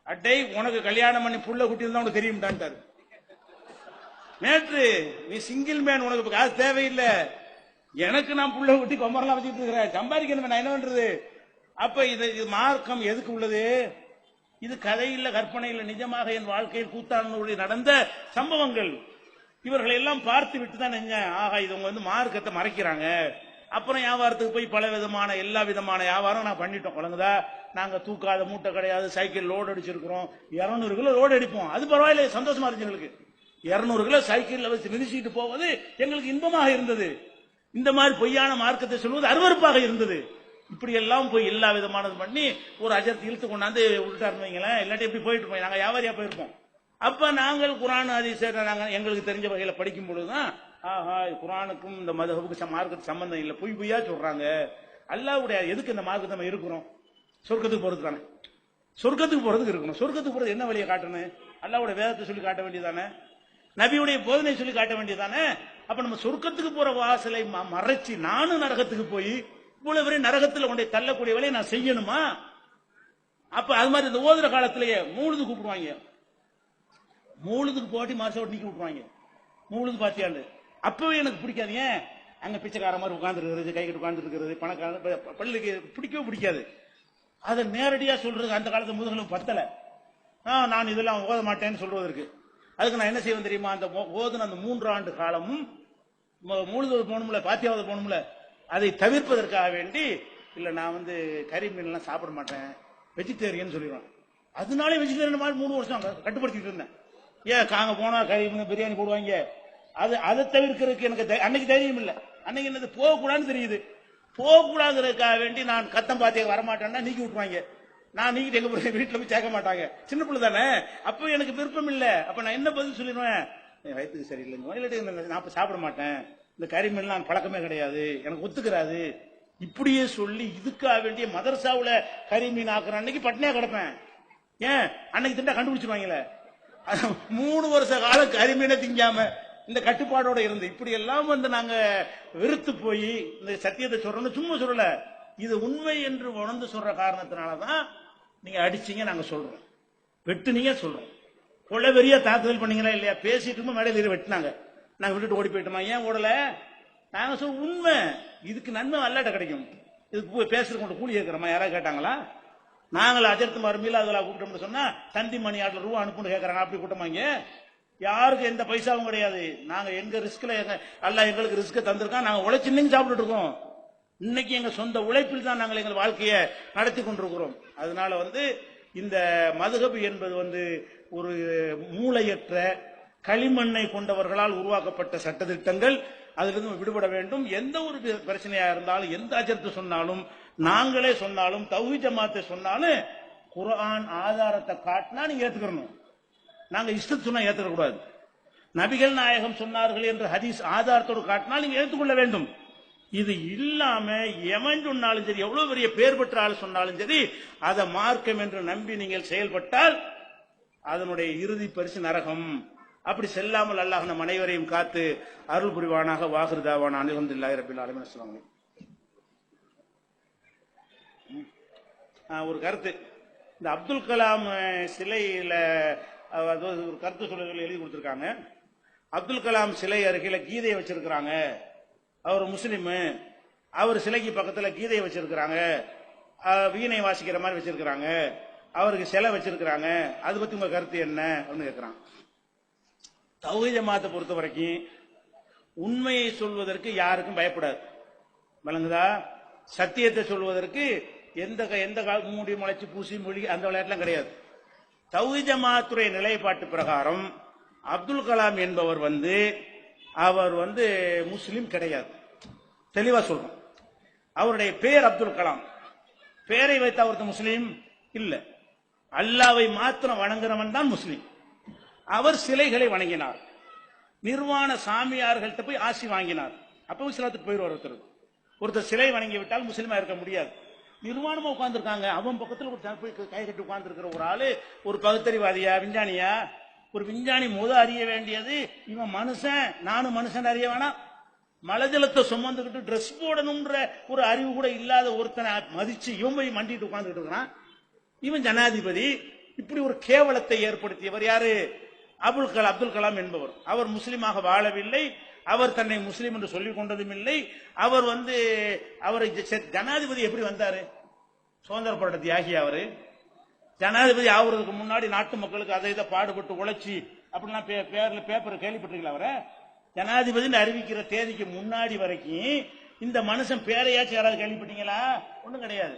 அட்டை உனக்கு கல்யாணம் பண்ணி புள்ள குட்டி இருந்தா உனக்கு தெரியும்டான்ட்டாரு. நேற்று நீ சிங்கிள் மேன், உனக்கு காசு தேவையில்லை, எனக்கு நான் புள்ள குட்டி கொம்பரெல்லாம் வச்சுட்டு இருக்கிறேன், சம்பாதிக்கணும், நான் என்ன பண்றது? அப்ப இது மார்க்கம் எதுக்கு உள்ளது? இது கதை இல்ல, கற்பனை இல்ல, நிஜமாக என் வாழ்க்கையில் கூத்தானூரில் நடந்த சம்பவங்கள். இவர்களை எல்லாம் பார்த்து விட்டு தான் ஆகா இது மார்க்கத்தை மறைக்கிறாங்க. அப்புறம் வியாபாரத்துக்கு போய் பல விதமான எல்லா விதமான வியாபாரம் நான் பண்ணிட்டோம். குழந்தைதா நாங்க தூக்காத மூட்டை கிடையாது, சைக்கிள் லோடு அடிச்சிருக்கிறோம், 200 கிலோ லோடு அடிப்போம். அது பரவாயில்ல, சந்தோஷமா இருந்துச்சு எங்களுக்கு. 200 கிலோ சைக்கிள்ல வச்சு மிதிச்சிட்டு போவது எங்களுக்கு இன்பமாக இருந்தது. இந்த மாதிரி பொய்யான மார்க்கத்தை சொல்வது அருவருப்பாக இருந்தது. இப்படி எல்லாம் போய் எல்லா விதமானது பண்ணி ஒரு அஜர்த் இழுத்து கொண்டாந்து விட்டுட்டாருன்னு வைங்களேன். இல்லாட்டி எப்படி போயிட்டு போய் நாங்க வியாபாரியா போயிருப்போம். அப்ப நாங்கள் குர்ஆன் ஹதீஸை நாங்க எங்களுக்கு தெரிஞ்ச வகையில படிக்கும் பொழுதுதான் ஆஹா குர்ஆனுக்கும் இந்த மதஹபுக்கு மார்க்கத்துக்கு சம்பந்தம் இல்லை, பொய்யா சொல்றாங்க. அல்லாஹ்வுடைய எதுக்கு இந்த மார்க்கத்தை நம்ம இருக்கிறோம்? சொர்க்கத்துக்கு போறதுக்கான, சொர்க்கத்துக்கு போறதுக்கு இருக்கணும். சொர்க்கத்துக்கு போறது என்ன வழியை காட்டணும்? அல்லாஹ்வுடைய வேதத்தை சொல்லி காட்ட வேண்டியதானே, நபியுடைய போதனை சொல்லி காட்ட வேண்டியதானே. அப்ப நம்ம சொர்க்கத்துக்கு போற வாசலை மறைச்சு நானும் நரகத்துக்கு போய் இவ்வளவு வரை நரகத்துல கொண்டே தள்ளக்கூடிய வேலையை நான் செய்யணுமா? அப்ப அது மாதிரி இந்த ஓதுற காலத்திலேயே மூழுது கூப்பிடுவாங்க. மூழுதுக்கு போட்டி மாசம் நீக்கி விட்டுருவாங்க. மூழுது பாத்தியாண்டு அப்பவே எனக்கு பிடிக்காது. ஏன் அங்க பிச்சைக்கார மாதிரி உட்கார்ந்து இருக்கிறது, கை கட்டு உட்கார்ந்து இருக்கிறது, பணக்கார பள்ளிக்கு பிடிக்கவே பிடிக்காது. அதை நேரடியா சொல்றது அந்த காலத்து முதுகலும் பத்தல. நான் இதெல்லாம் ஓத மாட்டேன்னு சொல்றதற்கு அதுக்கு நான் என்ன செய்வேன் தெரியுமா? அந்த ஓதுன அந்த 3 ஆண்டு காலமும் மூழுது போகணும்ல, பாத்தியாவது போகணும்ல, அதை தவிர்ப்பதற்காக வேண்டி இல்ல நான் கறி மீன் எல்லாம் சாப்பிட மாட்டேன், வெஜிடேரியன் சொல்லிடுவேன். அதனாலே வெஜிடேரியன் மாதிரி 3 வருஷம் கட்டுப்படுத்திட்டு இருந்தேன். ஏன் காங்க போனா கறி பிரியாணி போடுவாங்க, அதை தவிர்க்கிறதுக்கு எனக்கு அன்னைக்கு தைரியம் இல்லை. அன்னைக்கு என்னது போகக்கூடாதுன்னு தெரியுது. போகக்கூடாதுக்காக வேண்டி நான் கத்தம் பாத்தியாக வரமாட்டேன்னா நீக்கி விட்டுருவாங்க. நான் நீக்கிட்டு எங்க போய் வீட்டுல போய் சேர்க்க மாட்டாங்க, சின்ன பிள்ளை தானே. அப்ப எனக்கு விருப்பம் இல்லை. அப்ப நான் என்ன பதில் சொல்லிடுவேன்? வயிற்றுக்கு சரியில்லைங்க, இல்லாட்டி நான் சாப்பிட மாட்டேன், இந்த கறி மீன்லாம் பழக்கமே கிடையாது, எனக்கு ஒத்துக்கிறாது, இப்படியே சொல்லி இதுக்காக வேண்டிய மதரசாவுல கறி மீன் ஆக்குற அன்னைக்கு பட்னியா கிடப்பேன். ஏன் அன்னைக்கு திண்டா கண்டுபிடிச்சிருவாங்களே. 3 வருஷ காலம் கறி மீனை திங்காம இந்த கட்டுப்பாடோட இருந்து இப்படி எல்லாம் வந்து நாங்க வெறுத்து போய் இந்த சத்தியத்தை சொல்றோம்னு சும்மா சொல்லல, இது உண்மை என்று உணர்ந்து சொல்ற காரணத்தினாலதான் நீங்க அடிச்சீங்க நாங்க சொல்றோம், வெட்டுனீங்க சொல்றோம். கொலைவெறியா தாக்குதல் பண்ணீங்களா இல்லையா? பேசிட்டு மேடையில் வெட்டினாங்க, நாங்க விட்டுட்டு ஓடி போயிட்டோமா? ஏன் ஓடல? நாங்க சொல்ல உண்மை, இதுக்கு நன்மை அல்லாட்ட கிடைக்கும், இதுக்கு போய் பேசுறது கொண்டு கூலி இருக்கிறோமா? யாராவது கேட்டாங்களா? நாங்கள் அஜர்த்து மருமையில் அதில் கூப்பிட்டோம்னு சொன்னா தந்தி மணி ஆட்டில் ரூபா அனுப்புன்னு கேட்கறாங்க, அப்படி கூட்டமாங்க. யாருக்கு எந்த பைசாவும் கிடையாது. நாங்க எங்க ரிஸ்க்ல அல்லாஹ் எங்களுக்கு ரிஸ்க தந்திருக்கோம், நாங்க உழைச்சு இன்னைக்கு சாப்பிட்டு இருக்கோம். இன்னைக்கு எங்க சொந்த உழைப்பில் தான் நாங்கள் எங்கள் வாழ்க்கையை நடத்தி கொண்டிருக்கிறோம். அதனால வந்து இந்த மதுஹப் என்பது வந்து ஒரு மூளையற்ற களிமண்ணை கொண்டவர்களால் உருவாக்கப்பட்ட சட்டத்திட்டங்கள், அதிலிருந்து விடுபட வேண்டும். எந்த ஒரு பிரச்சனையா இருந்தாலும், எந்த அஜர்த்து சொன்னாலும், நாங்களே சொன்னாலும், தௌஹீத் ஜமாத்தை சொன்னாலும், குர்ஆன் ஆதாரத்தை காட்டினா நீங்க ஏத்துக்கணும். நாங்க இஷ்டத்து சொன்னா ஏத்துக்க கூடாது. நபிகள் நாயகம் சொன்னார்கள் என்று ஹதீஸ் ஆதாரத்தோடு காட்டினால் நீங்க ஏற்றுக்கொள்ள வேண்டும். இது இல்லாம எவன் சொன்னாலும் சரி, எவ்வளவு பெரிய பேர் பெற்ற ஆள் சொன்னாலும் சரி, அதை மார்க்கம் என்று நம்பி நீங்கள் செயல்பட்டால் அதனுடைய இறுதி பரிசு நரகம். அப்படி செல்லாமல் அல்லாஹ் நம் அனைவரையும் காத்து அருள் புரிவானாக. வாஹிர் தாவானா அல்ஹம்துலில்லாஹி ரப்பில் ஆலமீன். அஸ்ஸலாமு அலைக்கும். ஒரு கருத்து, இந்த அப்துல் கலாம் சிலையில ஒரு கருத்து சொல்ல எழுதி கொடுத்திருக்காங்க. அப்துல் கலாம் சிலை அருகில கீதையை வச்சிருக்கிறாங்க, அவர் முஸ்லிம், அவர் சிலைக்கு பக்கத்துல கீதையை வச்சிருக்கிறாங்க, வீணை வாசிக்கிற மாதிரி வச்சிருக்கிறாங்க, அவருக்கு சிலை வச்சிருக்கிறாங்க, அது பத்தி உங்க கருத்து என்ன அப்படின்னு கேட்கிறான். தௌஹீத் ஜமாத்தை பொறுத்த வரைக்கும் உண்மையை சொல்வதற்கு யாருக்கும் பயப்படாது, விளங்குதா? சத்தியத்தை சொல்வதற்கு எந்த எந்த மூடி முளைச்சு பூசி மொழி அந்த விளையாட்டுலாம் கிடையாது. தௌஹீத் ஜமாத்துடைய நிலைப்பாட்டு பிரகாரம் அப்துல் கலாம் என்பவர் அவர் முஸ்லிம் கிடையாது, தெளிவா சொல்றோம். அவருடைய பேர் அப்துல் கலாம், பேரை வைத்த அவருக்கு முஸ்லீம் இல்ல. அல்லாவை மாத்திரம் வணங்குறவன் தான் முஸ்லீம். அவர் சிலைகளை வணங்கினார், நிர்வாண சாமியார்கள்ட்ட போய் ஆசி வாங்கினார். அப்பவும் இஸ்லாத்துக்கு போயிடுவார். ஒருத்தர் சிலை வணங்கி விட்டால் முஸ்லீமா இருக்க முடியாது. நிர்வாணமா உட்கார்ந்துருக்காங்க, அவன் பக்கத்தில் ஒரு போய் கை கட்டி உட்கார்ந்து இருக்கிற ஒரு ஆளு ஒரு பகுத்தறிவாதியா விஞ்ஞானியா? ஒரு விஞ்ஞானி அறிய வேண்டியது இவன் மனுஷன், நானும் மனுஷன் அறிய வேணாம். மலஜலத்தை சுமந்துக்கிட்டு ட்ரெஸ் போடணும்ன்ற ஒரு அறிவு கூட இல்லாத ஒருத்தனை மதிச்சு இவன் போய் மண்டிட்டு உட்கார்ந்துட்டு இருக்கிறான். இவன் ஜனாதிபதி. இப்படி ஒரு கேவலத்தை ஏற்படுத்தியவர் யாரு? அப்துல் கலாம் என்பவர். அவர் முஸ்லீமாக வாழவில்லை, அவர் தன்னை முஸ்லீம் என்று சொல்லிக் கொண்டதும் இல்லை. அவர் அவரை ஜனாதிபதி எப்படி வந்தாரு? சுதந்திர போராட்ட தியாகி. அவரு ஜனாதிபதி ஆகுறதுக்கு முன்னாடி நாட்டு மக்களுக்கு அதை இதை பாடுபட்டு உழைச்சி அப்படிலாம் பேப்பர் கேள்விப்பட்டிருக்கீங்களா? அவரை ஜனாதிபதி அறிவிக்கிற தேதிக்கு முன்னாடி வரைக்கும் இந்த மனுஷன் பேரையாச்சும் யாராவது கேள்விப்பட்டீங்களா? ஒண்ணும் கிடையாது.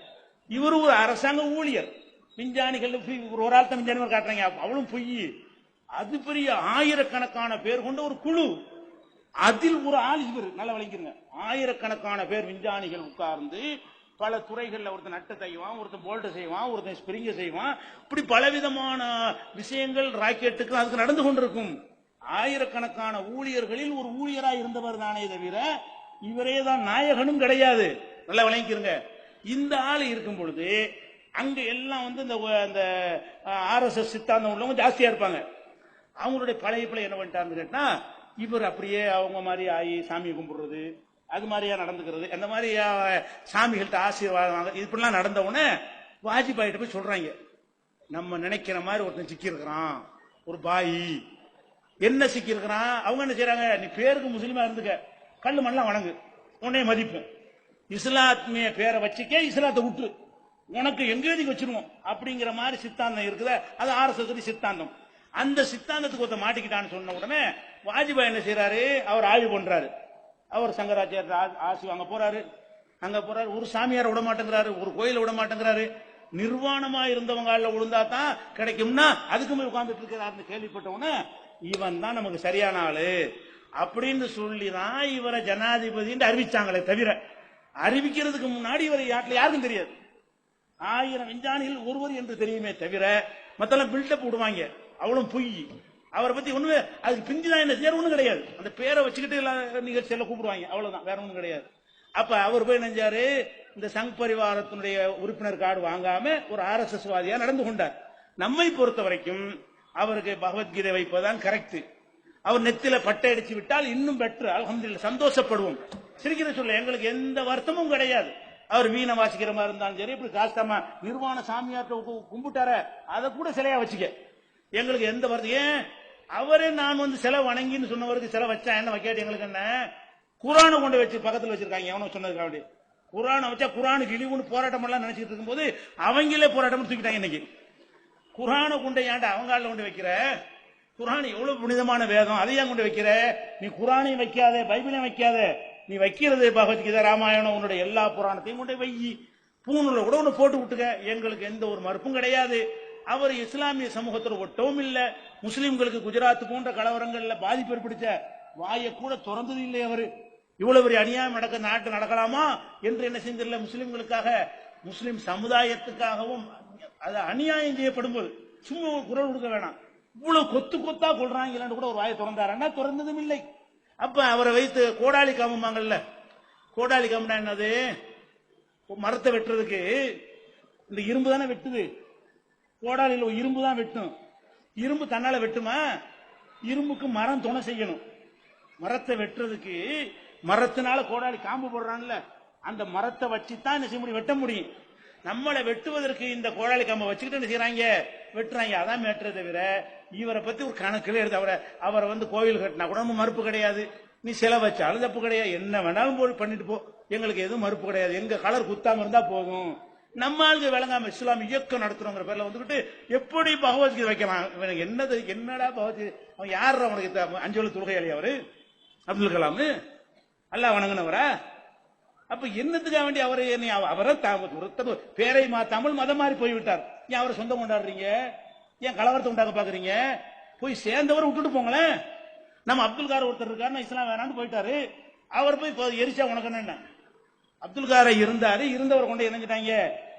இவரு ஒரு அரசாங்க ஊழியர். விஞ்ஞானிகள் ஒரு ஆள் தான் விஞ்ஞானி காட்டுறாங்க, அவளும் பொய். அது பெரிய ஆயிரக்கணக்கான பேர் கொண்ட ஒரு குழு, அதில் ஒரு ஆள் இவர். நல்லா விளங்கிருங்க, ஆயிரக்கணக்கான பேர் விஞ்ஞானிகள் உட்கார்ந்து பல துறைகள்ல ஒருத்தன் நட்டு செய்வான், ஒருத்தன் போல்ட் செய்வான், ஒருத்தன் ஸ்பிரிங்க செய்வான். இப்படி பலவிதமான விஷயங்கள் ராக்கெட்டுக்கு அதுக்கு நடந்து கொண்டிருக்கும். ஆயிரக்கணக்கான ஊழியர்களில் ஒரு ஊழியராக இருந்தவர் தானே தவிர இவரே தான் நாயகனும் கிடையாது. நல்லா விளங்கிருங்க. இந்த ஆள் இருக்கும் பொழுது அங்க எல்லாம் இந்த RSS சித்தாந்தம் உள்ளவங்க ஜாஸ்தியா இருப்பாங்க. அவங்களுடைய பழைய என்ன பண்ணிட்டாருன்னு கேட்டா, இவர் அப்படியே அவங்க மாதிரி ஆகி சாமி கும்பிடுறது, அது மாதிரியா நடந்துக்கிறது, அந்த மாதிரி சாமிகள்கிட்ட ஆசீர்வாதம் இப்படிலாம் நடந்த உடனே வாஜ்பாயிட்ட போய் சொல்றாங்க, நம்ம நினைக்கிற மாதிரி ஒருத்தன் சிக்கி இருக்கிறான், ஒரு பாயி. என்ன சிக்கி இருக்கிறான்? அவங்க என்ன செய்யறாங்க, நீ பேருக்கு முஸ்லீமா இருந்துக்க, கல்லு மண்ணெல்லாம் வணங்கு, உன்னைய மதிப்பு, இஸ்லாத்மிய பேரை வச்சுக்க, இஸ்லாத்தை விட்டு உனக்கு எங்கேயும் வச்சிருவோம் அப்படிங்கிற மாதிரி சித்தாந்தம் இருக்குது. அது RSS சித்தாந்தம். அந்த சித்தாந்தத்துக்கு ஒருத்த மாட்டிக்கிட்டான்னு சொன்ன உடனே வாஜ்பாய் என்ன செய்யறாரு, அவர் ஆய்வு பண்றாரு. அவர் சங்கராச்சாரியர் ஆசி வாங்க போறாரு, அங்க போறாரு. ஒரு சாமியார விட மாட்டேங்கிறாரு, ஒரு கோயில விட மாட்டேங்கிறாரு. நிர்வாணமா இருந்தவங்க விழுந்தா தான் கிடைக்கும்னா அதுக்கு போய் உட்கார்ந்துட்டு இருக்கிறாருன்னு கேள்விப்பட்டவன இவன் தான் நமக்கு சரியான ஆளு அப்படின்னு சொல்லிதான் இவரை ஜனாதிபதி அறிவிச்சாங்களே தவிர, அறிவிக்கிறதுக்கு முன்னாடி இவரை யாருக்கும் தெரியாது. 1000 விஞ்ஞானிகள் ஒருவர் என்று தெரியுமே தவிர மத்தெல்லாம் பில்டப் விடுவாங்க, அவ்வளவு பொய். அவரை பத்தி ஒண்ணுமே அதுக்கு பிஞ்சுதான் என்ன செய்ய ஒண்ணும் கிடையாது. அந்த பேரை வச்சுக்கிட்டு எல்லா நிகழ்ச்சியில கூப்பிடுவாங்க, அவ்வளவுதான், வேற ஒண்ணும் கிடையாது. அப்ப அவர் போய் நினைச்சாரு, இந்த சங் பரிவாரத்தினுடைய உறுப்பினர் கார்டு வாங்காம ஒரு RSS வாதியா நடந்து கொண்டார். நம்மை பொறுத்த வரைக்கும் அவருக்கு பகவத்கீதை வைப்பதுதான் கரெக்ட். அவர் நெத்தில பட்டை அடிச்சு விட்டால் இன்னும் பெட்டர், அல்ஹம்துலில்லாஹ், சந்தோஷப்படுவோம். சிரிக்கிற சொல்ல எங்களுக்கு எந்த வருத்தமும் கிடையாது. அவர் வீணை வாசிக்கிற மாதிரி இருந்தாலும் சரி, இப்படி காஸ்தாம நிர்வாண சாமியார்ட்ட கும்பிட்டார அதை கூட சிலையா வச்சுக்க, எங்களுக்கு எந்த வருத்தம். ஏன் அவரே நான் வந்து சிலை வணங்கின்னு சொன்னவருக்கு சிலை வச்சா என்ன, வைக்காட்டி எங்களுக்கு என்ன? குரானை கொண்டு வச்சு பக்கத்தில் வச்சிருக்காங்க, எவனோ சொன்னதுக்காக. குரானை வச்சா குரானுக்கு இழிவுன்னு போராட்டம் எல்லாம் நினைச்சிட்டு இருக்கும்போது அவங்களே போராட்டம் தூக்கிட்டாங்க. இன்னைக்கு குரானை கொண்டு ஏன்டா அவங்க ஆள்ல கொண்டு வைக்கிற? குரான் எவ்வளவு புனிதமான வேதம், அதை ஏன் கொண்டு வைக்கிற? நீ குரானையும் வைக்காத, பைபிளையும் வைக்காத, நீ வைக்கிறது பகவத்கீதை, ராமாயணம், உன்னுடைய எல்லா புராணத்தையும் கொண்டு வை, பூணூல கூட ஒன்று போட்டு விட்டுக்க, எங்களுக்கு எந்த ஒரு மறுப்பும் கிடையாது. அவர் இஸ்லாமிய சமூகத்தோட ஒட்டவும் இல்லை. முஸ்லிம்களுக்கு குஜராத் போன்ற கலவரங்கள்ல பாதிப்பு ஏற்படுத்த வாயை கூட திறந்தது இல்லை. அவர் இவ்வளவு பெரிய அநியாயம் நாட்டு நடக்கலாமா என்று என்ன செஞ்சிடல. முஸ்லிம்களுக்காக, முஸ்லிம் சமுதாயத்துக்காகவும் அது அநியாயம் செய்யப்படும் போது சும்மா குரல் கொடுக்க வேணாம். இவ்வளவு கொத்து கொத்தா கொள்றாங்க கூட ஒரு வாயை திறந்தாருன்னா திறந்ததும் இல்லை. அப்ப அவரை வைத்து கோடாலி காமமாங்கல்ல, கோடாலி காமனா என்னது? மரத்தை வெட்டுறதுக்கு இந்த இரும்பு தானே வெட்டுது, கோடாலியில் இரும்பு தான் வெட்டும். இரும்பு தன்னால வெட்டுமா? இரும்புக்கு மரம் துணை செய்யணும். மரத்தை வெட்டுறதுக்கு மரத்தினால கோடாலி காம்பு போடுறான்ல, அந்த மரத்தை வச்சுதான் என்ன செய்ய முடியும், வெட்ட முடியும். நம்மளை வெட்டுவதற்கு இந்த கோடாலி காம்பை வச்சுக்கிட்டு என்ன செய்யறாங்க, வெட்டுறாங்க. அதான் வெட்டுறதை தவிர இவரை பத்தி ஒரு கணக்கில் எடுத்து அவரை வந்து கோயில் கட்டினா கூட நம்ம மறுப்பு கிடையாது. நீ சிலை வச்சாலும் தப்பு கிடையாது, என்ன வேணாலும் போய் பண்ணிட்டு போ, எங்களுக்கு எதுவும் மறுப்பு கிடையாது. எங்க கலர் குத்தாம இருந்தா போதும். நம்ம ஆளுங்க விளங்காம இஸ்லாம் இயக்கம் நடத்துறோங்கிற பேர்ல வந்துகிட்டு எப்படி பகவத்கீதை வைக்கலாம்? என்னது, என்னடா பகவத்கீதை? அவன் யார் அவனுக்கு 5 எழுத்து தொழுகையாளி? அவரு அப்துல் கலாம் அல்லாஹ் வணங்கினவரா? அப்ப என்னத்துக்காக வேண்டி அவரை அவரை பேரை மாத்தாமல் மதம் மாறி போய்விட்டார். ஏன் அவரை சொந்தம் கொண்டாடுறீங்க? ஏன் கலவரத்தை உண்டாக்க பாக்குறீங்க? போய் சேர்ந்தவரை விட்டுட்டு போங்களேன். நம்ம அப்துல் கார் ஒருத்தர் இருக்காரு, இஸ்லாம் வேணான்னு போயிட்டாரு, அவர் போய் எரிச்சா உனக்கு என்ன? அப்துல் காரை இருந்தாரு, இருந்தவர் கொண்டு இணைஞ்சிட்டாங்க,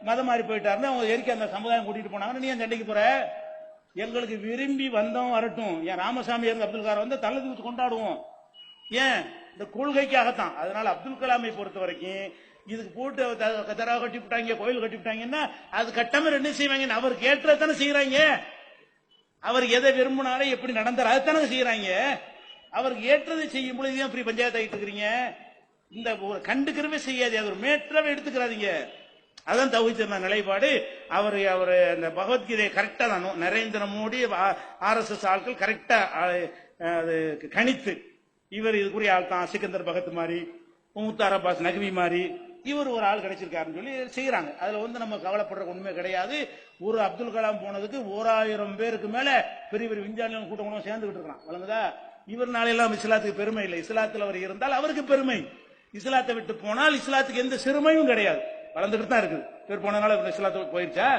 மதம் மாறி போயிட்டாருன்னு அவங்க எரிக்க அந்த சமுதாயம் கூட்டிட்டு போனாங்க. நீ ஏன் சண்டைக்கு போற? எங்களுக்கு விரும்பி வந்தோம் வரட்டும். ஏன் ராமசாமி இருந்து அப்துல் காரை வந்து தலை தூக்கி கொண்டாடுவோம். ஏன்? இந்த கொள்கைக்காகத்தான். அதனால அப்துல் கலாமை பொறுத்த வரைக்கும் இதுக்கு போட்டு கதரா கட்டி விட்டாங்க, கோயில் கட்டி விட்டாங்கன்னா அது கட்டாம என்ன செய்வாங்க? அவருக்கு ஏற்றதானே செய்யறாங்க. அவர் எதை விரும்பினாரோ எப்படி நடந்தார் அதைத்தானே செய்யறாங்க. அவருக்கு ஏற்றதை செய்யும் பொழுது ஃப்ரீ பஞ்சாயத்து ஆகிட்டு இருக்கிறீங்க. இந்த கண்டுக்கிறவே செய்யாது, அது ஒரு மேட்டராவே எடுத்துக்கிறாதீங்க. அதான் தௌஹீத் நிலைப்பாடு. அவர் அந்த பகவத்கீதை கரெக்டா தான் நரேந்திர மோடி RSS ஆட்கள் கரெக்டா அது கணித்து, இவர் இதுக்குரிய ஆள் தான், சிக்கந்தர் பகத் மாதிரி, முக்தார் அப்பாஸ் நக்வி மாதிரி இவர் ஒரு ஆள் கிடைச்சிருக்காருன்னு சொல்லி செய்யறாங்க. அதுல வந்து நம்ம கவலைப்படுற உண்மை கிடையாது. ஒரு அப்துல் கலாம் போனதுக்கு 1000 பேருக்கு மேல பெரிய பெரிய விஞ்ஞானிகள் கூட்டம் சேர்ந்துகிட்டு இருக்கான். வழங்குதா? இவர் நாளையெல்லாம் இஸ்லாத்துக்கு பெருமை இல்லை. இஸ்லாத்தில் அவர் இருந்தால் அவருக்கு பெருமை. இஸ்லாத்தை விட்டு போனால் இஸ்லாத்துக்கு எந்த சிறுமையும் கிடையாது, வளர்ந்துகிட்டு தான் இருக்குது. இவர் போனதுனால இஸ்லாத்துக்கு போயிருச்சா?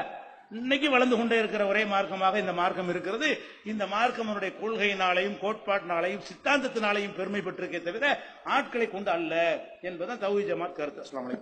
இன்னைக்கு வளர்ந்து கொண்டே இருக்கிற ஒரே மார்க்கமாக இந்த மார்க்கம் இருக்கிறது. இந்த மார்க்கம் அவருடைய கொள்கையினாலையும் கோட்பாட்டினாலையும் சித்தாந்தத்தினாலையும் பெருமை பெற்றிருக்கே தவிர ஆட்களை கொண்டு அல்ல என்பதுதான் தௌஹீத் ஜமாத் கருத்து. அஸ்ஸலாமு அலைக்கும்.